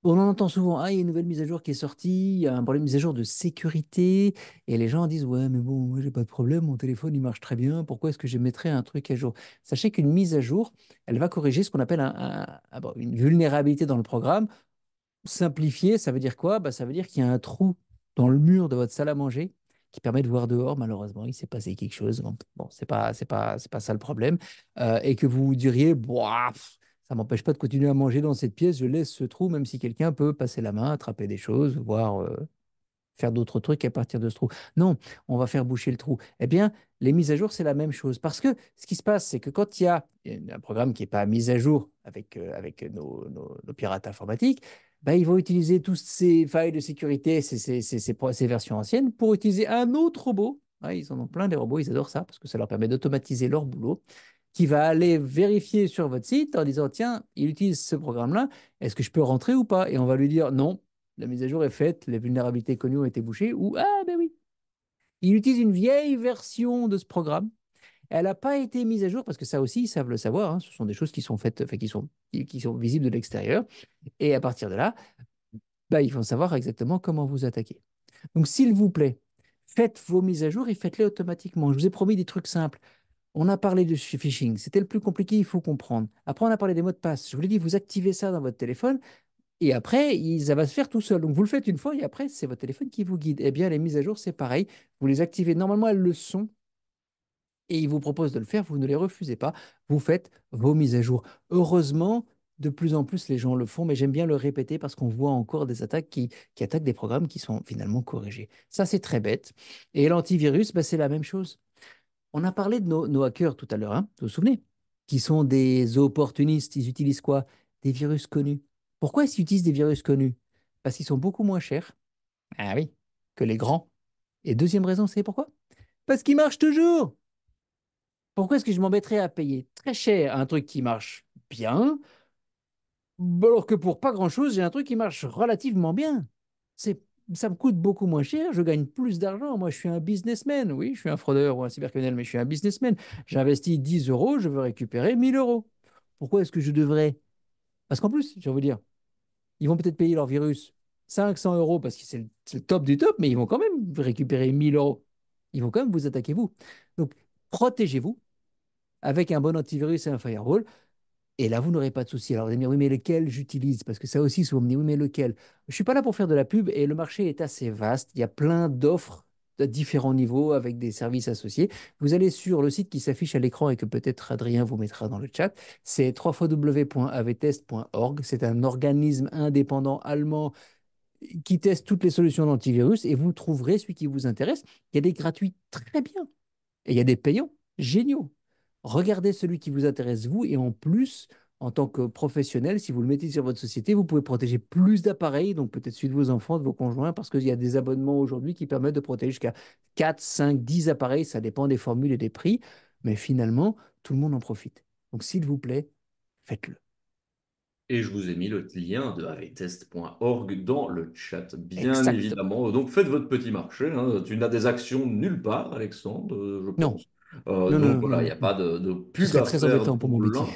on en entend souvent. Ah, il y a une nouvelle mise à jour qui est sortie, il y a un problème de mise à jour de sécurité. Et les gens disent, ouais, mais bon, moi, j'ai pas de problème, mon téléphone, il marche très bien. Pourquoi est-ce que je mettrais un truc à jour? Sachez qu'une mise à jour, elle va corriger ce qu'on appelle une vulnérabilité dans le programme. Simplifié, ça veut dire quoi? Bah, ça veut dire qu'il y a un trou dans le mur de votre salle à manger qui permet de voir dehors. Malheureusement, il s'est passé quelque chose. Bon, c'est pas ça le problème. Et que vous vous diriez, Boah, ça m'empêche pas de continuer à manger dans cette pièce. Je laisse ce trou, même si quelqu'un peut passer la main, attraper des choses, voire faire d'autres trucs à partir de ce trou. Non, on va faire boucher le trou. Eh bien, les mises à jour, c'est la même chose. Parce que ce qui se passe, c'est que quand il y a un programme qui n'est pas mis à jour avec nos pirates informatiques, bah, ils vont utiliser toutes ces failles de sécurité, ces versions anciennes, pour utiliser un autre robot. Ouais, ils en ont plein, les robots, ils adorent ça, parce que ça leur permet d'automatiser leur boulot, qui va aller vérifier sur votre site en disant, tiens, il utilise ce programme-là, est-ce que je peux rentrer ou pas? Et on va lui dire, non, la mise à jour est faite, les vulnérabilités connues ont été bouchées, ou ah ben oui, il utilise une vieille version de ce programme. Elle n'a pas été mise à jour parce que ça aussi, ils savent le savoir. Hein, ce sont des choses qui sont faites, enfin, qui sont visibles de l'extérieur. Et à partir de là, bah, ils vont savoir exactement comment vous attaquer. Donc, s'il vous plaît, faites vos mises à jour et faites-les automatiquement. Je vous ai promis des trucs simples. On a parlé de phishing. C'était le plus compliqué, il faut comprendre. Après, on a parlé des mots de passe. Je vous l'ai dit, vous activez ça dans votre téléphone. Et après, ça va se faire tout seul. Donc, vous le faites une fois et après, c'est votre téléphone qui vous guide. Eh bien, les mises à jour, c'est pareil. Vous les activez. Normalement, elles le sont et ils vous proposent de le faire. Vous ne les refusez pas. Vous faites vos mises à jour. Heureusement, de plus en plus, les gens le font, mais j'aime bien le répéter parce qu'on voit encore des attaques qui attaquent des programmes qui sont finalement corrigés. Ça, c'est très bête. Et l'antivirus, bah, c'est la même chose. On a parlé de nos hackers tout à l'heure, hein, vous vous souvenez? Qui sont des opportunistes. Ils utilisent quoi? Des virus connus. Pourquoi est-ce qu'ils utilisent des virus connus? Parce qu'ils sont beaucoup moins chers, ah oui, que les grands. Et deuxième raison, c'est pourquoi? Parce qu'ils marchent toujours. Pourquoi est-ce que je m'embêterais à payer très cher un truc qui marche bien, alors que pour pas grand-chose, j'ai un truc qui marche relativement bien? C'est, Ça me coûte beaucoup moins cher, je gagne plus d'argent. Moi, je suis un businessman. Oui, je suis un fraudeur ou un cybercriminel, mais je suis un businessman. J'investis 10 euros, je veux récupérer 1000 euros. Pourquoi est-ce que je devrais? Parce qu'en plus, je vais vous dire, ils vont peut-être payer leur virus 500 euros parce que c'est le top du top, mais ils vont quand même récupérer 1000 euros. Ils vont quand même vous attaquer vous. Donc, protégez-vous avec un bon antivirus et un firewall. Et là, vous n'aurez pas de souci. Alors, vous allez me dire, oui, mais lequel j'utilise? Parce que ça aussi, souvent, on me dit, oui, mais lequel? Je ne suis pas là pour faire de la pub et le marché est assez vaste. Il y a plein d'offres de différents niveaux avec des services associés. Vous allez sur le site qui s'affiche à l'écran et que peut-être Adrien vous mettra dans le chat. C'est www.avtest.org. C'est un organisme indépendant allemand qui teste toutes les solutions d'antivirus et vous trouverez celui qui vous intéresse. Il y a des gratuits très bien et il y a des payants géniaux. Regardez celui qui vous intéresse, vous, et en plus, en tant que professionnel, si vous le mettez sur votre société, vous pouvez protéger plus d'appareils, donc peut-être celui de vos enfants, de vos conjoints, parce qu'il y a des abonnements aujourd'hui qui permettent de protéger jusqu'à 4, 5, 10 appareils, ça dépend des formules et des prix, mais finalement, tout le monde en profite. Donc s'il vous plaît, faites-le. Et je vous ai mis le lien de avtest.org dans le chat, bien Exactement. évidemment. Donc faites votre petit marché, hein. Tu n'as des actions nulle part, Alexandre, je Non, pense. non, non, Donc non, voilà, il n'y non, a pas non. de Ce pub serait à très faire embêtant pour mon pour métier. l'un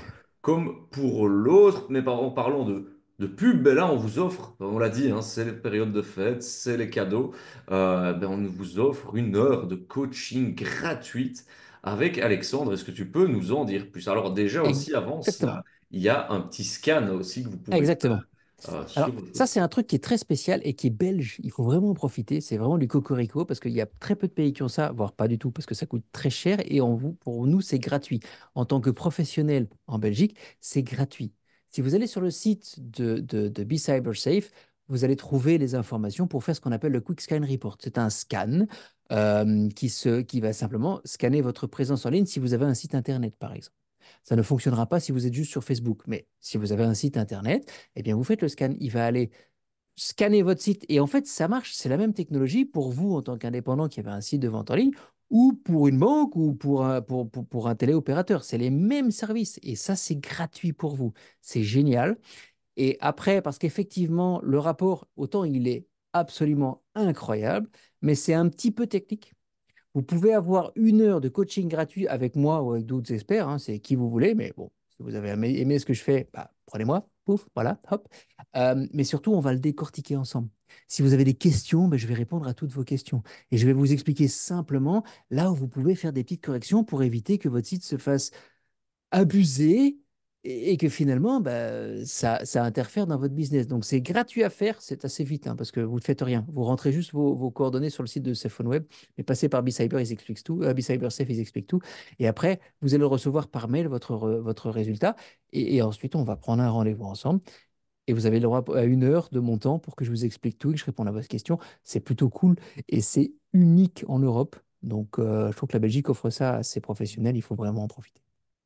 comme pour l'autre. Mais en parlant de pub, ben là, on vous offre, on l'a dit, hein, c'est les périodes de fête, c'est les cadeaux. Ben on vous offre 1 heure de coaching gratuite avec Alexandre. Est-ce que tu peux nous en dire plus? Alors déjà aussi, avant Exactement. cela, il y a un petit scan aussi que vous pouvez Exactement. faire sur Alors, votre ça, c'est un site. truc qui est très spécial et qui est belge. Il faut vraiment en profiter. C'est vraiment du cocorico parce qu'il y a très peu de pays qui ont ça, voire pas du tout, parce que ça coûte très cher et pour nous, c'est gratuit. En tant que professionnel en Belgique, c'est gratuit. Si vous allez sur le site de Be Cyber Safe, vous allez trouver les informations pour faire ce qu'on appelle le Quick Scan Report. C'est un scan qui va simplement scanner votre présence en ligne si vous avez un site Internet, par exemple. Ça ne fonctionnera pas si vous êtes juste sur Facebook, mais si vous avez un site Internet, eh bien, vous faites le scan. Il va aller scanner votre site. Et en fait, ça marche. C'est la même technologie pour vous en tant qu'indépendant qui avez un site de vente en ligne ou pour une banque ou pour un téléopérateur. C'est les mêmes services. Et ça, c'est gratuit pour vous. C'est génial. Et après, parce qu'effectivement, le rapport, autant il est absolument incroyable, mais c'est un petit peu technique. Vous pouvez avoir 1 heure de coaching gratuit avec moi ou avec d'autres experts, hein, c'est qui vous voulez, mais bon, si vous avez aimé ce que je fais, bah, prenez-moi, pouf, voilà, hop. Mais surtout, on va le décortiquer ensemble. Si vous avez des questions, ben, je vais répondre à toutes vos questions. Et je vais vous expliquer simplement là où vous pouvez faire des petites corrections pour éviter que votre site se fasse abusé et que finalement, bah, ça interfère dans votre business. Donc, c'est gratuit à faire, c'est assez vite hein, parce que vous ne faites rien. Vous rentrez juste vos coordonnées sur le site de Cephone Web, mais passez par BeCyber, ils expliquent tout. BeCyberSafe, ils expliquent tout. Et après, vous allez recevoir par mail votre résultat. Et ensuite, on va prendre un rendez-vous ensemble. Et vous avez le droit à 1 heure de mon temps pour que je vous explique tout et que je réponde à votre question. C'est plutôt cool et c'est unique en Europe. Donc, je trouve que la Belgique offre ça à ses professionnels. Il faut vraiment en profiter.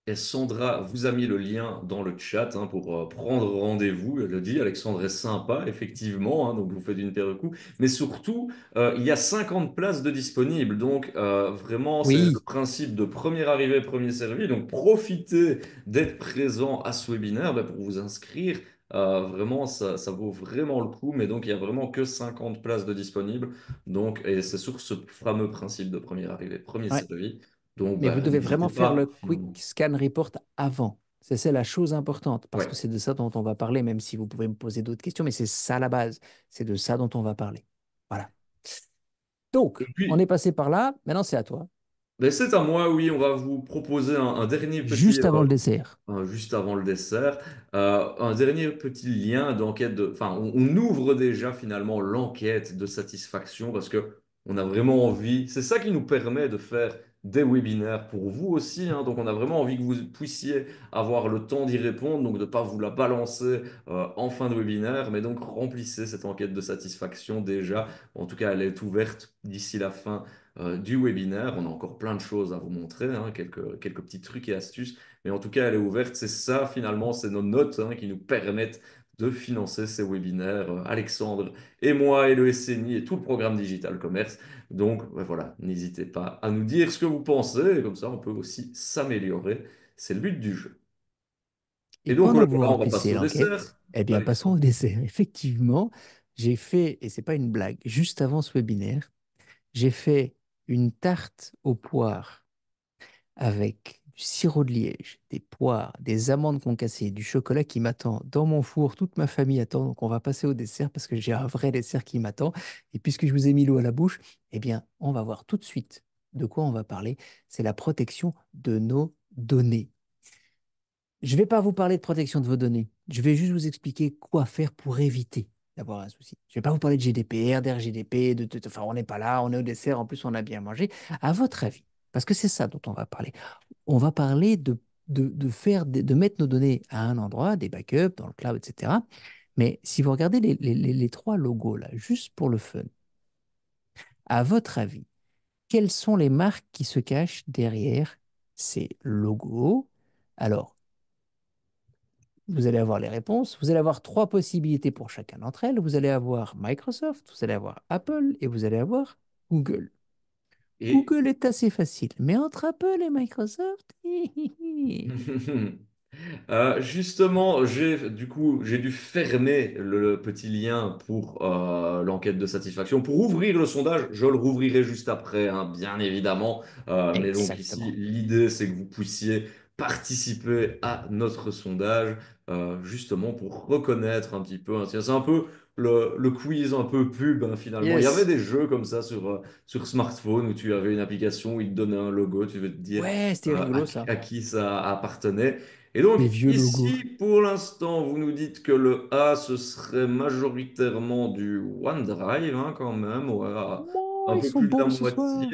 Et Sandra vous a mis le lien dans le chat hein, pour prendre rendez-vous. Elle le dit, Alexandre est sympa, effectivement, hein, donc vous faites une paire de coups. Mais surtout, il y a 50 places de disponibles. Donc, vraiment, c'est le Oui, principe de premier arrivé, premier servi. Donc, profitez d'être présent à ce webinaire pour vous inscrire. Vraiment, ça vaut vraiment le coup. Mais donc, il y a vraiment que 50 places de disponibles. Donc, et c'est sur ce fameux principe de premier arrivé, premier ouais. servi. Donc, Mais vous devez n'hésitez vraiment faire le pas. Quick Scan Report avant. C'est la chose importante, parce que Ouais. c'est de ça dont on va parler, même si vous pouvez me poser d'autres questions, mais c'est ça la base. C'est de ça dont on va parler. Voilà. Donc, Et on est puis, passé par là, maintenant c'est à toi. ben, c'est à moi, oui, on va vous proposer un dernier petit, Juste avant le dessert. juste avant le dessert, un dernier petit lien d'enquête de, enfin, on ouvre déjà finalement l'enquête de satisfaction parce que on a vraiment envie, c'est ça qui nous permet de faire des webinaires pour vous aussi, hein. Donc on a vraiment envie que vous puissiez avoir le temps d'y répondre, donc de ne pas vous la balancer en fin de webinaire, mais donc remplissez cette enquête de satisfaction déjà. En tout cas, elle est ouverte d'ici la fin du webinaire. On a encore plein de choses à vous montrer, hein, quelques petits trucs et astuces. Mais en tout cas, elle est ouverte. C'est ça, finalement, c'est nos notes hein, qui nous permettent de financer ces webinaires. Alexandre et moi et le SNI et tout le programme Digital Commerce. Donc, voilà, n'hésitez pas à nous dire ce que vous pensez. Et comme ça, on peut aussi s'améliorer. C'est le but du jeu. Et Et donc, pendant que vous voilà, on va passer remplissez au dessert. l'enquête, eh bien, passons Alexandre. au dessert. Effectivement, j'ai fait, et c'est pas une blague, juste avant ce webinaire, j'ai fait une tarte aux poires avec du sirop de liège, des poires, des amandes concassées, du chocolat qui m'attend dans mon four. Toute ma famille attend, donc on va passer au dessert parce que j'ai un vrai dessert qui m'attend. Et puisque je vous ai mis l'eau à la bouche, eh bien, on va voir tout de suite de quoi on va parler. C'est la protection de nos données. Je ne vais pas vous parler de protection de vos données. Je vais juste vous expliquer quoi faire pour éviter d'avoir un souci. Je ne vais pas vous parler de GDPR, d'RGDP, enfin, on n'est pas là, on est au dessert, en plus on a bien mangé. À votre avis, parce que c'est ça dont on va parler. On va parler de mettre nos données à un endroit, des backups, dans le cloud, etc. Mais si vous regardez les trois logos là, juste pour le fun, à votre avis, quelles sont les marques qui se cachent derrière ces logos? Alors, vous allez avoir les réponses. Vous allez avoir trois possibilités pour chacun d'entre elles. Vous allez avoir Microsoft, vous allez avoir Apple et vous allez avoir Google. Et Google est assez facile, mais entre Apple et Microsoft, Justement, j'ai dû fermer le petit lien pour l'enquête de satisfaction. Pour ouvrir le sondage, je le rouvrirai juste après, hein, bien évidemment. Mais donc ici, exactement. l'idée, c'est que vous puissiez participer à notre sondage, justement pour reconnaître un petit peu, hein. C'est un peu le quiz un peu pub, hein, finalement. Il y avait Yes. des jeux comme ça sur smartphone où tu avais une application où il te donnait un logo, tu veux te dire Ouais, c'était rigolo ça. à qui ça appartenait. Et donc, Les vieux logos. ici, pour l'instant, vous nous dites que le A, ce serait majoritairement du OneDrive, hein, quand même, ouais, Oh, un ils peu sont plus de la beaux ce moitié. soir.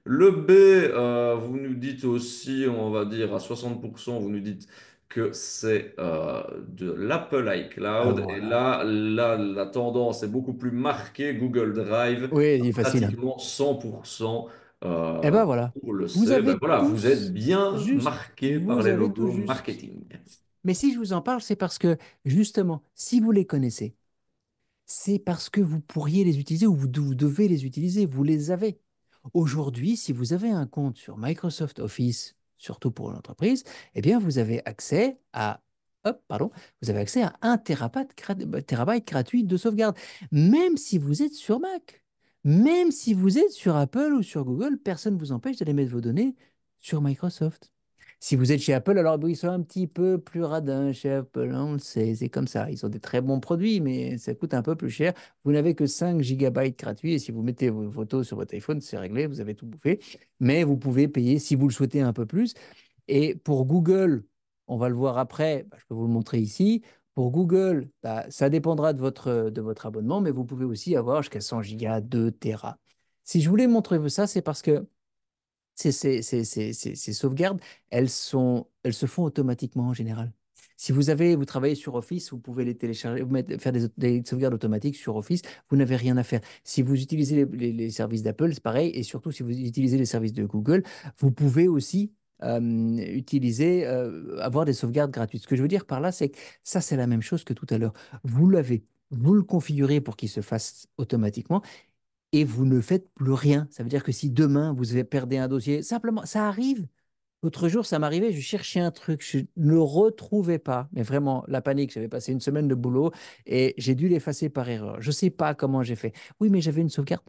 Le B, vous nous dites aussi, on va dire à 60%, vous nous dites que c'est de l'Apple iCloud. Et Voilà. là, la tendance est beaucoup plus marquée. Google Drive, Oui, il est facile, hein. pratiquement 100% Eh euh, ben voilà. pour le Vous sait. Ben avez voilà, vous êtes tous bien juste, marqué par vous les avez tout logos juste. marketing. Mais si je vous en parle, c'est parce que, justement, si vous les connaissez, c'est parce que vous pourriez les utiliser ou vous devez les utiliser, vous les avez. Aujourd'hui, si vous avez un compte sur Microsoft Office, surtout pour l'entreprise, eh bien, vous avez accès à, hop, pardon, vous avez accès à 1 térabyte gratuit de sauvegarde, même si vous êtes sur Mac, même si vous êtes sur Apple ou sur Google, personne ne vous empêche d'aller mettre vos données sur Microsoft. Si vous êtes chez Apple, alors bon, ils sont un petit peu plus radins chez Apple, hein, on le sait, c'est comme ça. Ils ont des très bons produits, mais ça coûte un peu plus cher. Vous n'avez que 5 gigabytes gratuits et si vous mettez vos photos sur votre iPhone, c'est réglé, vous avez tout bouffé. Mais vous pouvez payer si vous le souhaitez un peu plus. Et pour Google, on va le voir après, bah, je peux vous le montrer ici. Pour Google, bah, ça dépendra de votre abonnement, mais vous pouvez aussi avoir jusqu'à 100 gigas, 2 Tera. Si je voulais montrer ça, c'est parce que ces sauvegardes, elles se font automatiquement en général. Si vous travaillez sur Office, vous pouvez les télécharger, faire des sauvegardes automatiques sur Office, vous n'avez rien à faire. Si vous utilisez les services d'Apple, c'est pareil, et surtout si vous utilisez les services de Google, vous pouvez aussi avoir des sauvegardes gratuites. Ce que je veux dire par là, c'est que ça, c'est la même chose que tout à l'heure. Vous l'avez, vous le configurez pour qu'il se fasse automatiquement, et vous ne faites plus rien. Ça veut dire que si demain vous perdez un dossier, simplement, ça arrive. L'autre jour, ça m'arrivait, je cherchais un truc, je ne le retrouvais pas. Mais vraiment, la panique, j'avais passé une semaine de boulot et j'ai dû l'effacer par erreur. Je ne sais pas comment j'ai fait. Oui, mais j'avais une sauvegarde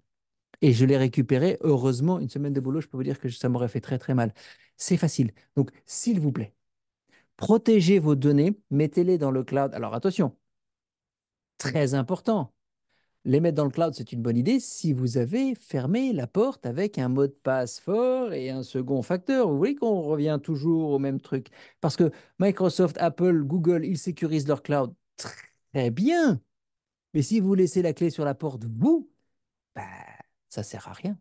et je l'ai récupérée. Heureusement, une semaine de boulot, je peux vous dire que ça m'aurait fait très très mal. C'est facile. Donc, s'il vous plaît, protégez vos données, mettez-les dans le cloud. Alors attention, très important. Les mettre dans le cloud, c'est une bonne idée si vous avez fermé la porte avec un mot de passe fort et un second facteur. Vous voyez qu'on revient toujours au même truc. Parce que Microsoft, Apple, Google, ils sécurisent leur cloud très bien. Mais si vous laissez la clé sur la porte, vous, bah, ça ne sert à rien.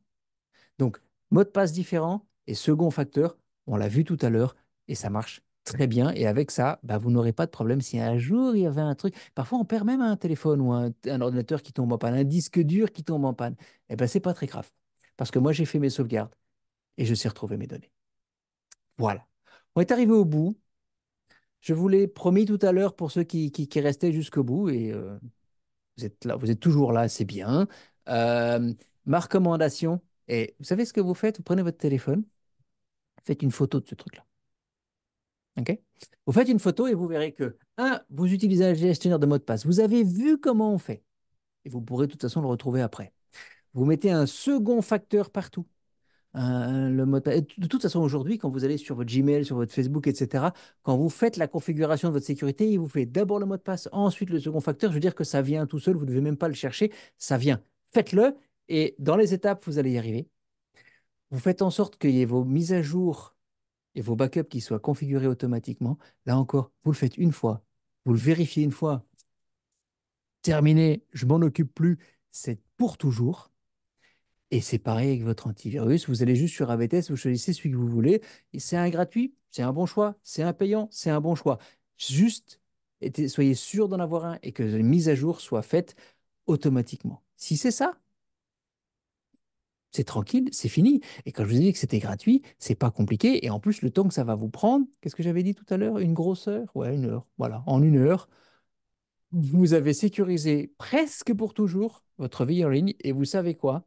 Donc, mot de passe différent et second facteur, on l'a vu tout à l'heure, et ça marche très bien. Et avec ça, bah, vous n'aurez pas de problème si un jour il y avait un truc. Parfois, on perd même un téléphone ou un ordinateur qui tombe en panne, un disque dur qui tombe en panne. Eh ben, c'est pas très grave. Parce que moi, j'ai fait mes sauvegardes et je sais retrouver mes données. Voilà. On est arrivé au bout. Je vous l'ai promis tout à l'heure pour ceux qui restaient jusqu'au bout. Et vous êtes là, vous êtes toujours là, c'est bien. Euh, Ma recommandation, et vous savez ce que vous faites? Vous prenez votre téléphone, faites une photo de ce truc-là. OK? Vous faites une photo et vous verrez que, vous utilisez un gestionnaire de mot de passe. Vous avez vu comment on fait. Et vous pourrez de toute façon le retrouver après. Vous mettez un second facteur partout. Le mot de passe. De toute façon, aujourd'hui, quand vous allez sur votre Gmail, sur votre Facebook, etc., quand vous faites la configuration de votre sécurité, il vous fait d'abord le mot de passe, ensuite le second facteur. Je veux dire que ça vient tout seul, vous ne devez même pas le chercher, ça vient. Faites-le et dans les étapes, vous allez y arriver. Vous faites en sorte qu'il y ait vos mises à jour et vos backups qui soient configurés automatiquement. Là encore, vous le faites une fois, vous le vérifiez une fois, terminé, je m'en occupe plus, c'est pour toujours. Et c'est pareil avec votre antivirus, vous allez juste sur AVTS, vous choisissez celui que vous voulez, et c'est un gratuit, c'est un bon choix, c'est un payant, c'est un bon choix. Juste, soyez sûr d'en avoir un et que les mises à jour soient faites automatiquement. Si c'est ça, c'est tranquille, c'est fini. Et quand je vous ai dit que c'était gratuit, c'est pas compliqué. Et en plus, le temps que ça va vous prendre, qu'est-ce que j'avais dit tout à l'heure? Une grosse heure? Ouais, 1 heure. Voilà, en 1 heure, vous avez sécurisé presque pour toujours votre vie en ligne. Et vous savez quoi?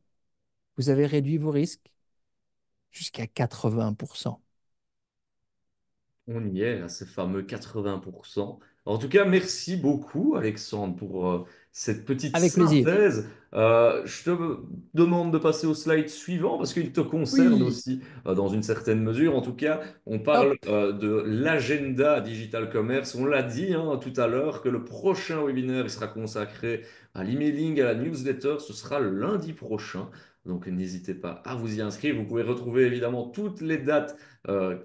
Vous avez réduit vos risques jusqu'à 80%. On y est, à ces fameux 80%. En tout cas, merci beaucoup, Alexandre, pour cette petite Avec plaisir. synthèse. Je te demande de passer au slide suivant parce qu'il te concerne Oui, aussi dans une certaine mesure. En tout cas, on parle hop. de l'agenda Digital Commerce. On l'a dit hein, tout à l'heure que le prochain webinaire il sera consacré à l'emailing, à la newsletter. Ce sera lundi prochain. Donc n'hésitez pas à vous y inscrire. Vous pouvez retrouver évidemment toutes les dates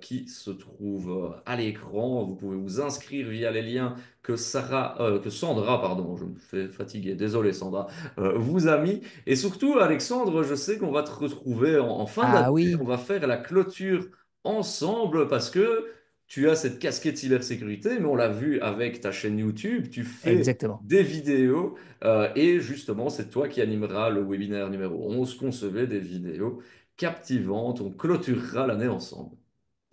qui se trouve à l'écran. Vous pouvez vous inscrire via les liens que Sandra, pardon, je me fais fatiguer, désolé Sandra, vous a mis. Et surtout, Alexandre, je sais qu'on va te retrouver en fin d'année. Ah oui, On va faire la clôture ensemble parce que tu as cette casquette cybersécurité, mais on l'a vu avec ta chaîne YouTube, tu fais Exactement. des vidéos et justement, c'est toi qui animeras le webinaire numéro 11. Concevez des vidéos captivantes. On clôturera l'année ensemble.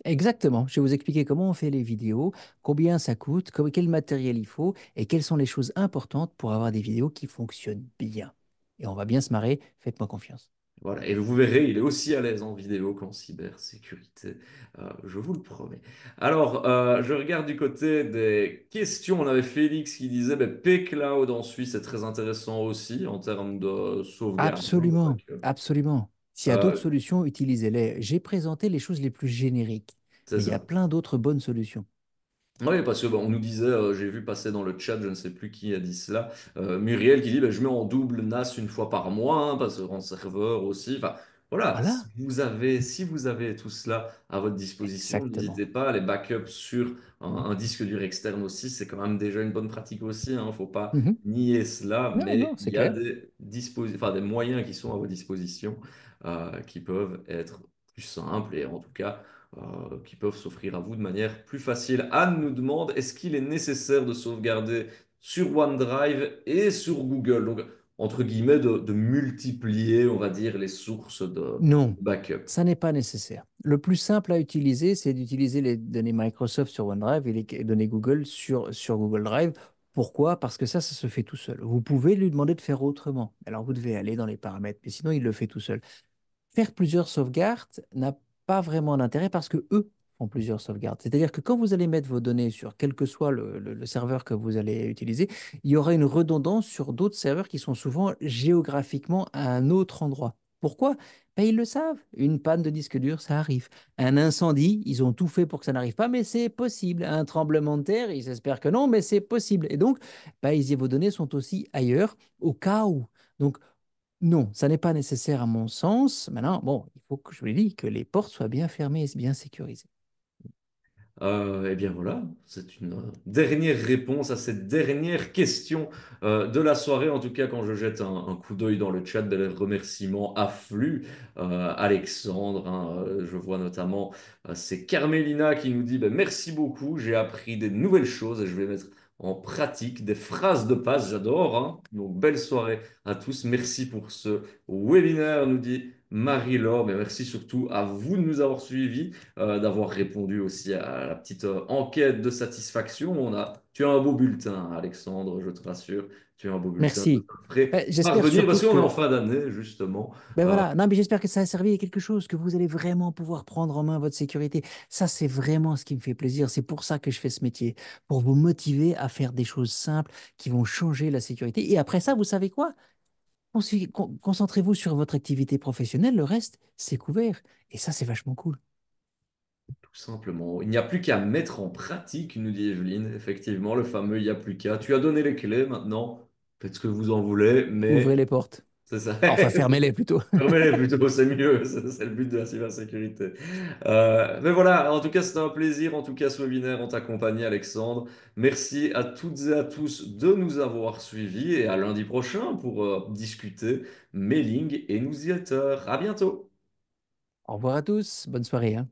Exactement. Je vais vous expliquer comment on fait les vidéos, combien ça coûte, quel matériel il faut et quelles sont les choses importantes pour avoir des vidéos qui fonctionnent bien. Et on va bien se marrer, faites-moi confiance. Voilà, et vous verrez, il est aussi à l'aise en vidéo qu'en cybersécurité, je vous le promets. Alors, je regarde du côté des questions. On avait Félix qui disait, ben, P-Cloud en Suisse est très intéressant aussi en termes de sauvegarde, hein, de Absolument, backup. absolument. S'il y a d'autres Euh, solutions, utilisez-les. J'ai présenté les choses les plus génériques, c'est mais il y a ça. plein d'autres bonnes solutions. Oui, parce que bon, on nous disait, j'ai vu passer dans le chat, je ne sais plus qui a dit cela, Muriel qui dit, ben, je mets en double NAS une fois par mois, hein, parce que en serveur aussi. Enfin, voilà, Voilà, si vous avez tout cela à votre disposition, exactement. n'hésitez pas. Les backups sur un disque dur externe aussi, c'est quand même déjà une bonne pratique aussi. Hein, faut pas Mhm. nier cela, Non, mais non, il c'est y a clair. des moyens qui sont à votre disposition qui peuvent être plus simples et en tout cas qui peuvent s'offrir à vous de manière plus facile. Anne nous demande, est-ce qu'il est nécessaire de sauvegarder sur OneDrive et sur Google? Donc, entre guillemets, de multiplier, on va dire, les sources de Non, backup. ça n'est pas nécessaire. Le plus simple à utiliser, c'est d'utiliser les données Microsoft sur OneDrive et les données Google sur Google Drive. Pourquoi? Parce que ça se fait tout seul. Vous pouvez lui demander de faire autrement. Alors, vous devez aller dans les paramètres, mais sinon, il le fait tout seul. Faire plusieurs sauvegardes n'a pas vraiment d'intérêt parce que eux font plusieurs sauvegardes. C'est-à-dire que quand vous allez mettre vos données sur quel que soit le serveur que vous allez utiliser, il y aura une redondance sur d'autres serveurs qui sont souvent géographiquement à un autre endroit. Pourquoi? Ben, ils le savent. Une panne de disque dur, ça arrive. Un incendie, ils ont tout fait pour que ça n'arrive pas, mais c'est possible. Un tremblement de terre, ils espèrent que non, mais c'est possible. Et donc, ben, vos données sont aussi ailleurs au cas où. Donc, non, ça n'est pas nécessaire à mon sens. Maintenant, bon, il faut que je vous l'ai dit, que les portes soient bien fermées et bien sécurisées. Eh bien voilà, c'est une dernière réponse à cette dernière question de la soirée. En tout cas, quand je jette un coup d'œil dans le chat, les remerciements affluent. Alexandre, hein, je vois notamment, c'est Carmélina qui nous dit ben, merci beaucoup, j'ai appris des nouvelles choses et je vais mettre en pratique des phrases de passe. J'adore. Hein. Donc belle soirée à tous. Merci pour ce webinaire, nous dit Marie-Laure. Mais merci surtout à vous de nous avoir suivis d'avoir répondu aussi à la petite enquête de satisfaction. Tu as un beau bulletin, Alexandre, je te rassure. Tu as un beau bulletin. Je te Merci. le ferai Ben, j'espère parvenir parce surtout qu'on est en que, fin d'année, justement. ben Euh, voilà, non, mais j'espère que ça a servi à quelque chose, que vous allez vraiment pouvoir prendre en main votre sécurité. Ça, c'est vraiment ce qui me fait plaisir. C'est pour ça que je fais ce métier, pour vous motiver à faire des choses simples qui vont changer la sécurité. Et après ça, vous savez quoi? Concentrez-vous sur votre activité professionnelle. Le reste, c'est couvert. Et ça, c'est vachement cool. Tout simplement. Il n'y a plus qu'à mettre en pratique, nous dit Evelyne. Effectivement, le fameux il n'y a plus qu'à. Tu as donné les clés maintenant. Faites ce que vous en voulez, Ouvrez mais les portes. c'est ça. Enfin, fermez-les plutôt. Fermez-les plutôt, c'est mieux. C'est le but de la cybersécurité. Mais voilà, en tout cas, c'était un plaisir. En tout cas, ce webinaire en t'accompagne, Alexandre. Merci à toutes et à tous de nous avoir suivis et à lundi prochain pour discuter mailing et newsletter. À bientôt. Au revoir à tous. Bonne soirée, hein.